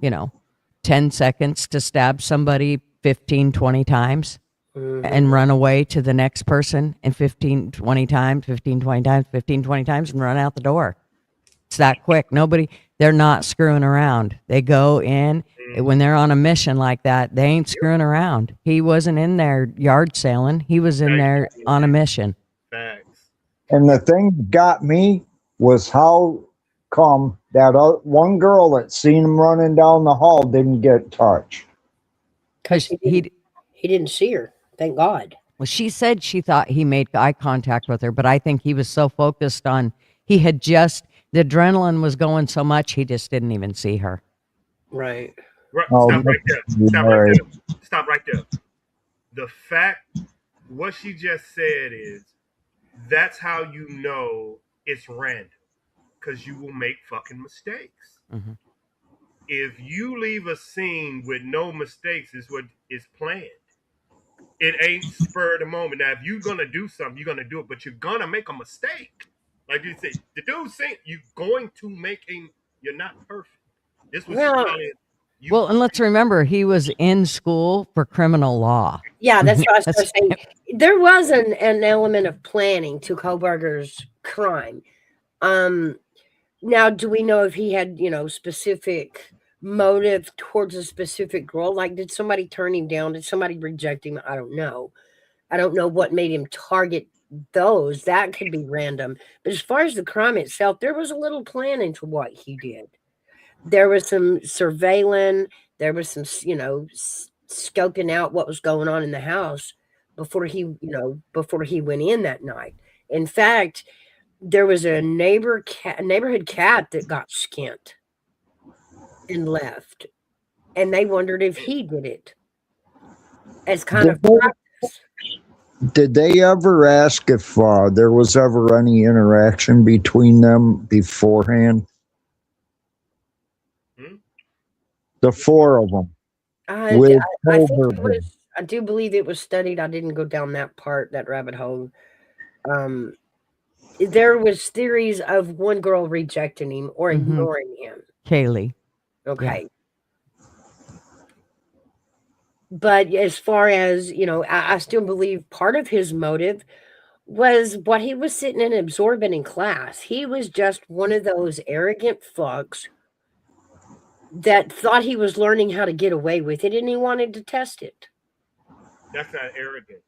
10 seconds to stab somebody 15, 20 times? And run away to the next person and 15, 20 times, 15, 20 times, 15, 20 times and run out the door. It's that quick. They're not screwing around. They go in when they're on a mission like that. They ain't screwing around. He wasn't in there yard sailing. He was in there on a mission. Facts. And the thing that got me was how come that one girl that seen him running down the hall didn't get touched. Because he didn't see her. Thank God. Well, she said she thought he made eye contact with her, but I think he was so focused on, the adrenaline was going so much, he just didn't even see her. Right. Oh, Stop right there. Stop right there. Stop right there. The fact, what she just said is, that's how you know it's random. Because you will make fucking mistakes. Mm-hmm. If you leave a scene with no mistakes, is what is planned. It ain't spur of the moment. Now, if you're gonna do something, you're gonna do it, but you're gonna make a mistake. Like you said, the dude saying you're going to make you're not perfect. This was well, and let's remember he was in school for criminal law. Yeah, that's what I was saying. There was an element of planning to Koberger's crime. Now, do we know if he had, specific motive towards a specific girl? Like, did somebody turn him down? Did somebody reject him? I don't know. I don't know what made him target those. That could be random. But as far as the crime itself, there was a little planning to what he did. There was some surveillance. There was some, scoping out what was going on in the house before he went in that night. In fact, there was a neighborhood cat that got skinned and left, and they wondered if he did it as kind of practice. Did they ever ask if there was ever any interaction between them beforehand? The 4 of them. I do believe it was studied. I didn't go down that rabbit hole. There was theories of one girl rejecting him or ignoring him. Kaylee. Okay. Yeah. But as far as, I still believe part of his motive was what he was sitting and absorbing in class. He was just one of those arrogant fucks that thought he was learning how to get away with it and he wanted to test it. That's not arrogance.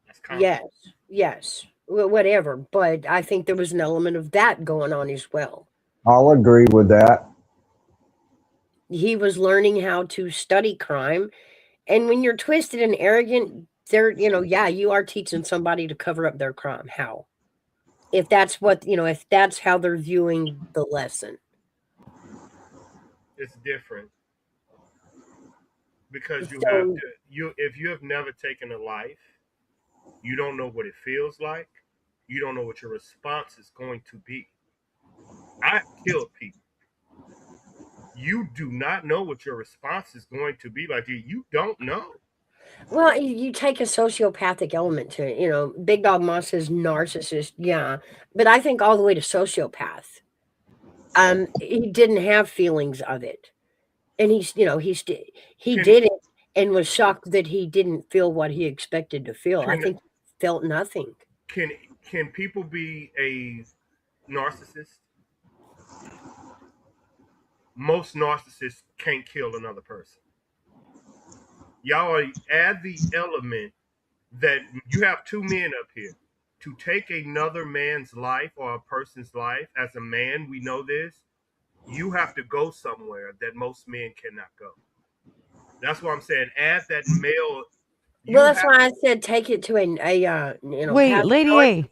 That's confidence. Yes, yes, whatever. But I think there was an element of that going on as well. I'll agree with that. He was learning how to study crime. And when you're twisted and arrogant, yeah, you are teaching somebody to cover up their crime. How? If that's if that's how they're viewing the lesson. It's different because So, if you have never taken a life, you don't know what it feels like. You don't know what your response is going to be. I've killed people. You do not know what your response is going to be like. You don't know. well, you take a sociopathic element to it. Big Dog Moss says narcissist, yeah, but I think all the way to sociopath. He didn't have feelings of it, and he Can did it and was shocked that he didn't feel what he expected to feel. I can think he felt nothing. can can people be a narcissist? Most narcissists can't kill another person. Y'all add the element that you have two men up here. To take another man's life or a person's life, as a man, we know this, you have to go somewhere that most men cannot go. That's why I'm saying add that male. Well, You that's have why I said take it to Wait, Lady A.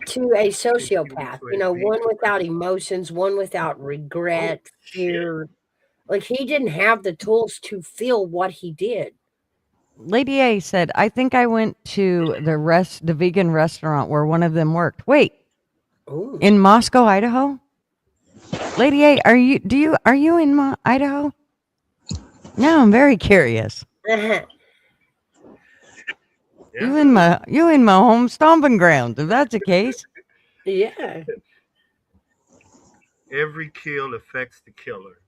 to a to take it sociopath. to a One deeper without person. emotions, one without Oh regret, shit! fear. Like he didn't have the tools to feel what he did. Lady A said, I think I went to the vegan restaurant where one of them worked. Wait, Ooh. in Moscow, Idaho? Lady A, are you in Idaho? No, I'm very curious. Yeah, You in my home stomping grounds, if that's the case. Yeah. every kill affects the killer.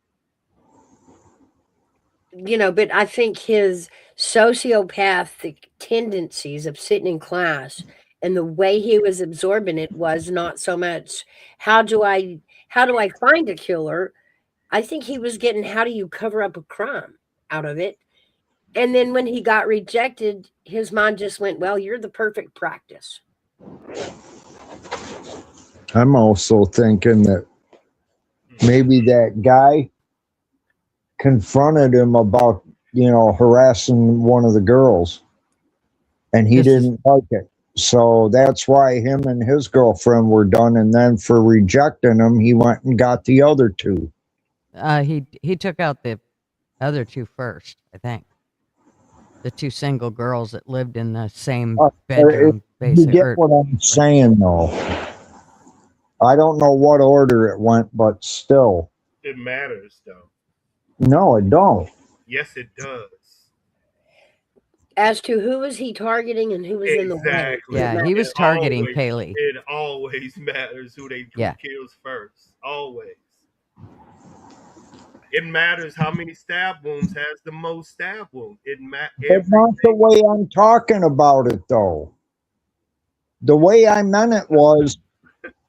But I think his sociopathic tendencies of sitting in class and the way he was absorbing it was not so much how do I find a killer? I think he was getting how do you cover up a crime out of it. And then when he got rejected, his mind just went, well, you're the perfect practice. I'm also thinking that maybe that guy confronted him about, harassing one of the girls, and he didn't like it. So that's why him and his girlfriend were done. And then for rejecting him, he went and got the other two. He took out the other two first, I think. The two single girls that lived in the same bedroom, You basically. get what I'm saying, though. I don't know what order it went, but still. It matters, though. No, it don't. Yes, it does. As to who was he targeting and who was in the way. Exactly. Yeah, he was targeting Kaylee. It always matters who kills first. Always. It matters how many stab wounds has the most stab wounds. But not the way I'm talking about it, though. The way I meant it was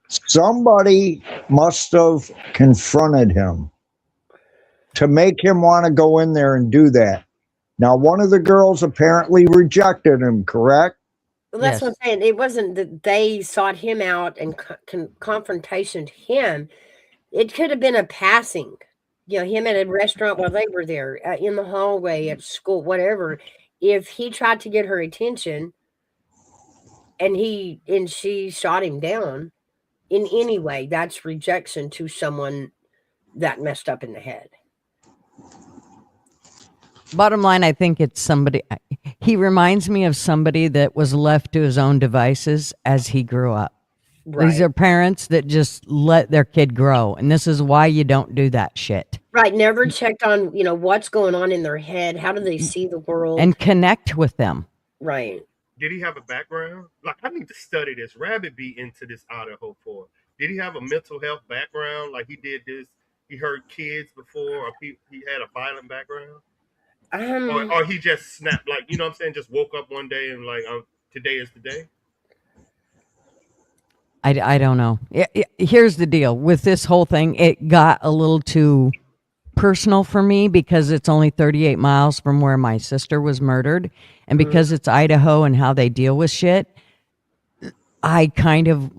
somebody must have confronted him to make him want to go in there and do that. Now, one of the girls apparently rejected him, correct? Well, that's what I'm saying. It wasn't that they sought him out and confrontation to him. It could have been a passing. Him at a restaurant while they were there, in the hallway, at school, whatever. If he tried to get her attention and she shot him down in any way, that's rejection to someone that messed up in the head. Bottom line, I think it's somebody. He reminds me of somebody that was left to his own devices as he grew up. Right. These are parents that just let their kid grow, and this is why you don't do that shit. Right, never checked on, what's going on in their head. How do they see the world? And connect with them. Right. Did he have a background? Like, I need to study this. Rabbit be into this Idaho for. Did he have a mental health background? Like, he did this, he hurt kids before, or he had a violent background? Or he just snapped, like, you know what I'm saying? Just woke up one day and like, today is the day? I don't know. Here's the deal with this whole thing. It got a little too personal for me because it's only 38 miles from where my sister was murdered. And because it's Idaho and how they deal with shit, I kind of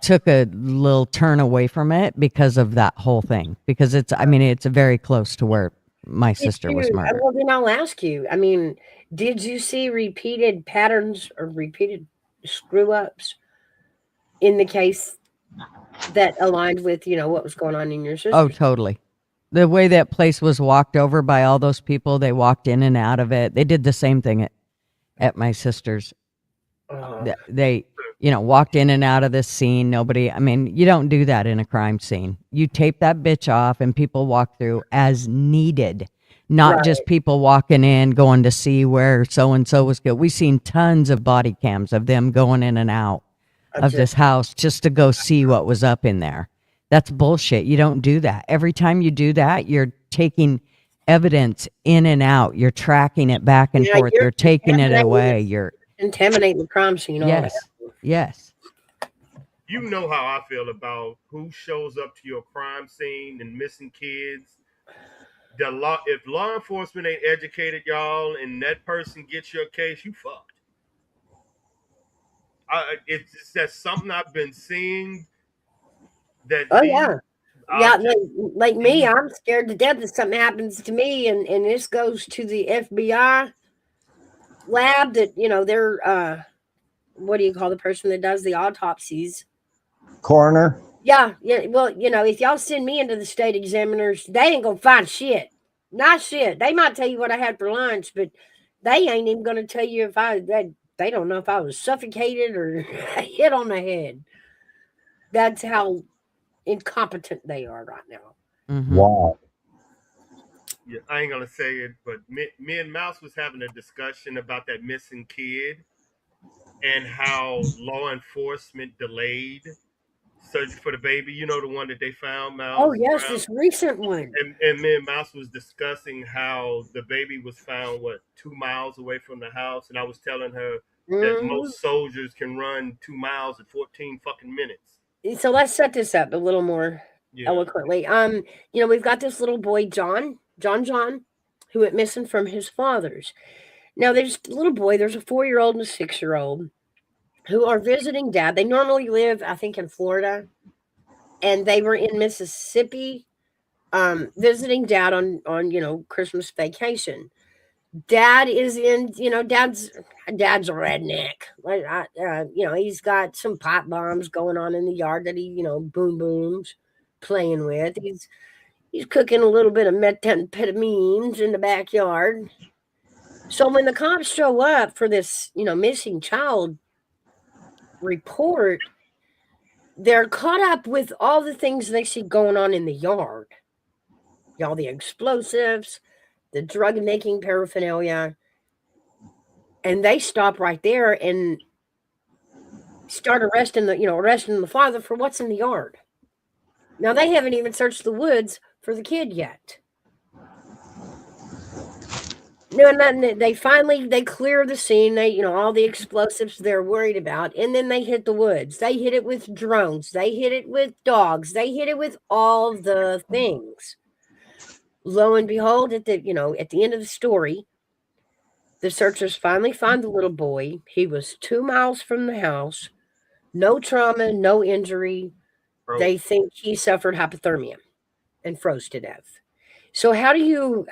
took a little turn away from it because of that whole thing. Because it's very close to where my sister was murdered. Well, then I'll ask you. I mean, did you see repeated patterns or repeated screw ups in the case that aligned with, what was going on in your sister's? Oh, totally. The way that place was walked over by all those people, they walked in and out of it. They did the same thing at my sister's. They walked in and out of this scene. You don't do that in a crime scene. You tape that bitch off and people walk through as needed, not just people walking in, going to see where so-and-so was good. We've seen tons of body cams of them going in and out of this house just to go see what was up in there. That's bullshit. You don't do that. Every time you do that, you're taking evidence in and out. You're tracking it back and forth. You're taking it away. You're contaminating the crime scene. Yes. You know how I feel about who shows up to your crime scene and missing kids. If law enforcement ain't educated, y'all, and that person gets your case, you fucked. It's just something I've been seeing. Like me, I'm scared to death if something happens to me, and this goes to the FBI lab that they're what do you call the person that does the autopsies? Coroner. Yeah. Well, if y'all send me into the state examiners, they ain't gonna find shit. Not shit. They might tell you what I had for lunch, but they ain't even gonna tell you if they don't know if I was suffocated or hit on the head. That's how incompetent they are right now. Mm-hmm. Wow. Yeah, I ain't gonna say it, but me and Mouse was having a discussion about that missing kid and how law enforcement delayed searching for the baby. You know, the one that they found, Mouse? Oh, yes, this recent one. And me and Mouse was discussing how the baby was found, 2 miles away from the house. And I was telling her that most soldiers can run 2 miles in 14 fucking minutes. So let's set this up a little more eloquently. We've got this little boy, John, who went missing from his father's. Now, there's a little boy, there's a 4-year-old and a 6-year-old who are visiting dad. They normally live, I think, in Florida, and they were in Mississippi visiting dad on Christmas vacation. Dad is in, dad's a redneck. He's got some pipe bombs going on in the yard that he, boom booms playing with. He's cooking a little bit of methamphetamines in the backyard. So when the cops show up for this, missing child report, they're caught up with all the things they see going on in the yard. All the explosives, the drug-making paraphernalia. And they stop right there and start arresting the father for what's in the yard. Now, they haven't even searched the woods for the kid yet. No, they clear the scene. All the explosives they're worried about, and then they hit the woods. They hit it with drones. They hit it with dogs. They hit it with all the things. Lo and behold, at the end of the story, the searchers finally find the little boy. He was 2 miles from the house. No trauma, no injury. They think he suffered hypothermia and froze to death. So how do you...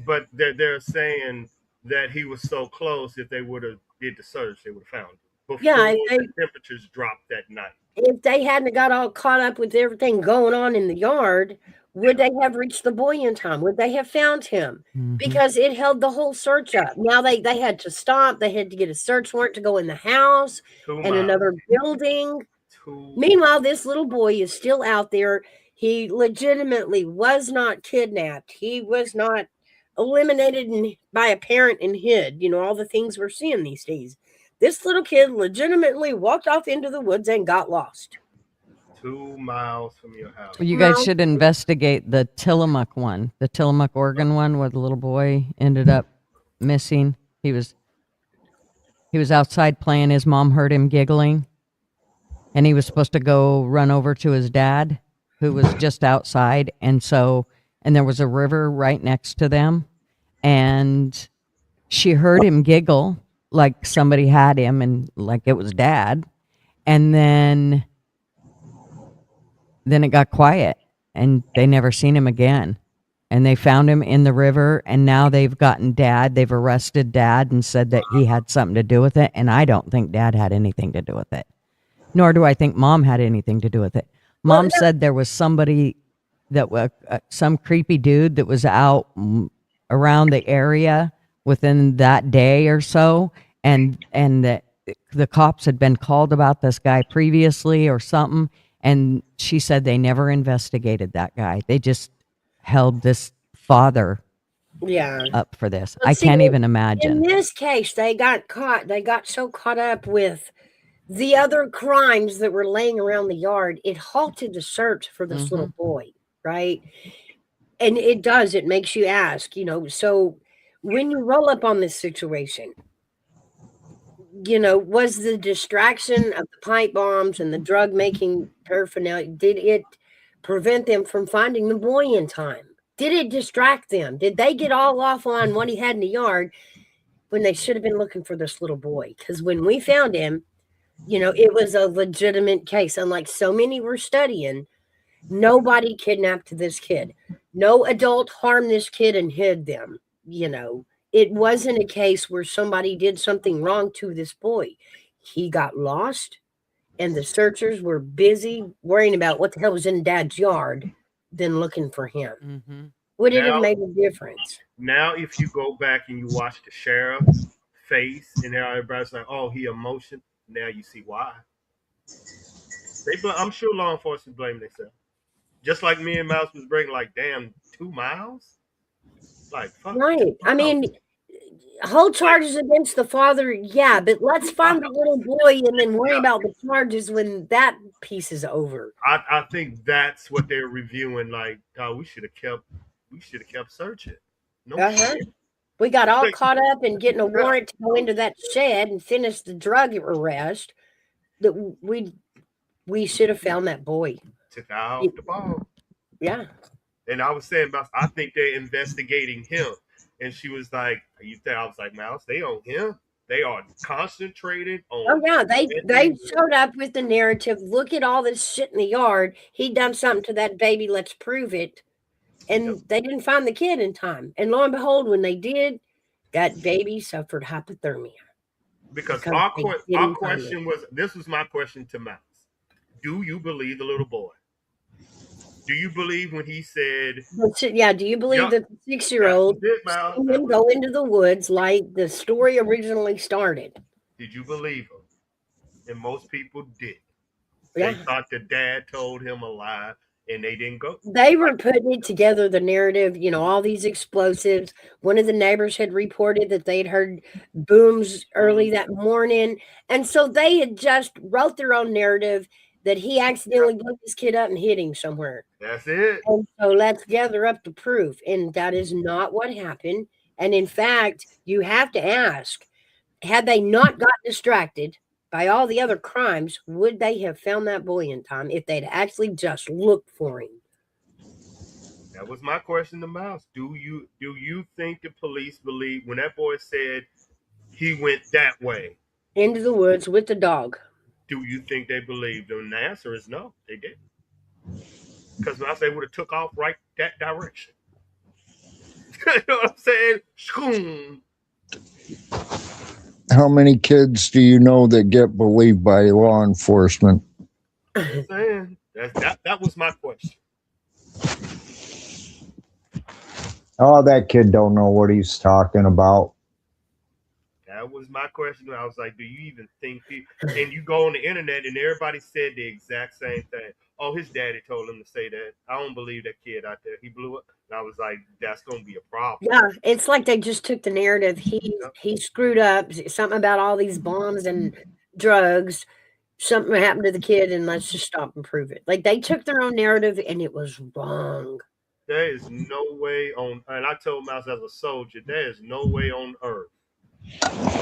But they're saying that he was so close, if they would have did the search, they would have found him. Before the temperatures dropped that night. If they hadn't got all caught up with everything going on in the yard, would they have reached the boy in time? Would they have found him? Mm-hmm. Because it held the whole search up. Now they had to stop. They had to get a search warrant to go in the house and another building. Meanwhile, this little boy is still out there. He legitimately was not kidnapped. He was not eliminated by a parent and hid. All the things we're seeing these days. This little kid legitimately walked off into the woods and got lost. 2 miles from your house. Well, you guys should investigate the Tillamook one, the Tillamook, Oregon one, where the little boy ended up missing. He was outside playing. His mom heard him giggling, and he was supposed to go run over to his dad, who was just outside. And and there was a river right next to them, and she heard him giggle like somebody had him and like it was dad, and then it got quiet and they never seen him again. And they found him in the river, and now they've arrested dad and said that he had something to do with it, and I don't think dad had anything to do with it, nor do I think mom had anything to do with it. Mom said there was somebody that was some creepy dude that was out around the area within that day or so, and that the cops had been called about this guy previously or something, and she said they never investigated that guy. They just held this father up for this. But I see, can't even in imagine. this case, they got so caught up with the other crimes that were laying around the yard, it halted the search for this little boy, right? And it makes you ask, so when you roll up on this situation, was the distraction of the pipe bombs and the drug making paraphernalia, did it prevent them from finding the boy in time? Did it distract them? Did they get all off on what he had in the yard when they should have been looking for this little boy? Because when we found him, it was a legitimate case. Unlike so many were studying, nobody kidnapped this kid. No adult harmed this kid and hid them. It wasn't a case where somebody did something wrong to this boy. He got lost, and the searchers were busy worrying about what the hell was in dad's yard than looking for him. Would it have made a difference? Now, if you go back and you watch the sheriff's face, and everybody's like, "Oh, he emotion." Now you see why. I'm sure law enforcement blame themselves. Just like me and Mouse was breaking, like, damn, 2 miles? Like, fuck. Right. I mean, hold charges against the father, yeah, but let's find the little boy and then worry about the charges when that piece is over. I think that's what they're reviewing. Like, oh, we should have kept searching. No shit. We got all caught up in getting a warrant to go into that shed and finish the drug arrest. That we should have found that boy. Took out the ball. Yeah. And I was saying, I think they're investigating him. And she was like, "You think?" I was like, "Mouse, they on him. They are concentrated on." Oh yeah, they showed up with the narrative. Look at all this shit in the yard. He done something to that baby. Let's prove it. And they didn't find the kid in time. And lo and behold, when they did, that baby suffered hypothermia. Because our question was, this was my question to Mouse. Do you believe the little boy? Do you believe when he said... Yeah, do you believe that the 6-year-old seen him go into the woods like the story originally started? Did you believe him? And most people did. Yeah. They thought the dad told him a lie, and they didn't go. They were putting it together, the narrative, all these explosives. One of the neighbors had reported that they'd heard booms early that morning. And so they had just wrote their own narrative that he accidentally blew this kid up and hit him somewhere. That's it. And so let's gather up the proof. And that is not what happened. And in fact, you have to ask, had they not got distracted by all the other crimes, would they have found that boy in time if they'd actually just looked for him? That was my question to Mouse. Do you think the police believe when that boy said he went that way? Into the woods with the dog. Do you think they believed him? And the answer is no, they didn't. Because they would have took off right that direction. You know what I'm saying? Shoom. How many kids do you know that get believed by law enforcement? I'm saying that was my question. Oh, that kid don't know what he's talking about. That was my question. I was like, do you even think and you go on the internet and everybody said the exact same thing. Oh, his daddy told him to say that. I don't believe that kid out there. He blew up. And I was like, that's going to be a problem. Yeah, it's like they just took the narrative. He screwed up. Something about all these bombs and drugs. Something happened to the kid, and let's just stop and prove it. Like, they took their own narrative, and it was wrong. There is no way on, and I told Mouse as a soldier, there is no way on earth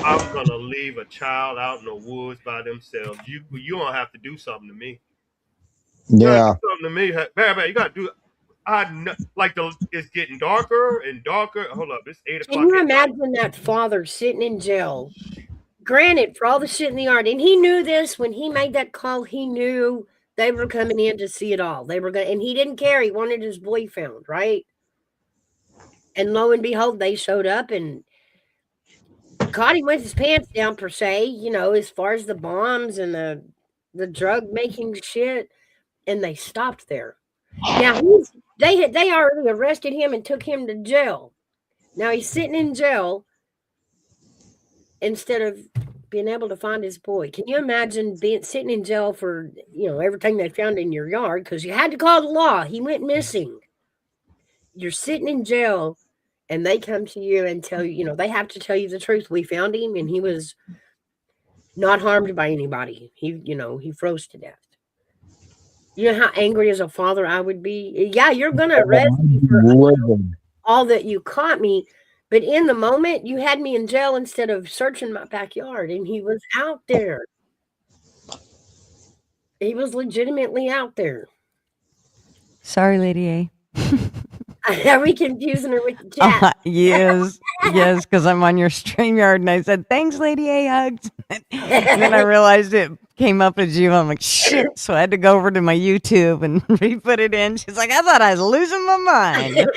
I'm going to leave a child out in the woods by themselves. You don't have to do something to me. Yeah. Something to me. Barry, you got to do. like it's getting darker and darker. Hold up, it's 8 Can o'clock you at night. imagine that father sitting in jail? Granted, for all the shit in the yard, and he knew this when he made that call. He knew they were coming in to see it all. They were going, and he didn't care. He wanted his boy found, right? And lo and behold, they showed up and caught him with his pants down, per se. As far as the bombs and the drug making shit, and they stopped there. Now they already arrested him and took him to jail. Now he's sitting in jail instead of being able to find his boy. Can you imagine sitting in jail for everything they found in your yard because you had to call the law? He went missing. You're sitting in jail, and they come to you and tell you, they have to tell you the truth. We found him, and he was not harmed by anybody. He froze to death. You know how angry as a father I would be? Yeah, you're going to arrest me for all that you caught me. But in the moment, you had me in jail instead of searching my backyard, and he was out there. He was legitimately out there. Sorry, Lady A. Are we confusing her with the chat? Yes, because I'm on your StreamYard and I said, thanks, Lady A, hugs. And then I realized it came up as you. I'm like, shit. So I had to go over to my YouTube and re-put it in. She's like, I thought I was losing my mind.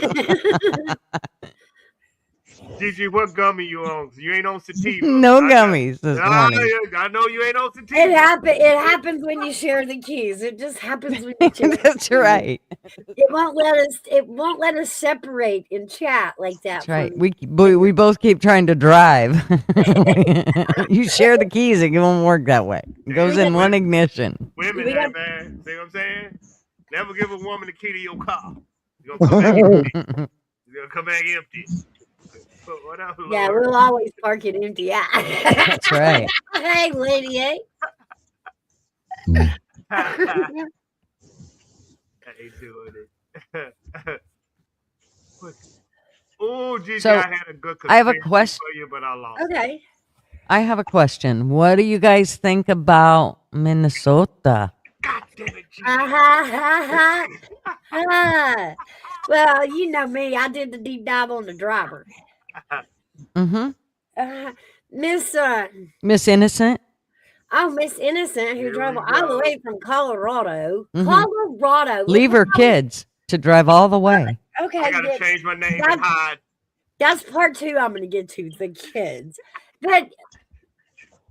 Gigi, what gummy you on? You ain't on sativa. No gummies this morning. I know you ain't on sativa. It happens when you share the keys. It just happens when you share. That's right. It won't let us separate in chat like that. That's right. We both keep trying to drive. You share the keys, it won't work that way. It goes in one ignition. Women, man. See what I'm saying? Never give a woman the key to your car. You're gonna come back empty. You're gonna come back empty. What up, Lord? Yeah, we'll always park it empty. Yeah. That's right. Hey, Lady A. I ain't doing it. Oh, Gigi, So, I had a good I have a conspiracy question. for you, but I lost. Okay. I have a question. What do you guys think about Minnesota? God damn it, Gigi. Well, you know me. I did the deep dive on the driver. Mm-hmm. Miss Innocent? Miss Innocent, who Here drove we all the go. way from Colorado. Mhm. Colorado. Leave her kids to drive all the way. Okay. I gotta change my name and hide. That's part 2 I'm going to get to, the kids. But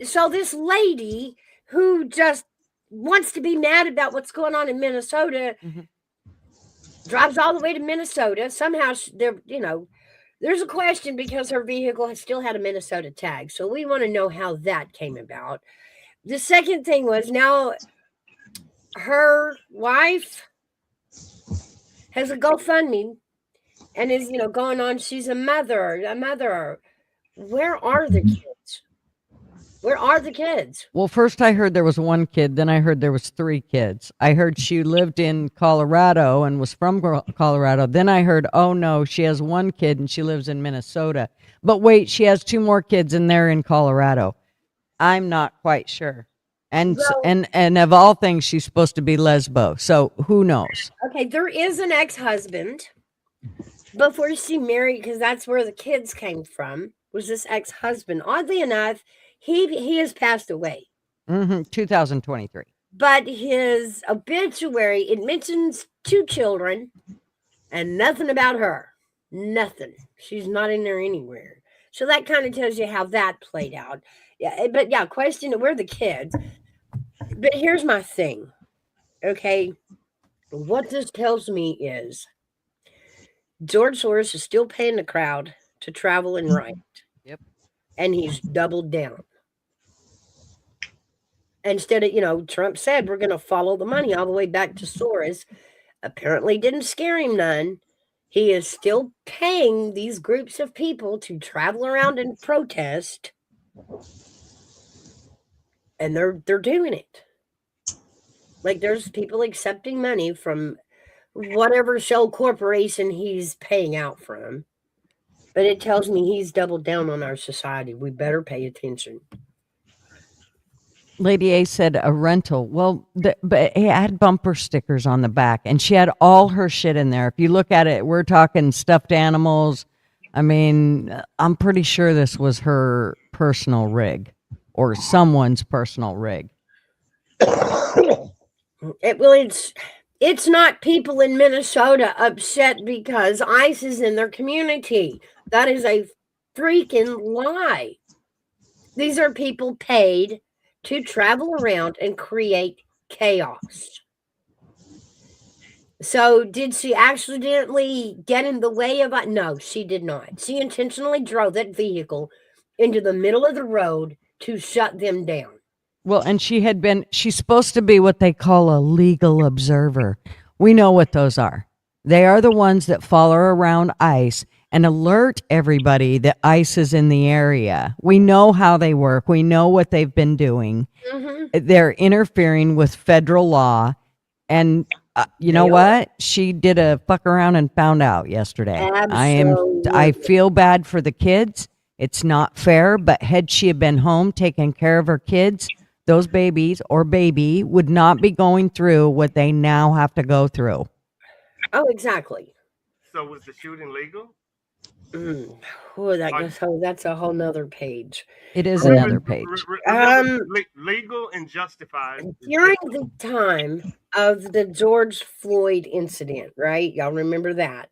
so this lady who just wants to be mad about what's going on in Minnesota drives all the way to Minnesota. Somehow there's a question because her vehicle has still had a Minnesota tag. So we want to know how that came about. The second thing was, now her wife has a GoFundMe and is, going on. She's a mother. Where are the kids? Where are the kids? Well, first I heard there was one kid, then I heard there was 3 kids. I heard she lived in Colorado and was from Colorado. Then I heard, oh no, she has 1 kid and she lives in Minnesota. But wait, she has 2 more kids and they're in Colorado. I'm not quite sure. And and of all things, she's supposed to be lesbo. So who knows? Okay, there is an ex-husband before she married, because that's where the kids came from, was this ex-husband. Oddly enough, he has passed away. 2023. But his obituary, it mentions 2 children and nothing about her. Nothing. She's not in there anywhere. So that kind of tells you how that played out. Yeah, but yeah, question, where are the kids? But here's my thing. Okay. What this tells me is George Soros is still paying the crowd to travel and write. Yep. And he's doubled down. Instead of, Trump said we're going to follow the money all the way back to Soros. Apparently didn't scare him none. He is still paying these groups of people to travel around and protest. And they're doing it. Like, there's people accepting money from whatever shell corporation he's paying out from. But it tells me he's doubled down on our society. We better pay attention. Lady A said a rental. Well, but it had bumper stickers on the back, and she had all her shit in there. If you look at it, we're talking stuffed animals. I mean, I'm pretty sure this was her personal rig or someone's personal rig. It's not people in Minnesota upset because ICE is in their community. That is a freaking lie. These are people paid to travel around and create chaos. So did she accidentally get in the way of it? No, she did not. She intentionally drove that vehicle into the middle of the road to shut them down. Well, and she's supposed to be what they call a legal observer. We know what those are. They are the ones that follow around ICE and alert everybody that ICE is in the area. We know how they work. We know what they've been doing. Mm-hmm. They're interfering with federal law. And you know what? She did a fuck around and found out yesterday. Absolutely. I feel bad for the kids. It's not fair, but had she been home taking care of her kids, those babies or baby would not be going through what they now have to go through. Oh, exactly. So was the shooting legal? Oh, that's a whole nother page. It is another page. Legal and justified. During the time of the George Floyd incident, right? Y'all remember that?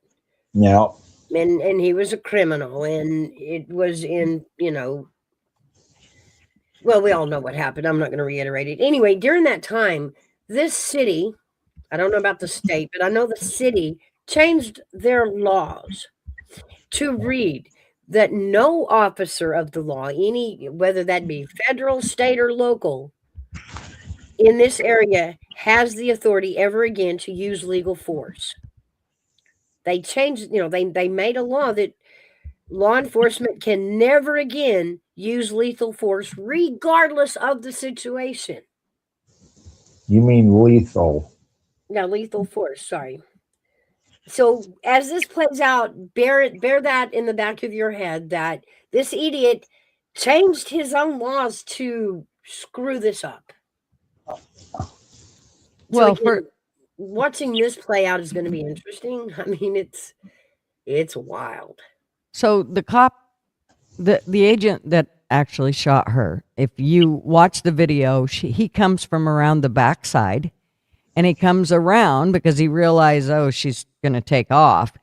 Yeah. And he was a criminal, and it was in, well, we all know what happened. I'm not going to reiterate it. Anyway, during that time, this city, I don't know about the state, but I know the city changed their laws to read that no officer of the law, whether that be federal, state, or local, in this area has the authority ever again to use legal force. They changed, they made a law that law enforcement can never again use lethal force regardless of the situation. You mean lethal? No, lethal force, sorry. So as this plays out, bear that in the back of your head that this idiot changed his own laws to screw this up. Well, so watching this play out is going to be interesting. I mean, it's wild. So the cop, the agent that actually shot her, if you watch the video, he comes from around the backside, and he comes around because he realized, oh, she's going to take off.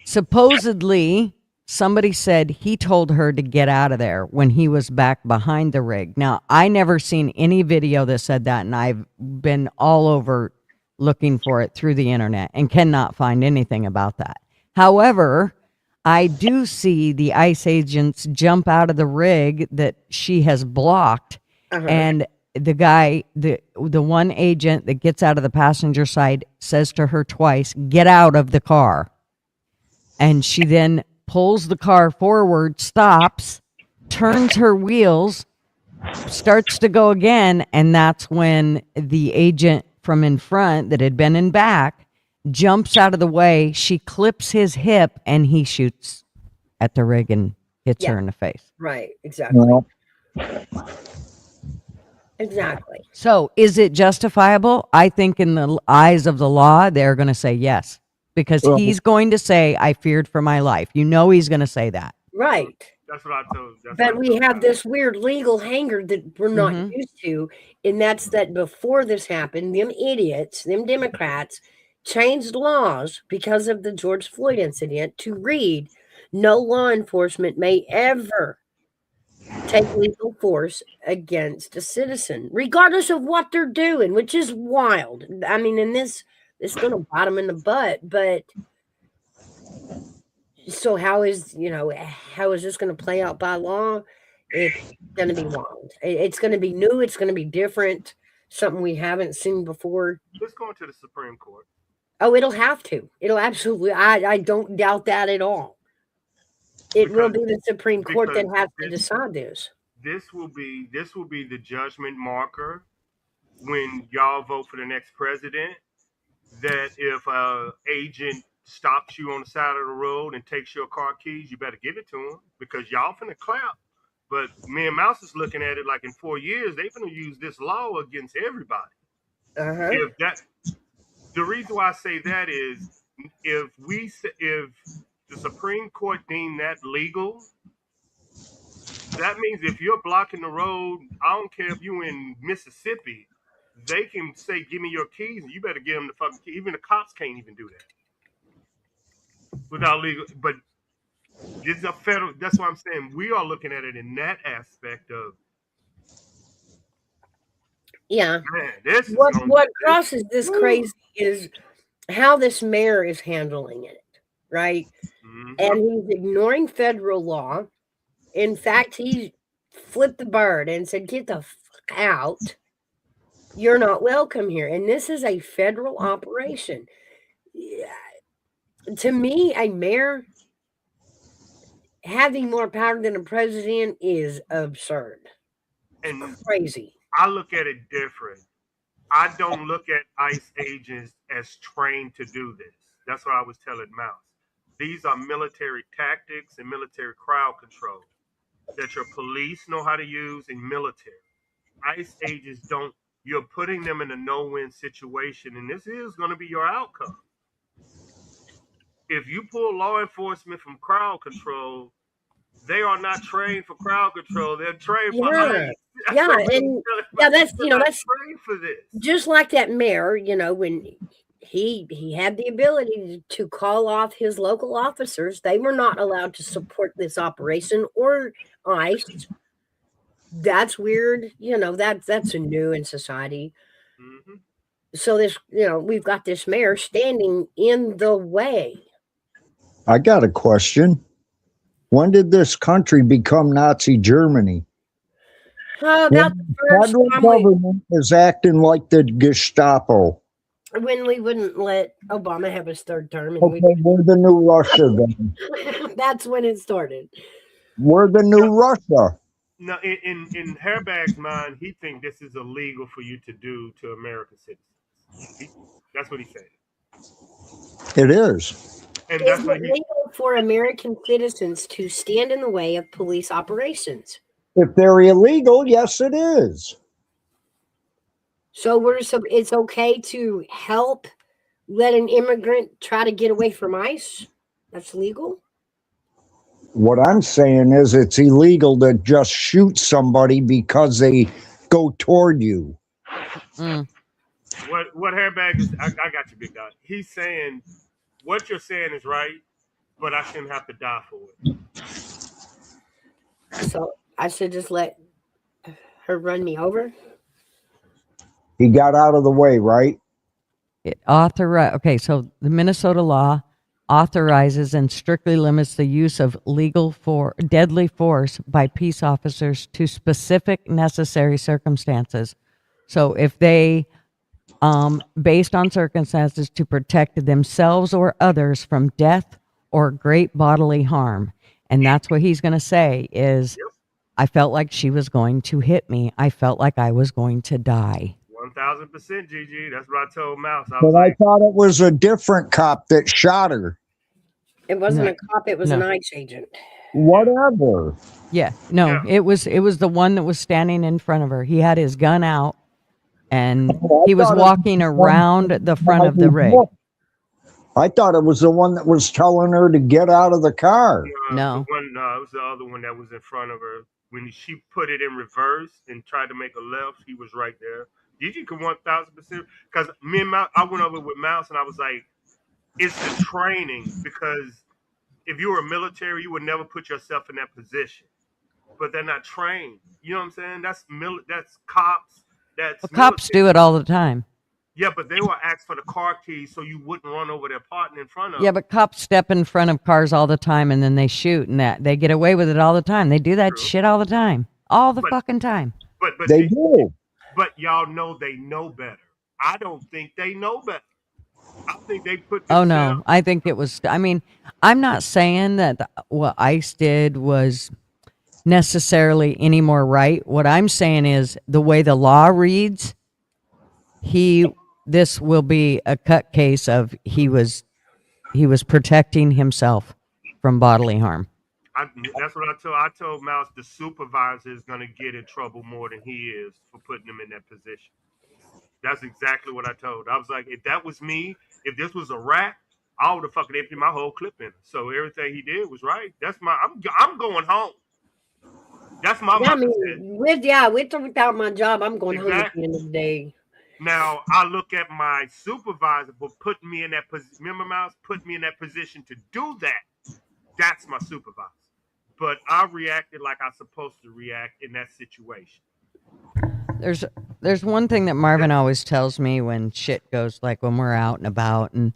Supposedly, somebody said he told her to get out of there when he was back behind the rig. Now, I never seen any video that said that, and I've been all over looking for it through the internet and cannot find anything about that. However, I do see the ICE agents jump out of the rig that she has blocked, and the guy, the one agent that gets out of the passenger side says to her twice, "Get out of the car." And she then pulls the car forward, stops, turns her wheels, starts to go again, and that's when the agent from in front that had been in back jumps out of the way. She clips his hip, and he shoots at the rig and hits her in the face. Right, exactly. Well, Exactly. So is it justifiable? I think in the eyes of the law, they're going to say yes, because he's going to say, I feared for my life. You know, he's going to say that. Right. That's what I told. But we have this weird legal hanger that we're not used to. And that's that before this happened, them idiots, them Democrats changed laws because of the George Floyd incident to read no law enforcement may ever take lethal force against a citizen, regardless of what they're doing, which is wild. I mean, in this is going to bite them in the butt, but so how is this going to play out by law? It's going to be wild. It's going to be new. It's going to be different. Something we haven't seen before. It's going to the Supreme Court. Oh, it'll have to. It'll absolutely. I don't doubt that at all. It will be the Supreme Court that has to decide this. This will be the judgment marker when y'all vote for the next president. That if an agent stops you on the side of the road and takes your car keys, you better give it to him, because y'all finna clap But me and Mouse is looking at it like in 4 years they're going to use this law against everybody. Uh-huh. If that, the reason why I say that is if the Supreme Court deemed that legal, that means if you're blocking the road, I don't care if you're in Mississippi, they can say, "Give me your keys," and you better give them the fucking key. Even the cops can't even do that without legal. But this is a federal. That's why I'm saying we are looking at it in that aspect of, Yeah. man, this is What crosses this crazy is how this mayor is handling it, right? And he's ignoring federal law. In fact, he flipped the bird and said, "Get the fuck out. You're not welcome here." And this is a federal operation. Yeah. To me, a mayor having more power than a president is absurd. and Crazy. I look at it different. I don't look at ICE agents as trained to do this. That's what I was telling Mouse. These are military tactics and military crowd control that your police know how to use in military. ICE agents don't. You're putting them in a no-win situation, and this is going to be your outcome. If you pull law enforcement from crowd control, they are not trained for crowd control. They're trained for ICE. Yeah, and that's that's trained for this. Just like that mayor, when he had the ability to call off his local officers, they were not allowed to support this operation or ICE. That's weird. That's a new in society. Mm-hmm. So this, we've got this mayor standing in the way. I got a question. When did this country become Nazi Germany? About the first Federal time government is acting like the Gestapo. when we wouldn't let Obama have his third term. And Okay, we're the new Russia then. that's when it started. We're the new Russia. No, in Hairbag's mind, he thinks this is illegal for you to do to American citizens. That's what he said. It is. And Is that's it what he. legal for American citizens to stand in the way of police operations? If they're illegal, yes, it is. So it's okay to help let an immigrant try to get away from ICE? That's legal? What I'm saying is it's illegal to just shoot somebody because they go toward you. Mm. What Hairbag is, I got you, big guy. He's saying what you're saying is right, but I shouldn't have to die for it. So I should just let her run me over? He got out of the way, right? Okay, so the Minnesota law authorizes and strictly limits the use of deadly force by peace officers to specific necessary circumstances. So if they, based on circumstances to protect themselves or others from death or great bodily harm. And that's what he's going to say is, I felt like she was going to hit me. I felt like I was going to die. 1000%, Gigi. That's what I told Mouse. I But was like, I thought it was a different cop that shot her. It wasn't a cop, it was No. an ICE agent. Whatever. Yeah, no, it was the one that was standing in front of her. He had his gun out and he was walking around the front of the rig. I thought it was the one that was telling her to get out of the car. No. It was the other one that was in front of her. When she put it in reverse and tried to make a left, he was right there. Gigi could 1000%. Because me and Mouse, I went over with Mouse and I was like, it's the training. Because if you were military, you would never put yourself in that position. But they're not trained. You know what I'm saying? That's cops. That's Cops do it all the time. Yeah, but they will ask for the car keys so you wouldn't run over their partner in front of Yeah, them. but cops step in front of cars all the time and then they shoot and that they get away with it all the time. They do that shit all the time. All the fucking time. But They do. But y'all know they know better. I don't think they know better. I think they put Oh themselves. no, I think it was. I mean, I'm not saying that what ICE did was necessarily any more right. What I'm saying is the way the law reads, this will be a cut case of he was protecting himself from bodily harm. That's what I told Mouse. The supervisor is gonna get in trouble more than he is for putting him in that position. That's exactly what I told. I was like, if that was me, if this was a rat, I would have fucking emptied my whole clip in. So everything he did was right. That's my. I'm going home. That's my Yeah, I mindset. mean, with or without my job, I'm going home at the Exactly. end of the day. Now I look at my supervisor for putting me in that position. Remember, Mouse put me in that position to do that. That's my supervisor. But I reacted like I was supposed to react in that situation. There's one thing that Marvin always tells me when shit goes, like when we're out and about and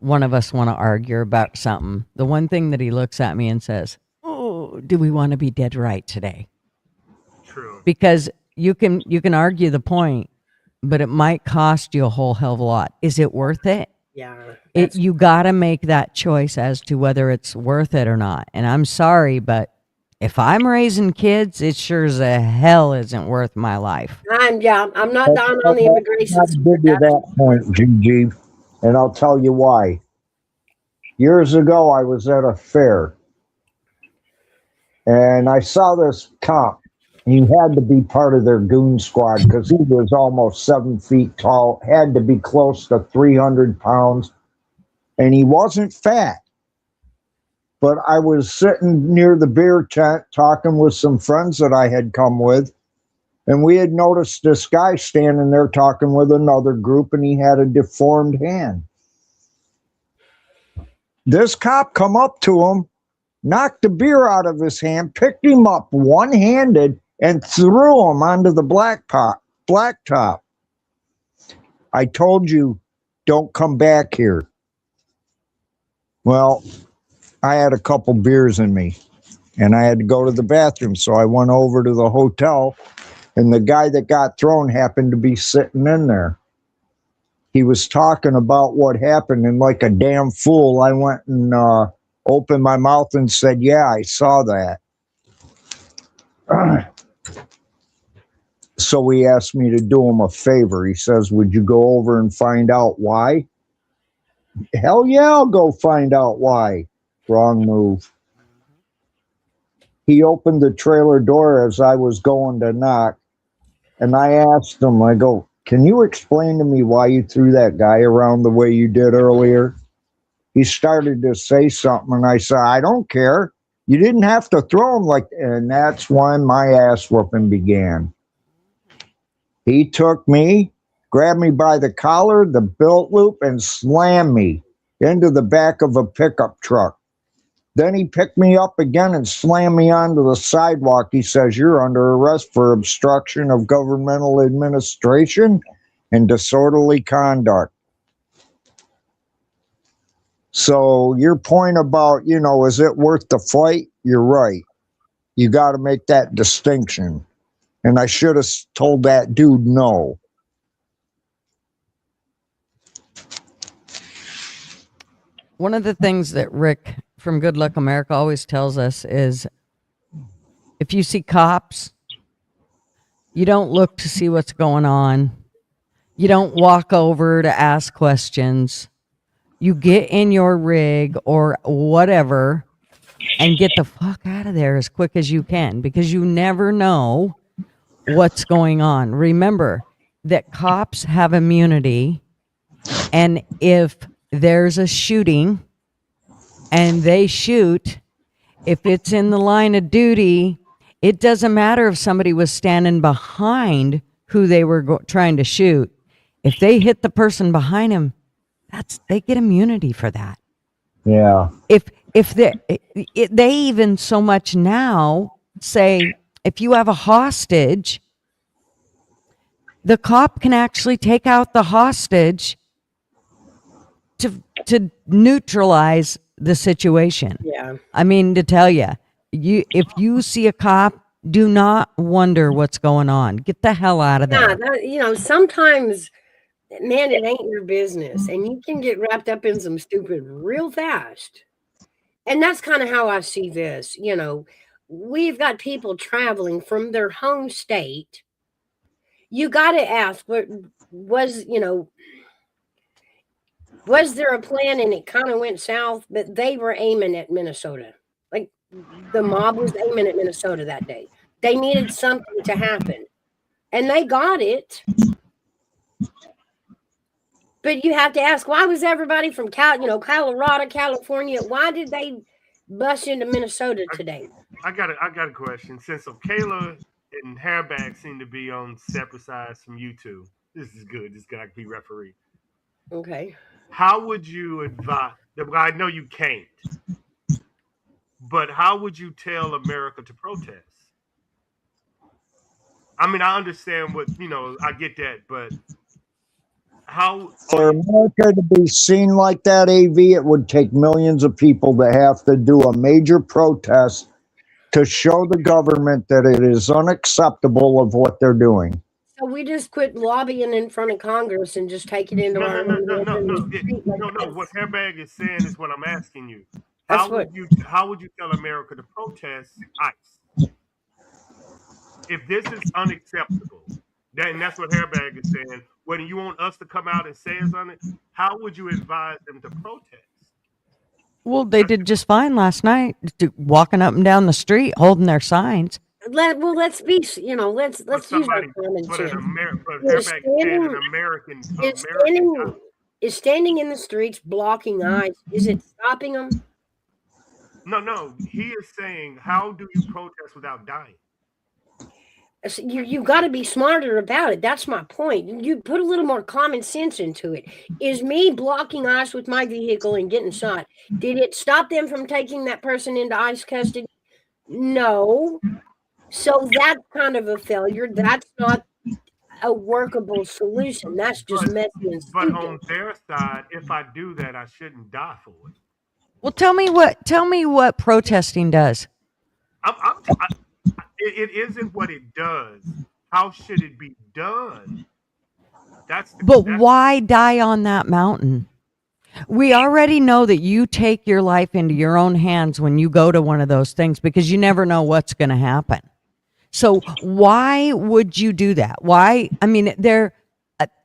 one of us want to argue about something. The one thing that he looks at me and says, "Oh, do we want to be dead right today?" True. Because you can argue the point, but it might cost you a whole hell of a lot. Is it worth it? Yeah. You got to make that choice as to whether it's worth it or not. And I'm sorry, but if I'm raising kids, it sure as a hell isn't worth my life. I'm not down on the immigration. I'll give you that point, Gigi, and I'll tell you why. Years ago, I was at a fair, and I saw this cop. He had to be part of their goon squad because he was almost 7 feet tall, had to be close to 300 pounds, and he wasn't fat. But I was sitting near the beer tent talking with some friends that I had come with, and we had noticed this guy standing there talking with another group, and he had a deformed hand. This cop come up to him, knocked the beer out of his hand, picked him up one-handed, and threw him onto the blacktop. I told you, don't come back here. Well, I had a couple beers in me, and I had to go to the bathroom, so I went over to the hotel, and the guy that got thrown happened to be sitting in there. He was talking about what happened, and like a damn fool, I went and opened my mouth and said, yeah, I saw that. So he asked me to do him a favor. He says, would you go over and find out why? Hell yeah, I'll go find out why. Wrong move. He opened the trailer door as I was going to knock, and I asked him, I go, can you explain to me why you threw that guy around the way you did earlier? He started to say something, and I said, I don't care. You didn't have to throw him like that. And that's when my ass whooping began. He took me, grabbed me by the collar, the belt loop, and slammed me into the back of a pickup truck. Then he picked me up again and slammed me onto the sidewalk. He says, you're under arrest for obstruction of governmental administration and disorderly conduct. So your point about, is it worth the fight? You're right. You got to make that distinction. And I should have told that dude no. One of the things that Rick from Good Luck America always tells us is if you see cops, you don't look to see what's going on. You don't walk over to ask questions. You get in your rig or whatever and get the fuck out of there as quick as you can, because you never know what's going on. Remember that cops have immunity, and if there's a shooting and they shoot, if it's in the line of duty, it doesn't matter if somebody was standing behind who they were trying to shoot. If they hit the person behind him, they get immunity for that. Yeah. If they even so much now say, if you have a hostage, the cop can actually take out the hostage to neutralize the situation. Yeah. I mean, to tell you, if you see a cop, do not wonder what's going on. Get the hell out of there. Yeah, sometimes, man, it ain't your business, and you can get wrapped up in some stupid real fast. And that's kind of how I see this. We've got people traveling from their home state. You got to ask, was there a plan and it kind of went south, but they were aiming at Minnesota? Like, the mob was aiming at Minnesota that day. They needed something to happen, and they got it. But you have to ask, why was everybody from Colorado, California, why did they bust into Minnesota today? I got a question. Since Kayla and Hairbag seem to be on separate sides from you two, this is good. This guy can be referee. Okay. How would you advise? Well, I know you can't, but how would you tell America to protest? I mean, I understand I get that, but how? For America to be seen like that, AV, it would take millions of people to have to do a major protest to show the government that it is unacceptable of what they're doing. So we just quit lobbying in front of Congress and just take it into our own hands in the street like No. that's- What Hairbag is saying is what I'm asking you. That's How what- would you tell America to protest ICE? If this is unacceptable, and that's what Hairbag is saying. When you want us to come out and say us on it, how would you advise them to protest? Well, they did just fine last night, walking up and down the street, holding their signs. let's be, let's use our common But sense. Hairbag said an American. Is standing in the streets blocking eyes, is it stopping them? No. He is saying, how do you protest without dying? You got to be smarter about it. That's my point. You put a little more common sense into it. Is me blocking ICE with my vehicle and getting shot, did it stop them from taking that person into ICE custody? No. So that's kind of a failure. That's not a workable solution. That's just messy and But stupid. on their side, if I do that, I shouldn't die for it. Well, tell me what protesting does. It isn't what it does. How should it be done? Why die on that mountain? We already know that you take your life into your own hands when you go to one of those things because you never know what's going to happen. So why would you do that? Why? I mean,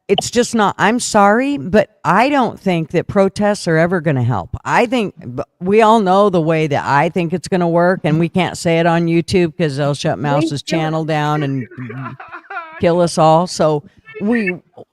it's just not, I'm sorry, but I don't think that protests are ever going to help. I think we all know the way that I think it's going to work, and we can't say it on YouTube because they'll shut Mouse's channel down and kill us all. So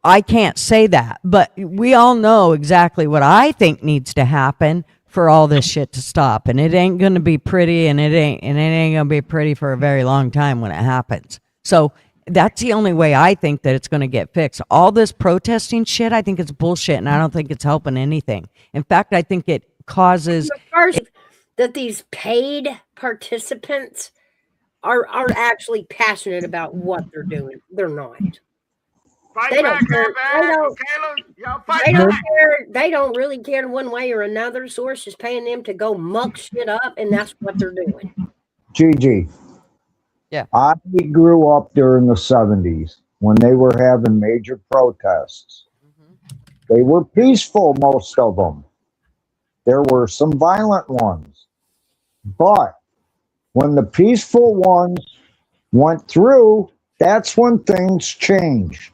I can't say that, but we all know exactly what I think needs to happen for all this shit to stop. And it ain't going to be pretty, and it ain't going to be pretty for a very long time when it happens. So that's the only way I think that it's going to get fixed. All this protesting shit, I think it's bullshit, and I don't think it's helping anything. In fact, I think it causes First, that these paid participants are actually passionate about what they're doing. They're not. Fight They back, don't care. Hairbag. Kayla, y'all fight They don't back. care. They don't really care one way or another. Source is paying them to go muck shit up, and that's what they're doing. Gigi. Yeah. I grew up during the 70s when they were having major protests. They were peaceful, most of them. There were some violent ones. But when the peaceful ones went through, that's when things changed.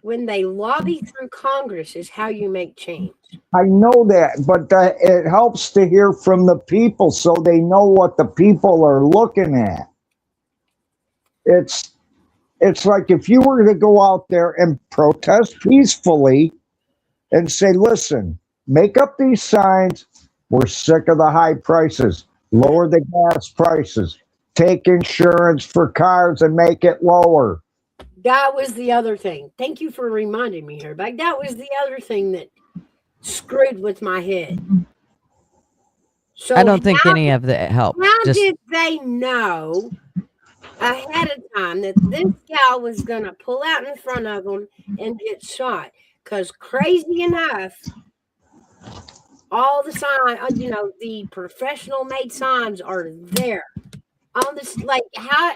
When they lobby through Congress is how you make change. I know that, but it helps to hear from the people so they know what the people are looking at. It's like if you were to go out there and protest peacefully and say, listen, make up these signs. We're sick of the high prices. Lower the gas prices. Take insurance for cars and make it lower. That was the other thing. Thank you for reminding me here. But that was the other thing that screwed with my head. So I don't think any of that helped. How Just did they know ahead of time that this gal was going to pull out in front of them and get shot? Because crazy enough, all the signs, the professional made signs are there. On this, like, how?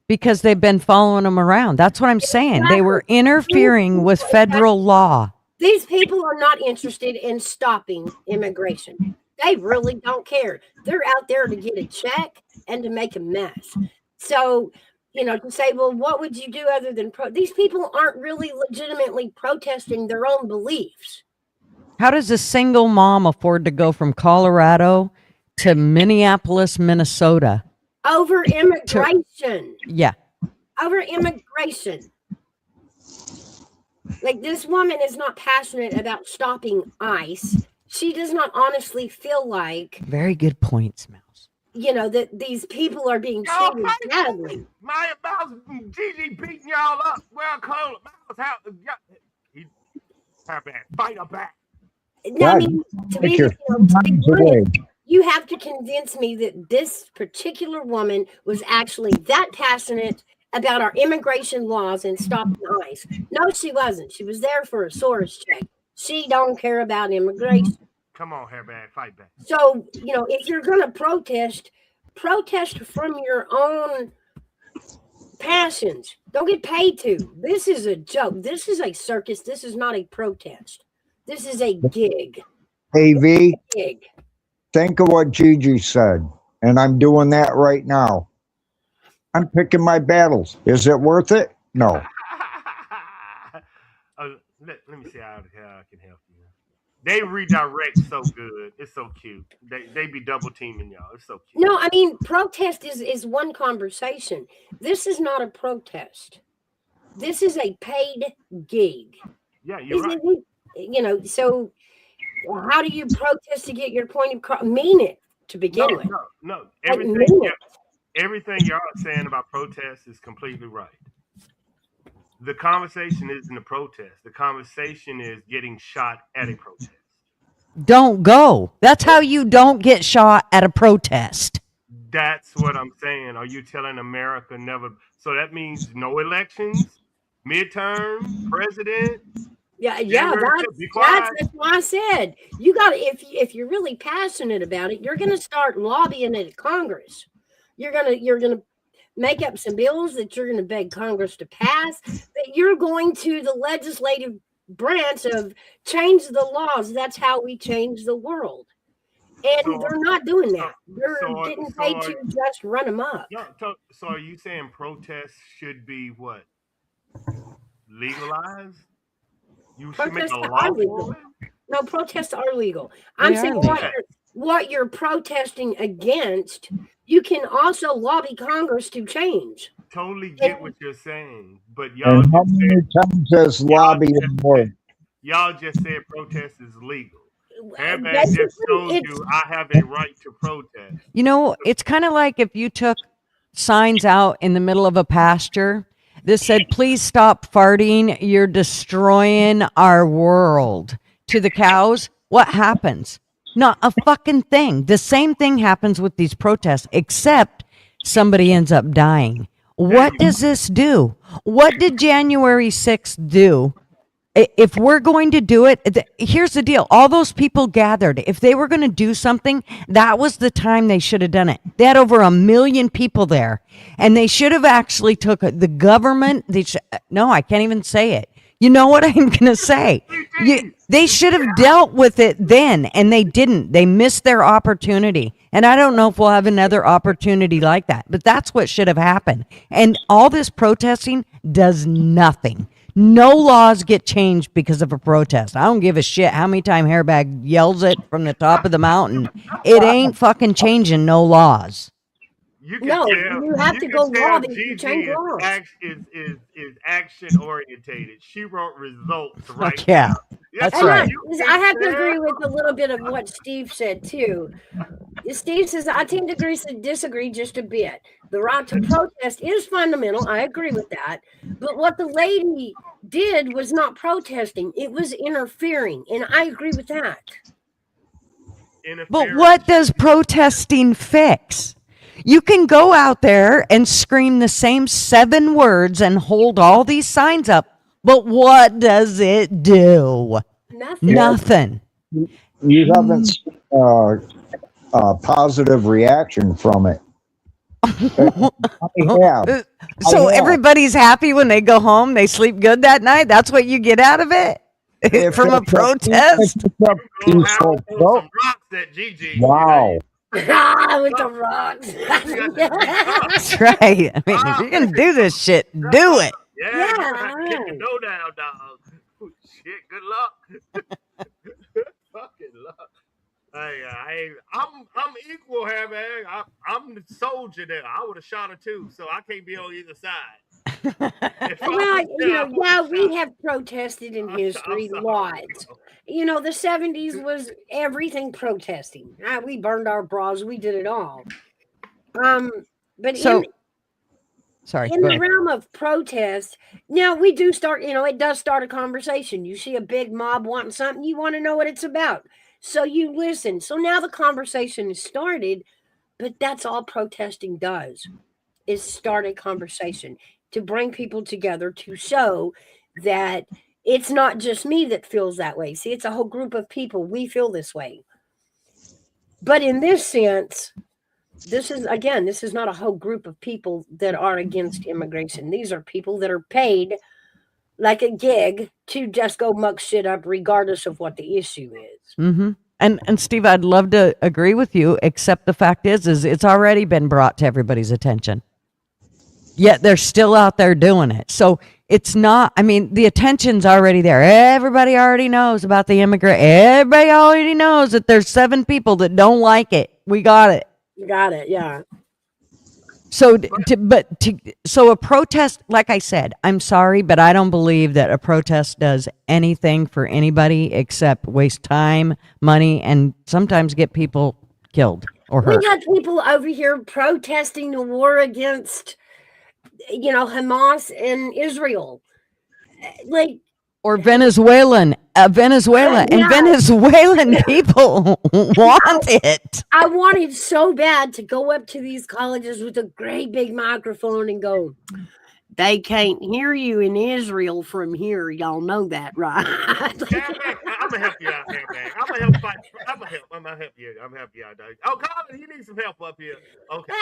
because they've been following them around. That's what I'm saying. They were interfering with federal law. These people are not interested in stopping immigration. They really don't care. They're out there to get a check and to make a mess. So, to say, well, what would you do other than these people aren't really legitimately protesting their own beliefs. How does a single mom afford to go from Colorado to Minneapolis, Minnesota. Over immigration. Yeah. Over immigration. Like, this woman is not passionate about stopping ICE. She does not honestly feel like, Very good points, Mouse. that these people are being Y'all treated fight. badly. Maya Mouse and Gigi beating y'all up. Well, Cole, Mouse, how? He, fight her back. No, I mean, to be away. you have to convince me that this particular woman was actually that passionate about our immigration laws and stopping ICE. No, she wasn't. She was there for a source check. She don't care about immigration. Come on, hairbag, fight back. So, if you're going to protest from your own passions. Don't get paid to. This is a joke. This is a circus. This is not a protest. This is a gig. AV, Gig. think of what Gigi said, and I'm doing that right now. I'm picking my battles. Is it worth it? No. Let me see how I can help you. They redirect so good. It's so cute. They be double teaming y'all. It's so cute. No, I mean, protest is one conversation. This is not a protest. This is a paid gig. Yeah, you're right. So how do you protest to get your point of mean it to begin with? No. Like, Everything y'all are saying about protests is completely right. The conversation isn't a protest. The conversation is getting shot at a protest. Don't go. That's how you don't get shot at a protest. That's what I'm saying. Are you telling America never? So that means no elections, midterm, president. Yeah. That's why I said you got to. If you're really passionate about it, you're going to start lobbying at Congress. You're gonna make up some bills that you're going to beg Congress to pass. That you're going to the legislative branch of change the laws. That's how we change the world. And they're not doing that. They're getting paid to just run them up. So are you saying protests should be what? Legalized? You should make a law for it? No, protests are legal. I'm saying what you're protesting against, you can also lobby Congress to change. Totally get what you're saying, but y'all. And how many times has lobbying worked? Y'all just said protest is legal. Everybody just told you I have a right to protest. It's kind of like if you took signs out in the middle of a pasture that said, "Please stop farting. You're destroying our world." To the cows, what happens? Not a fucking thing. The same thing happens with these protests, except somebody ends up dying. What does this do? What did January 6th do? If we're going to do it, here's the deal. All those people gathered. If they were going to do something, that was the time they should have done it. They had over 1 million people there, and they should have actually took the government. No, I can't even say it. You know what I'm going to say? They should have dealt with it then, and they didn't. They missed their opportunity. And I don't know if we'll have another opportunity like that, but that's what should have happened. And all this protesting does nothing. No laws get changed because of a protest. I don't give a shit how many times Hairbag yells it from the top of the mountain. It ain't fucking changing no laws. You have to go lobby to change laws. Is action orientated. She wrote results right now. That's right. I have to agree with a little bit of what Steve said too. Steve says, I tend to disagree just a bit. The right to protest is fundamental. I agree with that. But what the lady did was not protesting. It was interfering. And I agree with that. But what does protesting fix? You can go out there and scream the same 7 words and hold all these signs up, but what does it do? Nothing. You haven't seen a positive reaction from it. So everybody's happy when they go home. They sleep good that night. That's what you get out of it from a protest. Wow. With the rocks. That's right. I mean, if you're gonna do this shit, do it. Yeah. Get the dough down, dog. Oh, shit. Good luck. Fucking luck. I'm equal, here, man. I'm the soldier there. I would have shot her too, so I can't be on either side. If I Well, was there, I would yeah, have we shot. have protested in I'm history sorry. lots. The 70s was everything protesting. We burned our bras, we did it all. But So, sorry, in go the ahead. realm of protest, now we do start, it does start a conversation. You see a big mob wanting something, you want to know what it's about. So you listen. So now the conversation is started, but that's all protesting does, is start a conversation to bring people together to show that it's not just me that feels that way. See, it's a whole group of people. We feel this way. But in this sense, this is not a whole group of people that are against immigration. These are people that are paid like a gig to just go muck shit up regardless of what the issue is. Mm-hmm. And Steve, I'd love to agree with you, except the fact is it's already been brought to everybody's attention. Yet they're still out there doing it. So it's not, I mean, the attention's already there. Everybody already knows about the immigrant. Everybody already knows that there's 7 people that don't like it. We got it. You got it, yeah. So, so a protest, like I said, I'm sorry, but I don't believe that a protest does anything for anybody except waste time, money, and sometimes get people killed or hurt. We got people over here protesting the war against, Hamas and Israel. Like, or Venezuela, and Venezuelan people want it. I wanted so bad to go up to these colleges with a great big microphone and go, they can't hear you in Israel from here. Y'all know that, right? I'm gonna help you out here, man. I'm gonna help you. I'm gonna help you out, dog. Oh, Colin, you need some help up here. Okay.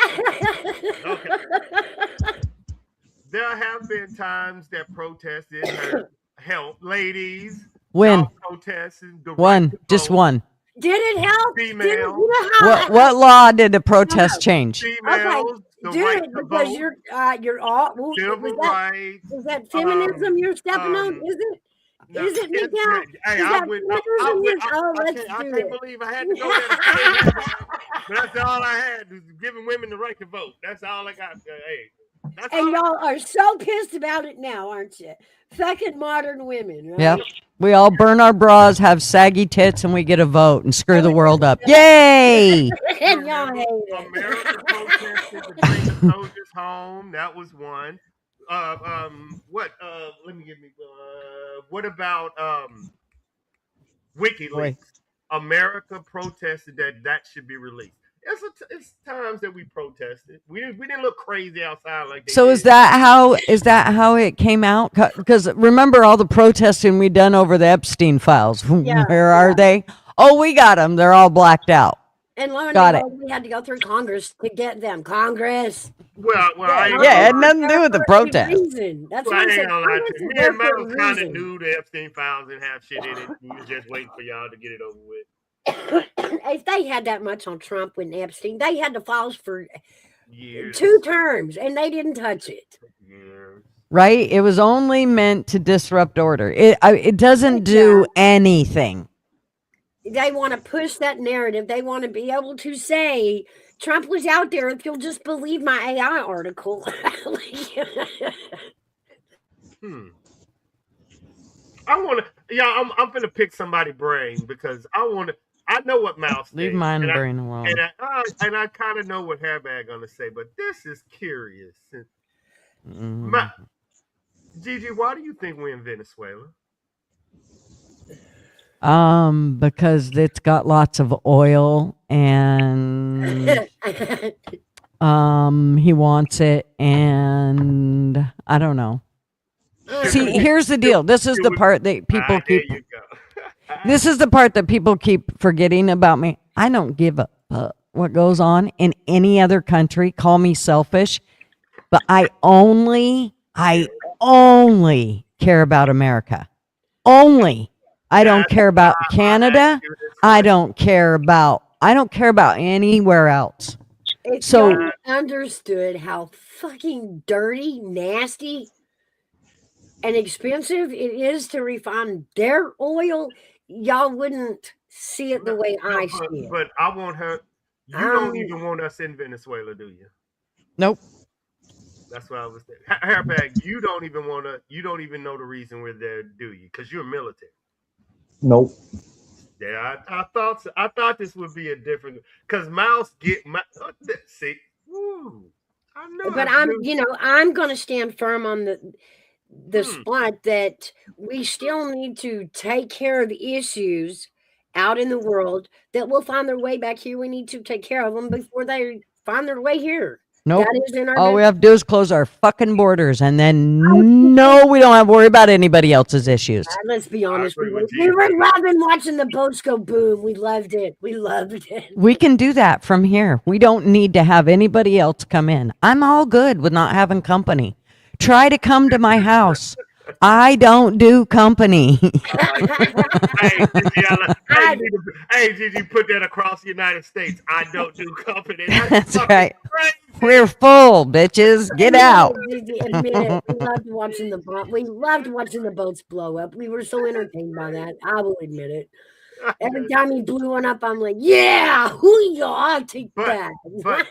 There have been times that protests did help, ladies. When protesting, just one. Did it help? Females. What law did the protest change? Females. Okay. Because you're all civil rights. Is that feminism you're stepping on? Is it? No, is it, Miguel? Hey, I can't believe I had to go there. But that's all I had, was giving women the right to vote. That's all I got. Hey, and y'all are so pissed about it now, aren't you? Fucking modern women, right? Yep. We all burn our bras, have saggy tits, and we get a vote and screw the world up. Yay! And y'all hate it. America protested to bring the soldiers home. That was one. What? What about WikiLeaks? Boy. America protested that should be released. It's times that we protested. We didn't look crazy outside like they So did. is that how it came out? Because remember all the protesting we done over the Epstein files. Yeah, Where are they? Oh, we got them. They're all blacked out. And lo and Got behold, we had to go through Congress to get them. Congress. Well, It had nothing to do with the protest. That's Well, what I I'm ain't gonna lie to you. Me and Mel kind kind of knew the Epstein files didn't have shit in it. We was just waiting for y'all to get it over with. If they had that much on Trump with Epstein, they had the files for Years. 2 terms, and they didn't touch it. Years. Right? It was only meant to disrupt order. It doesn't do anything. They want to push that narrative. They want to be able to say Trump was out there. If you'll just believe my AI article. I want to. Yeah, I'm gonna pick somebody brain because I know what Mouse. Leave thinks, mine and brain alone. And I kind of know what Hairbag gonna say, but this is curious. Gigi, why do you think we're in Venezuela? Because it's got lots of oil and he wants it, and I don't know. See, here's the deal. This is the part that people keep. There you go. This is the part that people keep forgetting about me. I don't give a fuck what goes on in any other country. Call me selfish, but I only care about America. Only. I don't care about Canada. I don't care about anywhere else. If So you understood how fucking dirty, nasty, and expensive it is to refine their oil, y'all wouldn't see it the way I but, see it. but I want her. You don't even want us in Venezuela, do you? Nope. That's what I was thinking. Hairbag, you don't even want to. You don't even know the reason we're there, do you? Because you're military. Nope. Yeah, I thought so. I thought this would be a different. Because Mouse see. Woo, I knew. But I I'm, knew. I'm going to stand firm on the Hmm. spot that we still need to take care of the issues out in the world that will find their way back here. We need to take care of them before they find their way here. Nope. That is in our All we best. have to do is close our fucking borders, and then no, we don't have to worry about anybody else's issues. Let's be I honest. agree We with were you. loving watching the boats go boom. We loved it. We loved it. We can do that from here. We don't need to have anybody else come in. I'm all good with not having company. Try to come to my house. I don't do company. Hey, Gigi, I- hey, Gigi, put that across the United States. I don't do company. That's fucking right. crazy. We're full, bitches. Get out. Admit it. We loved watching we loved watching the boats blow up. We were so entertained by that. I will admit it. Every time he blew one up, I'm like, yeah, I'll take that. But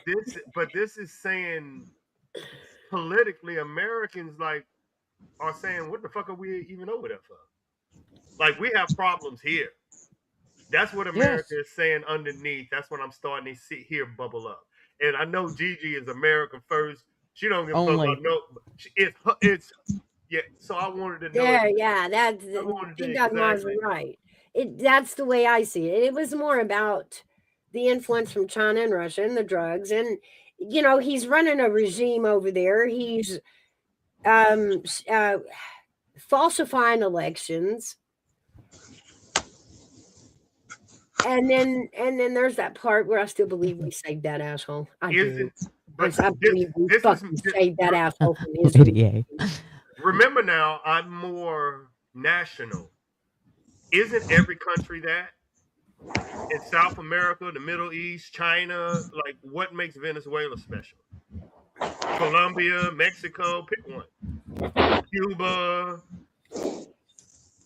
this is saying politically, Americans are saying, what the fuck are we even over there for? Like, we have problems here. That's what America is saying underneath. That's what I'm starting to see here bubble up. And I know Gigi is America first. She don't give a fuck Only. about no. It's yeah. So I wanted to know. Yeah, that's I wanted to you got Mars exactly. right. That's the way I see it. It was more about the influence from China and Russia and the drugs, and he's running a regime over there. He's falsifying elections. And then there's that part where I still believe we saved that asshole. I do. I believe we fucking saved that asshole from his. Remember now, I'm more national. Isn't every country that? In South America, the Middle East, China, like what makes Venezuela special? Colombia, Mexico, pick one. Cuba,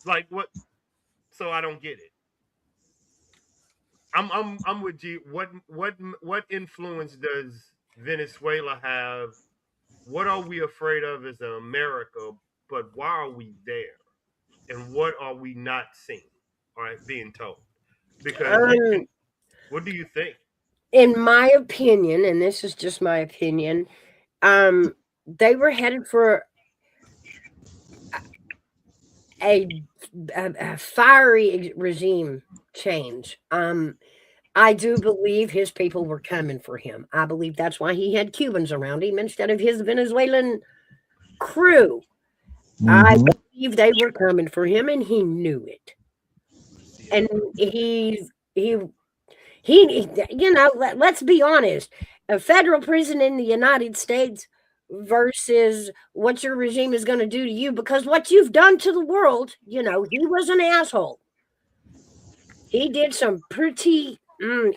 like what? So I don't get it. I'm with G. What influence does Venezuela have? What are we afraid of as America? But why are we there? And what are we not seeing? All right, being told. Because what do you think? In my opinion, and this is just my opinion, they were headed for a fiery regime change. I do believe his people were coming for him. I believe that's why he had Cubans around him instead of his Venezuelan crew. I believe they were coming for him, and he knew it. And let's be honest. A federal prison in the United States versus what your regime is going to do to you, because what you've done to the world, he was an asshole. He did some pretty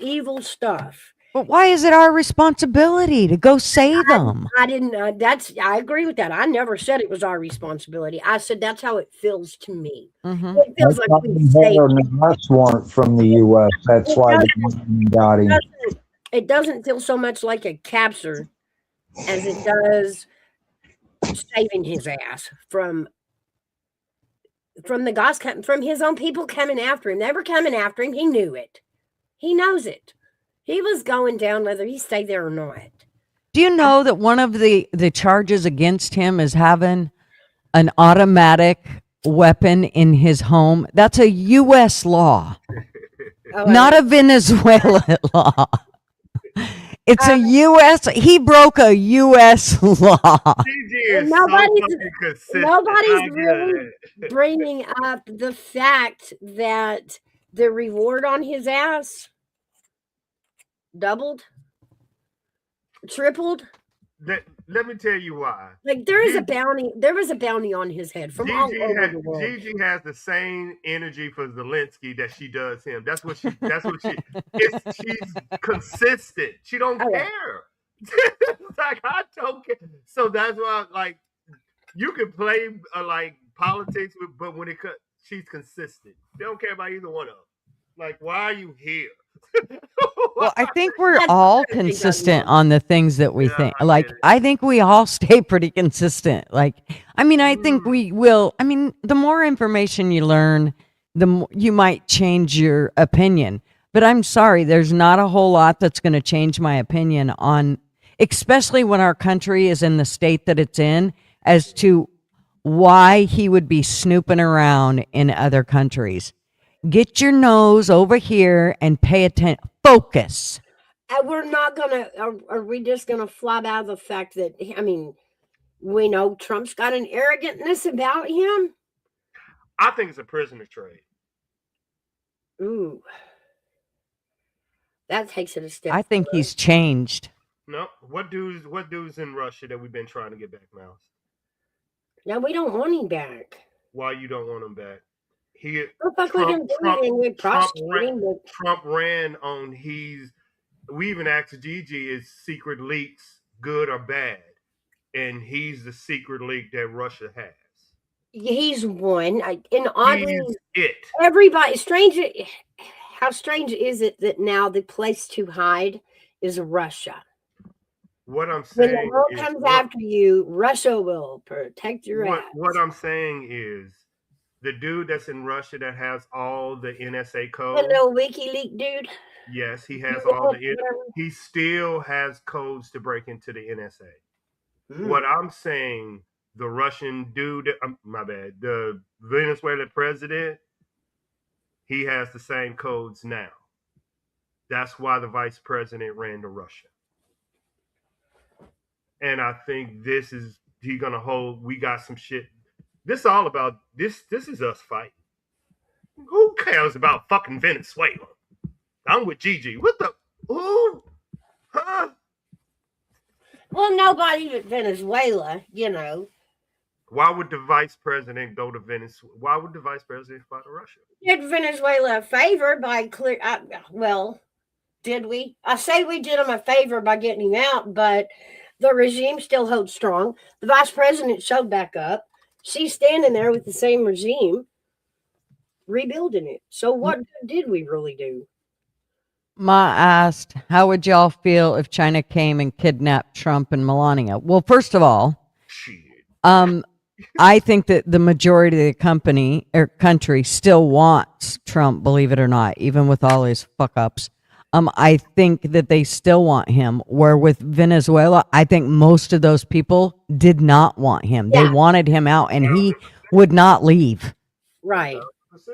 evil stuff. But why is it our responsibility to go save them? I didn't. I agree with that. I never said it was our responsibility. I said that's how it feels to me. It feels like we saved an arrest warrant from the U.S. That's why they got him. It doesn't feel so much like a capture as it does saving his ass from the guys, from his own people coming after him. They were coming after him. He knew it. He knows it. He was going down whether he stayed there or not. Do you know that one of the charges against him is having an automatic weapon in his home? That's a U.S. law, not a Venezuela law. It's a U.S. He broke a U.S. law. Nobody's really bringing up the fact that the reward on his ass doubled, tripled. Let me tell you why. Like there was a bounty on his head from all over the world. Gigi has the same energy for Zelensky that she does him. She's consistent. She don't care. Like I don't care. So that's why you can play politics, but when she's consistent. They don't care about either one of them. Like, why are you here? Well, I think we're That's all what I think I consistent know. on the things that we Yeah, think. I Like, get it. I think we all stay pretty consistent. Like, I mean, I think Mm. we will. I mean, the more information you learn, the more you might change your opinion. But I'm sorry, there's not a whole lot that's going to change my opinion on, especially when our country is in the state that it's in, as to why he would be snooping around in other countries. Get your nose over here and pay attention. Focus. We're not gonna. Are we just gonna flop out the fact that I mean, we know Trump's got an arrogantness about him. I think it's a prisoner trade. Ooh, that takes it a step. I think further. he's changed. No, what dudes in Russia that we've been trying to get back, Mouse? No, we don't want him back. Why you don't want him back? He What the fuck we can do then? We prosecute him. But Trump ran on we even asked Gigi, is secret leaks good or bad? And he's the secret leak that Russia has. he's one. And oddly, He's it. everybody strange. How strange is it that now the place to hide is Russia? What I'm When the saying world is comes after you, Russia will protect your ass. what I'm saying is the dude that's in Russia that has all the NSA The codes. little WikiLeaks dude. Yes, he has Yeah, all the. whatever. He still has codes to break into the NSA. Mm. What I'm saying, the Russian dude, my bad, the Venezuelan president, he has the same codes now. That's why the vice president ran to Russia. And I think he gonna hold. We got some shit. This is all about this. This is us fighting. Who cares about fucking Venezuela? I'm with Gigi. What the? Who? Huh? Well, nobody but Venezuela, you know. Why would the vice president go to Venezuela? Why would the vice president fight Russia? Did Venezuela a favor by clear. Well, did we? I say we did him a favor by getting him out, but the regime still holds strong. The vice president showed back up. She's standing there with the same regime, rebuilding it. So, what did we really do? Ma asked, how would y'all feel if China came and kidnapped Trump and Melania? Well, first of all, Shit. I think that the majority of the country still wants Trump, believe it or not, even with all his fuck ups. I think that they still want him. Where with Venezuela, I think most of those people did not want him. Yeah. They wanted him out, and he would not leave. Right, 100%.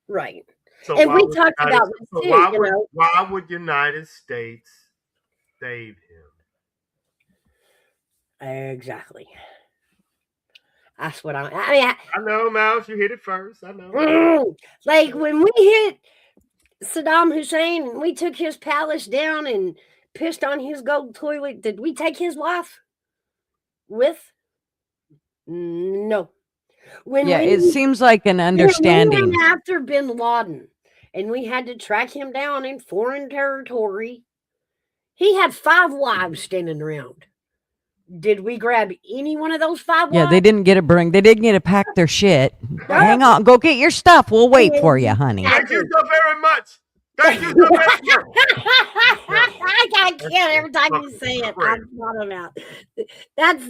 right. So And why we would talked United- about this so too, why you would, know. why would United States save him? Exactly. That's what I mean. I know, Mouse, you hit it first. I know. Like when we hit Saddam Hussein, we took his palace down and pissed on his gold toilet. Did we take his wife with? No. When Yeah, we, it seems like an when understanding. we went after bin Laden and we had to track him down in foreign territory, he had 5 wives standing around. Did we grab any one of those 5 Yeah, wives? they didn't get to pack their shit. Hang on, go get your stuff. We'll wait for you, honey. Thank you so very much. Thank you so very much. I can't every time you say it. Great. I'm not about.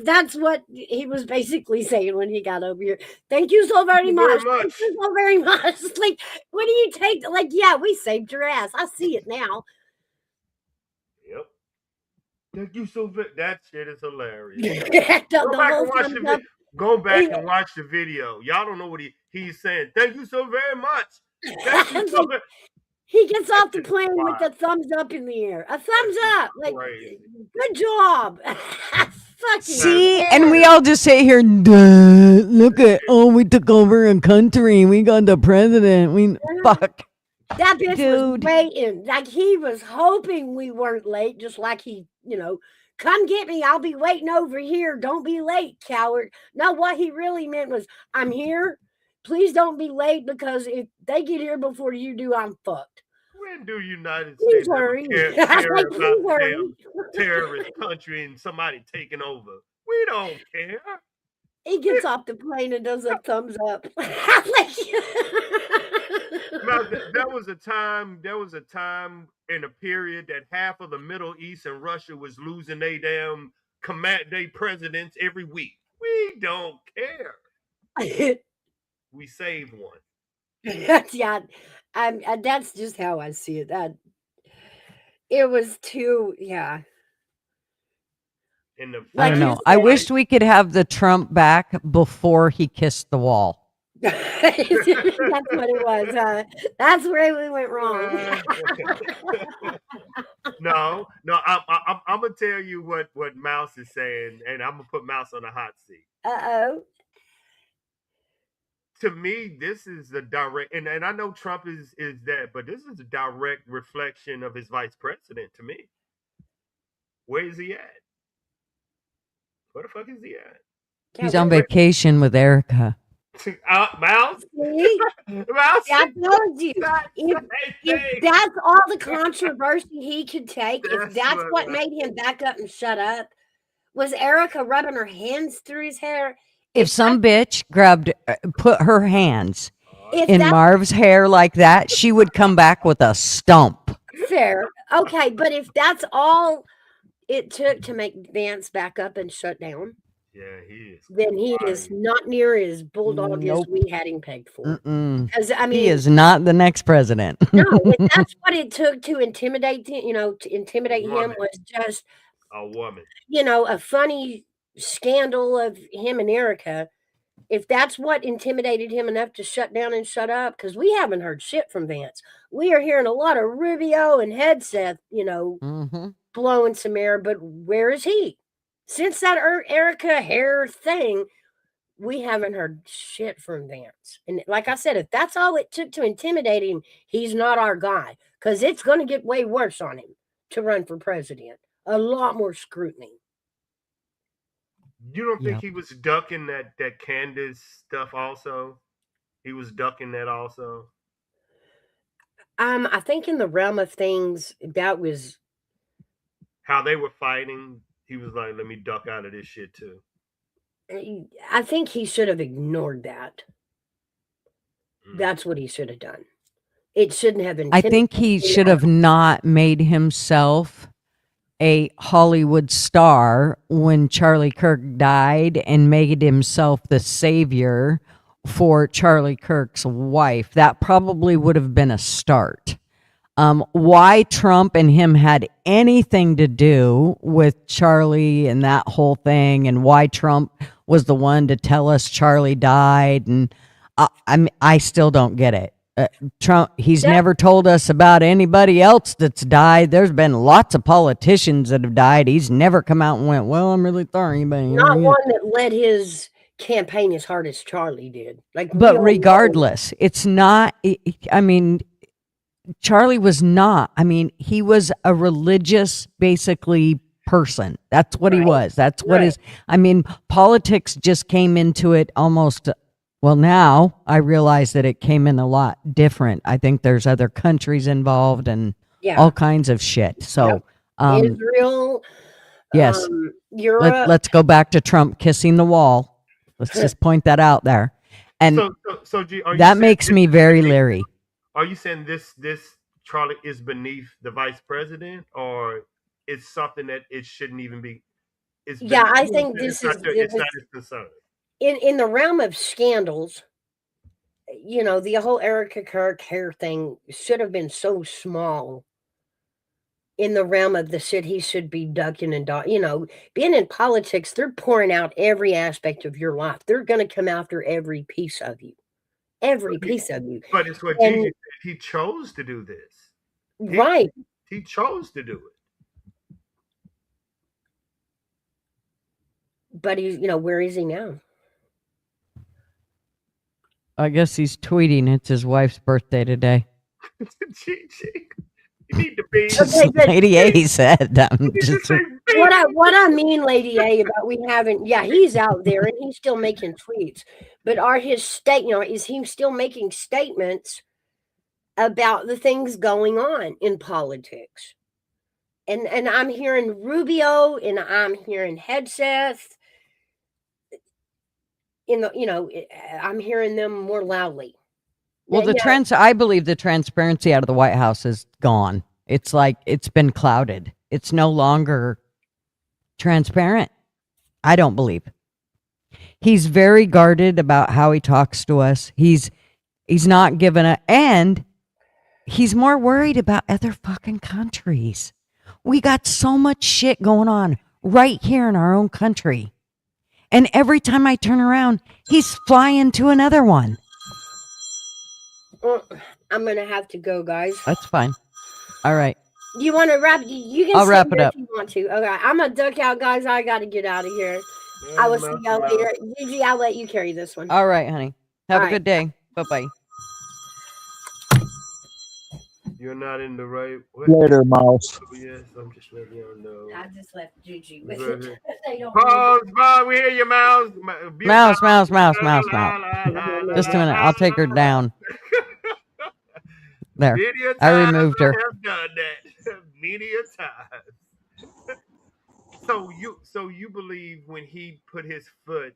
That's what he was basically saying when he got over here. Thank you so very much. Thank you so very much. Like, what do you take? Like, yeah, we saved your ass. I see it now. Yep. Thank you so very. That shit is hilarious. Go back and watch the video. Y'all don't know what he's saying. Thank you so very much. Thank you so very. He gets off the plane with the thumbs up in the air. A thumbs up. Like, good job. See, and we all just sit here, duh, look at, we took over a country. We got the president. Fuck. That bitch was waiting. Like, he was hoping we weren't late, just like he, come get me. I'll be waiting over here. Don't be late, coward. No, what he really meant was, I'm here. Please don't be late, because if they get here before you do, I'm fucked. When do United States ever care about a terrorist country and somebody taking over? We don't care. He gets off the plane and does a thumbs up. Now, there was a time. There was a time in a period that half of the Middle East and Russia was losing their damn their presidents every week. We don't care. We saved one. Yeah, that's just how I see it. That it was too, yeah. In the I Like don't you know. I said, wished we could have the Trump back before he kissed the wall. that's what it was. That's where we went wrong. No, I'm gonna tell you what Mouse is saying, and I'm gonna put Mouse on the hot seat. Uh-oh. To me, this is a direct, and I know Trump is that, but this is a direct reflection of his vice president. To me, where is he at? Where the fuck is he at? Yeah, He's on vacation with Erica. Mouse, see? Mouse. I told you. If, Same if thing. that's all the controversy he could take, if That's that's what what made him back up and shut up, was Erica rubbing her hands through his hair? If some bitch put her hands If in that's Marv's hair like that, she would come back with a stump. fair, okay, but if that's all it took to make Vance back up and shut down, Yeah, he is. then he is not near as bulldog Nope. as we had him pegged for. Mm-mm. Because I mean, He is not the next president. no, if that's what it took to intimidate, to intimidate him Woman. was just, A woman. a funny scandal of him and Erica. If that's what intimidated him enough to shut down and shut up, because we haven't heard shit from Vance. We are hearing a lot of Rubio and Hegseth, Mhm. blowing some air, but where is he? Since that Erica hair thing, we haven't heard shit from Vance. And like I said, if that's all it took to intimidate him, he's not our guy, because it's going to get way worse on him to run for president. A lot more scrutiny. You don't think Yep. he was ducking that Candace stuff also? He was ducking that also. I think in the realm of things, that was, How they were fighting, he was like, "Let me duck out of this shit too." I think he should have ignored that. Mm. That's what he should have done. It shouldn't have been. I think he should have not made himself a Hollywood star when Charlie Kirk died and made himself the savior for Charlie Kirk's wife. That probably would have been a start. Why Trump and him had anything to do with Charlie and that whole thing, and why Trump was the one to tell us Charlie died, and I still don't get it. Trump, he's never told us about anybody else that's died. There's been lots of politicians that have died. He's never come out and went, "Well, I'm really sorry," but Not one that led his campaign as hard as Charlie did. Like, we But all know- regardless, it's not. I mean, Charlie was not. I mean, he was a religious, basically, person. That's what he Right. was. That's what Right. his. I mean, politics just came into it almost. Well, now I realize that it came in a lot different. I think there's other countries involved and Yeah. all kinds of shit. So, Israel, yes, Europe. let's go back to Trump kissing the wall. Let's just point that out there. And So G, are you that saying makes this me is very beneath- leery. Are you saying this Charlie is beneath the vice president, or it's something that it shouldn't even be? It's Yeah, I beneath- think it's this not is- your- it's not his concern. in the realm of scandals, the whole Erica Kirk hair thing should have been so small. In the realm of the shit he should be ducking and being in politics, they're pouring out every aspect of your life. They're going to come after every piece of you, every piece of you. But it's what And- Gigi said. He chose to do this. Right. He chose to do it. But he's, where is he now? I guess he's tweeting. It's his wife's birthday today. Gigi, you need to be. Okay, but- Lady A said. Just, What I mean, Lady A, about we haven't, he's out there and he's still making tweets. But are his is he still making statements about the things going on in politics? And I'm hearing Rubio and I'm hearing Hegseth. I'm hearing them more loudly. Well, Yeah. I believe the transparency out of the White House is gone. It's like it's been clouded. It's no longer transparent. I don't believe. He's very guarded about how he talks to us. He's not given a, and he's more worried about other fucking countries. We got so much shit going on right here in our own country. And every time I turn around, he's flying to another one. Well, I'm gonna have to go, guys. That's fine. All right. You want to wrap? You can. I'll stay wrap it here up. if you want to. Okay, I'm gonna duck out, guys. I gotta get out of here. I will see y'all later. Gigi, I'll let you carry this one. All right, honey. Have All a good day. Bye-bye. You're not in the right. What? Later, Mouse. Oh, yes, I'm just letting y'all know. I just left Gigi with Right. it. They don't Pause, we hear you, Mouse. Mouse. Just a minute. I'll take her down. There. Media I times removed her. I have done that. Media times. So you believe when he put his foot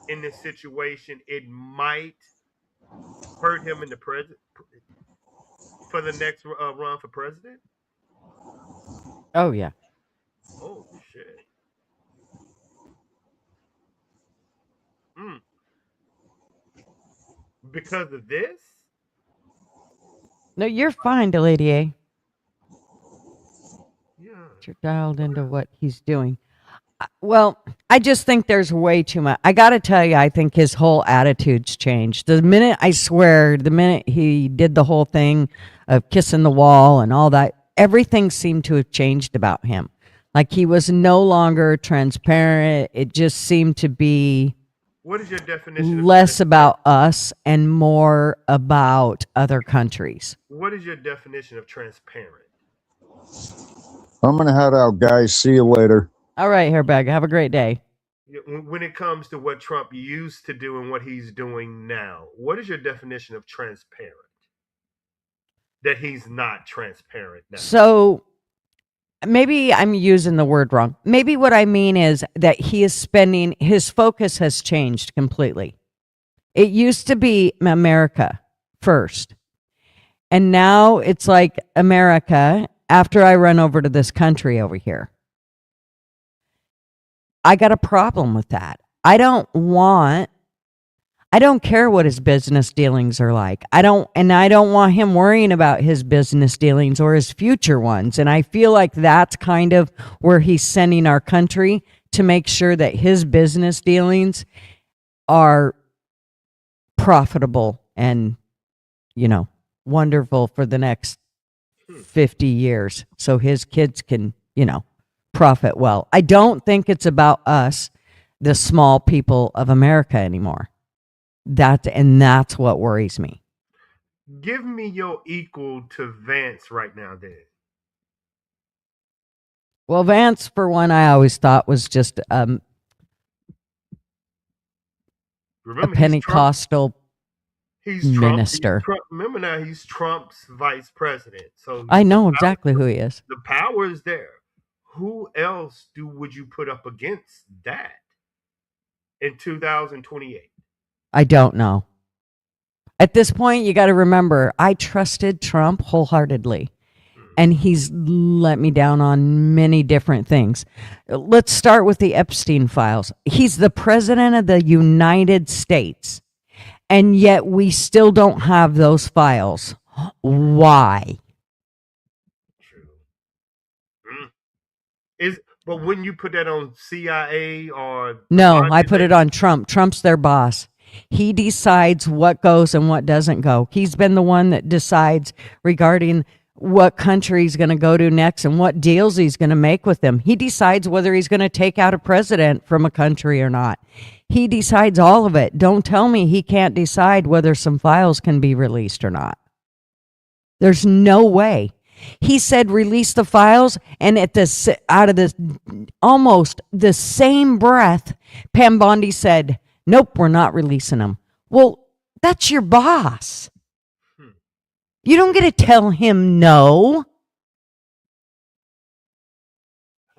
in this situation, it might hurt him in the present for the next run for president? Oh, yeah. Oh shit. Mm. Because of this? No, you're fine, Lady A. Yeah. You're dialed into what he's doing. Well, I just think there's way too much. I got to tell you, I think his whole attitude's changed. The minute he did the whole thing of kissing the wall and all that, everything seemed to have changed about him. Like he was no longer transparent. It just seemed to be What is your definition of less about us and more about other countries. What is your definition of transparent? I'm going to head out, guys. See you later. All right, Hairbag. Have a great day. When it comes to what Trump used to do and what he's doing now, what is your definition of transparent? That he's not transparent now. So maybe I'm using the word wrong. Maybe what I mean is that his focus has changed completely. It used to be America first. And now it's like America after I run over to this country over here. I got a problem with that. I don't care what his business dealings are like. I don't want him worrying about his business dealings or his future ones. And I feel like that's kind of where he's sending our country, to make sure that his business dealings are profitable and, wonderful for the next 50 years. So his kids can, profit well. I don't think it's about us, the small people of America anymore. That's what worries me. Give me your equal to Vance right now, then. Well, Vance, for one, I always thought was just a Pentecostal minister. Remember now, he's Trump's vice president. So I know exactly who he is. The power is there. Who else would you put up against that in 2028? I don't know. At this point, you got to remember, I trusted Trump wholeheartedly, and he's let me down on many different things. Let's start with the Epstein files. He's the president of the United States, and yet we still don't have those files. Why? But wouldn't you put that on CIA or? No, I put it on Trump. Trump's their boss. He decides what goes and what doesn't go. He's been the one that decides regarding what country he's going to go to next and what deals he's going to make with them. He decides whether he's going to take out a president from a country or not. He decides all of it. Don't tell me he can't decide whether some files can be released or not. There's no way. He said release the files, and out of this almost the same breath, Pam Bondi said, nope, we're not releasing them. Well, that's your boss. You don't get to tell him no.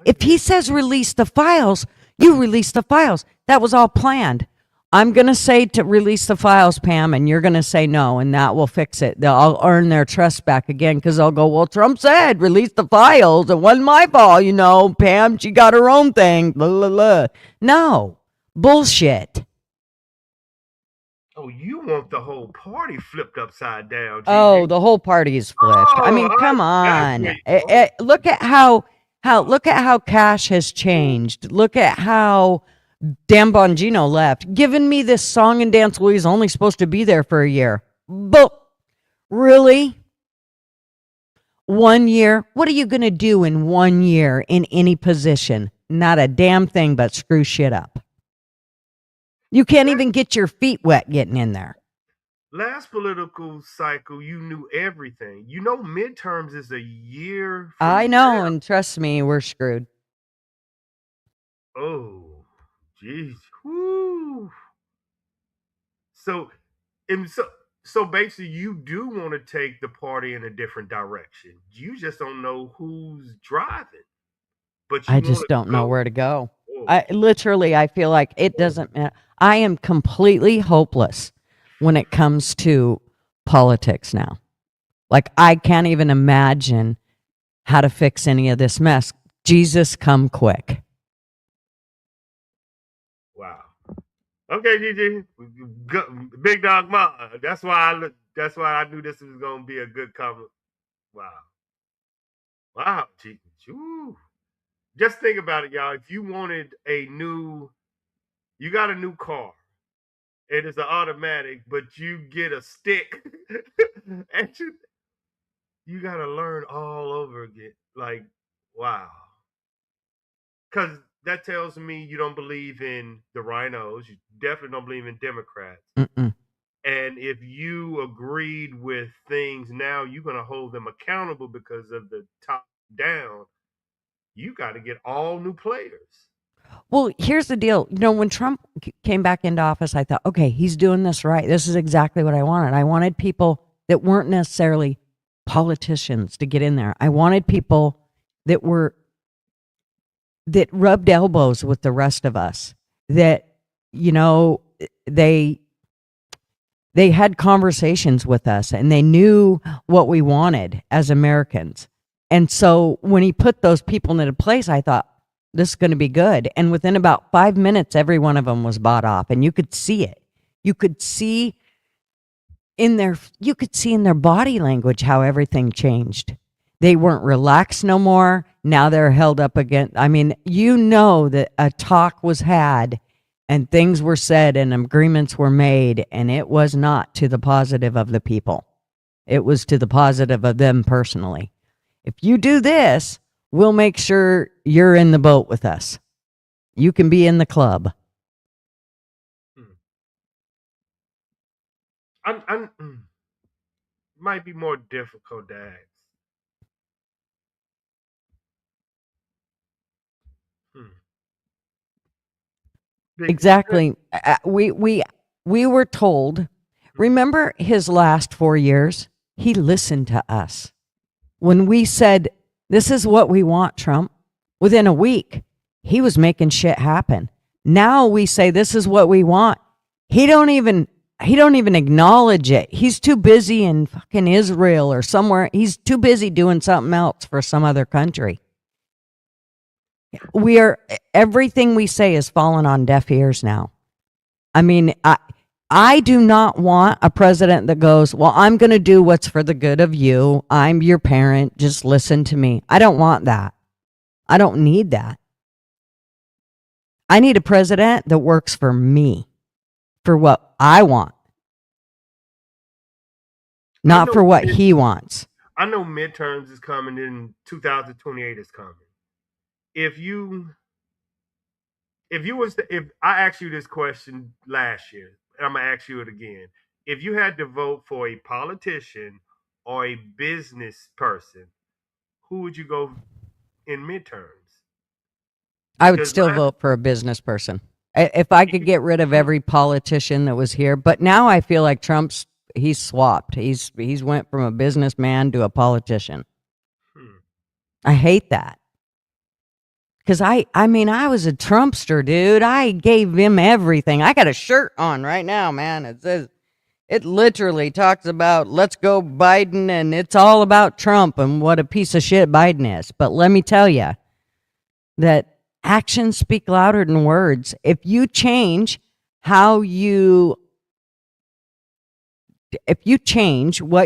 If he says release the files, you release the files. That was all planned. I'm going to say to release the files, Pam, and you're going to say no, and that will fix it. I'll earn their trust back again because they'll go, well, Trump said release the files. It wasn't my fault, Pam, she got her own thing. Blah, blah, blah. No, bullshit. Oh, you want the whole party flipped upside down, Gigi. Oh, the whole party is flipped. I mean, come on. Look at how Cash has changed. Look at how Dan Bongino left, giving me this song and dance while he's only supposed to be there for a year. But really? 1 year? What are you going to do in 1 year in any position? Not a damn thing but screw shit up. You can't even get your feet wet getting in there. Last political cycle, you knew everything. Midterms is a year. I know, and trust me, we're screwed. Oh, jeez. Whoo. So basically, you do want to take the party in a different direction. You just don't know who's driving. But I just don't know where to go. Oh. I feel like it doesn't matter. I am completely hopeless when it comes to politics now. Like, I can't even imagine how to fix any of this mess. Jesus, come quick. Wow. Okay, Gigi. Big Dog Ma. That's why I knew this was gonna be a good comment. Wow, Gigi. Ooh. Just think about it, y'all. If you wanted you got a new car. It is an automatic, but you get a stick, and you got to learn all over again. Like, wow. Because that tells me you don't believe in the rhinos. You definitely don't believe in Democrats. Mm-mm. And if you agreed with things now, you're going to hold them accountable because of the top down. You got to get all new players. Well, here's the deal. When Trump came back into office, I thought, okay, he's doing this right. This is exactly what I wanted. I wanted people that weren't necessarily politicians to get in there. I wanted people that rubbed elbows with the rest of us, that, they had conversations with us and they knew what we wanted as Americans. And so when he put those people into place, I thought, this is going to be good. And within about 5 minutes, every one of them was bought off, and you could see it. You could see in their body language how everything changed. They weren't relaxed no more. Now they're held up against. I mean, that a talk was had and things were said and agreements were made, and it was not to the positive of the people. It was to the positive of them personally. If you do this, we'll make sure you're in the boat with us. You can be in the club. Might be more difficult to ask. Exactly. We were told. Remember his last 4 years? He listened to us. When we said, this is what we want, Trump, within a week, he was making shit happen. Now we say, this is what we want. He don't even acknowledge it. He's too busy in fucking Israel or somewhere. He's too busy doing something else for some other country. Everything we say is falling on deaf ears now. I mean, I do not want a president that goes, well, I'm going to do what's for the good of you. I'm your parent. Just listen to me. I don't want that. I don't need that. I need a president that works for me, for what I want, not for what he wants. I know midterms is coming in 2028 is coming. If I asked you this question last year, and I'm gonna ask you it again. If you had to vote for a politician or a business person, who would you go in midterms? I would still vote for a business person. If I could get rid of every politician that was here, but now I feel like he's swapped. He's went from a businessman to a politician. I hate that. Because I mean, I was a Trumpster, dude. I gave him everything. I got a shirt on right now, man. It says, it literally talks about let's go Biden, and it's all about Trump and what a piece of shit Biden is. But let me tell you that actions speak louder than words. If you change what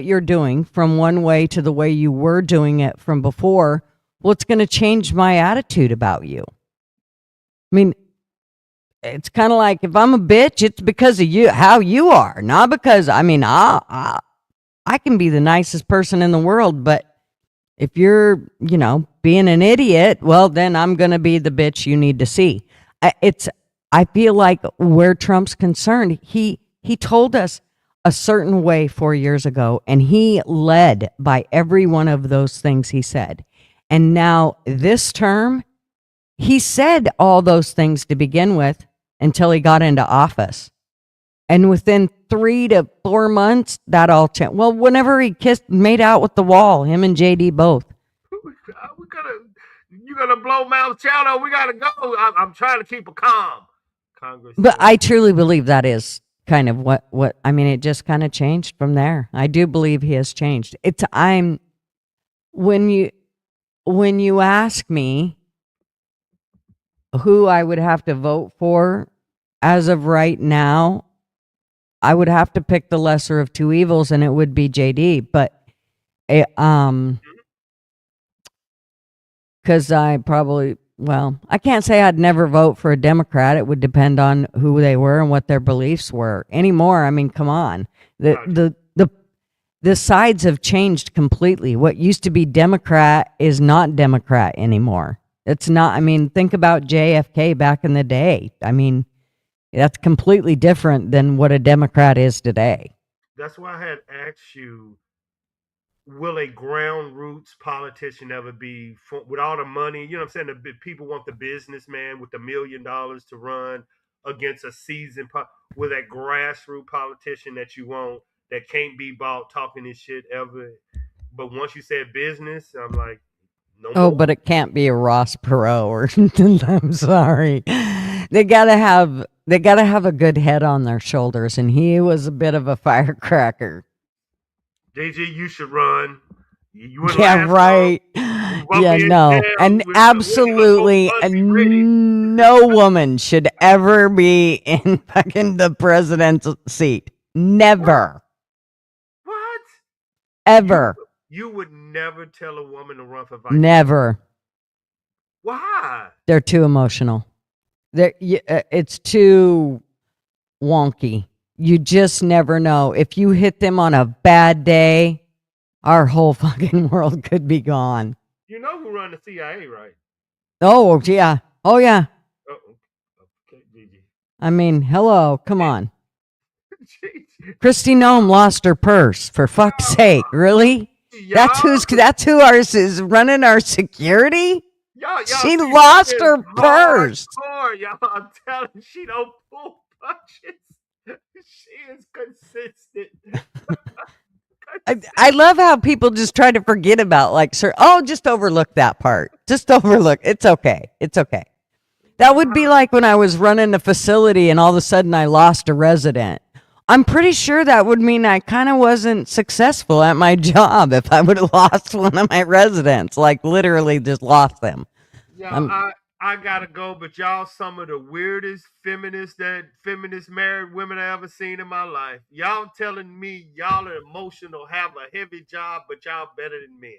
you're doing from one way to the way you were doing it from before, well, it's going to change my attitude about you. I mean, it's kind of like if I'm a bitch, it's because of you, how you are, not because, I mean, I can be the nicest person in the world, but if you're, being an idiot, well, then I'm going to be the bitch you need to see. I feel like where Trump's concerned, he told us a certain way 4 years ago, and he led by every one of those things he said. And now this term, he said all those things to begin with until he got into office. And within 3 to 4 months, that all changed. Well, whenever he made out with the wall, him and JD both. You gonna blow mouth chowder? We gotta go. I'm trying to keep a calm. Congress. But I truly believe that is kind of what I mean. It just kind of changed from there. I do believe he has changed. When you ask me who I would have to vote for as of right now, I would have to pick the lesser of two evils, and it would be JD. But because I can't say I'd never vote for a Democrat. It would depend on who they were and what their beliefs were. Anymore, I mean, come on. The sides have changed completely. What used to be Democrat is not Democrat anymore. It's not, I mean, think about JFK back in the day. I mean, that's completely different than what a Democrat is today. That's why I had asked you, will a ground roots politician ever be, with all the money, you know what I'm saying, the people want the businessman with $1 million to run against a seasoned, with that grassroots politician that you want, that can't be bought talking this shit ever. But once you said business, I'm like, no more. But it can't be a Ross Perot or I'm sorry. They gotta have a good head on their shoulders, and he was a bit of a firecracker. JG, you should run. Yeah, right. Yeah, no. And absolutely no woman should ever be in fucking the president's seat. Never. What? Ever. You would never tell a woman to run for vice. Never. Why? They're too emotional. It's too wonky. You just never know. If you hit them on a bad day, our whole fucking world could be gone. You know who run the CIA, right? Oh, yeah. Oh, yeah. Okay, Gigi. I mean, hello. Come on. Kristi Noem lost her purse, for fuck's sake. Really? That's who ours is running our security? She lost her purse. Y'all, I'm telling you, she don't pull punches. She is consistent. I love how people just try to forget about, like, sir, just overlook that part. Just overlook. It's okay. It's okay. That would be like when I was running a facility and all of a sudden I lost a resident. I'm pretty sure that would mean I kind of wasn't successful at my job if I would have lost one of my residents, like literally just lost them. Yeah, I gotta go, but y'all some of the weirdest feminist married women I ever seen in my life. Y'all telling me y'all are emotional, have a heavy job, but y'all better than men.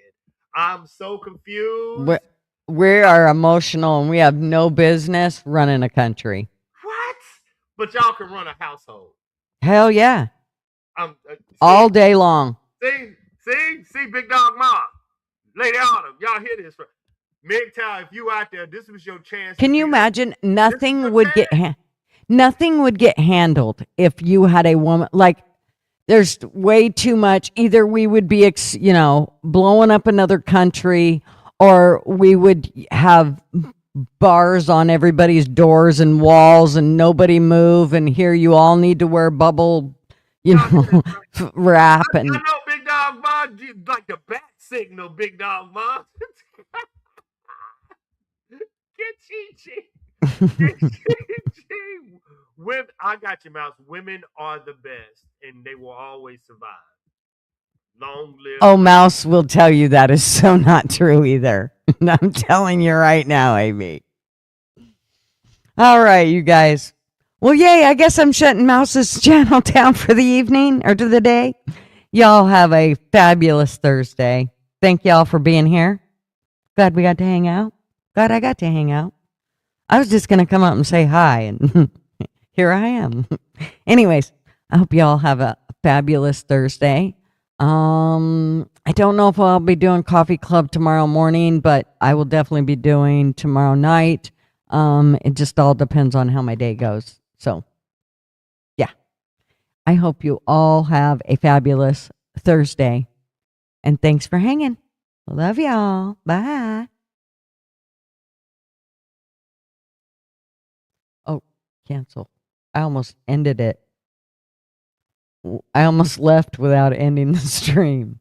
I'm so confused. We are emotional and we have no business running a country. What? But y'all can run a household. Hell yeah. All day long. See, Big Dog Mom. Lady Autumn, y'all hear this? MGTOW, if you out there, this was your chance. Can you imagine? Nothing would get handled if you had a woman. Like, there's way too much. Either we would be, blowing up another country, or we would have bars on everybody's doors and walls and nobody move, and here you all need to wear bubble, wrap. And I know Big Dog Mom, like the bat signal, Big Dog Mom. Get Chi. Women, I got you, Mouse. Women are the best, and they will always survive. Long live. Oh, Mouse will tell you that is so not true either. I'm telling you right now, Amy. All right, you guys. Well, yay, I guess I'm shutting Mouse's channel down for the evening or to the day. Y'all have a fabulous Thursday. Thank y'all for being here. Glad we got to hang out. Glad I got to hang out. I was just going to come up and say hi, and here I am. Anyways, I hope y'all have a fabulous Thursday. I don't know if I'll be doing Coffee Club tomorrow morning, but I will definitely be doing tomorrow night. It just all depends on how my day goes. So, yeah. I hope you all have a fabulous Thursday. And thanks for hanging. Love y'all. Bye. Oh, cancel. I almost ended it. I almost left without ending the stream.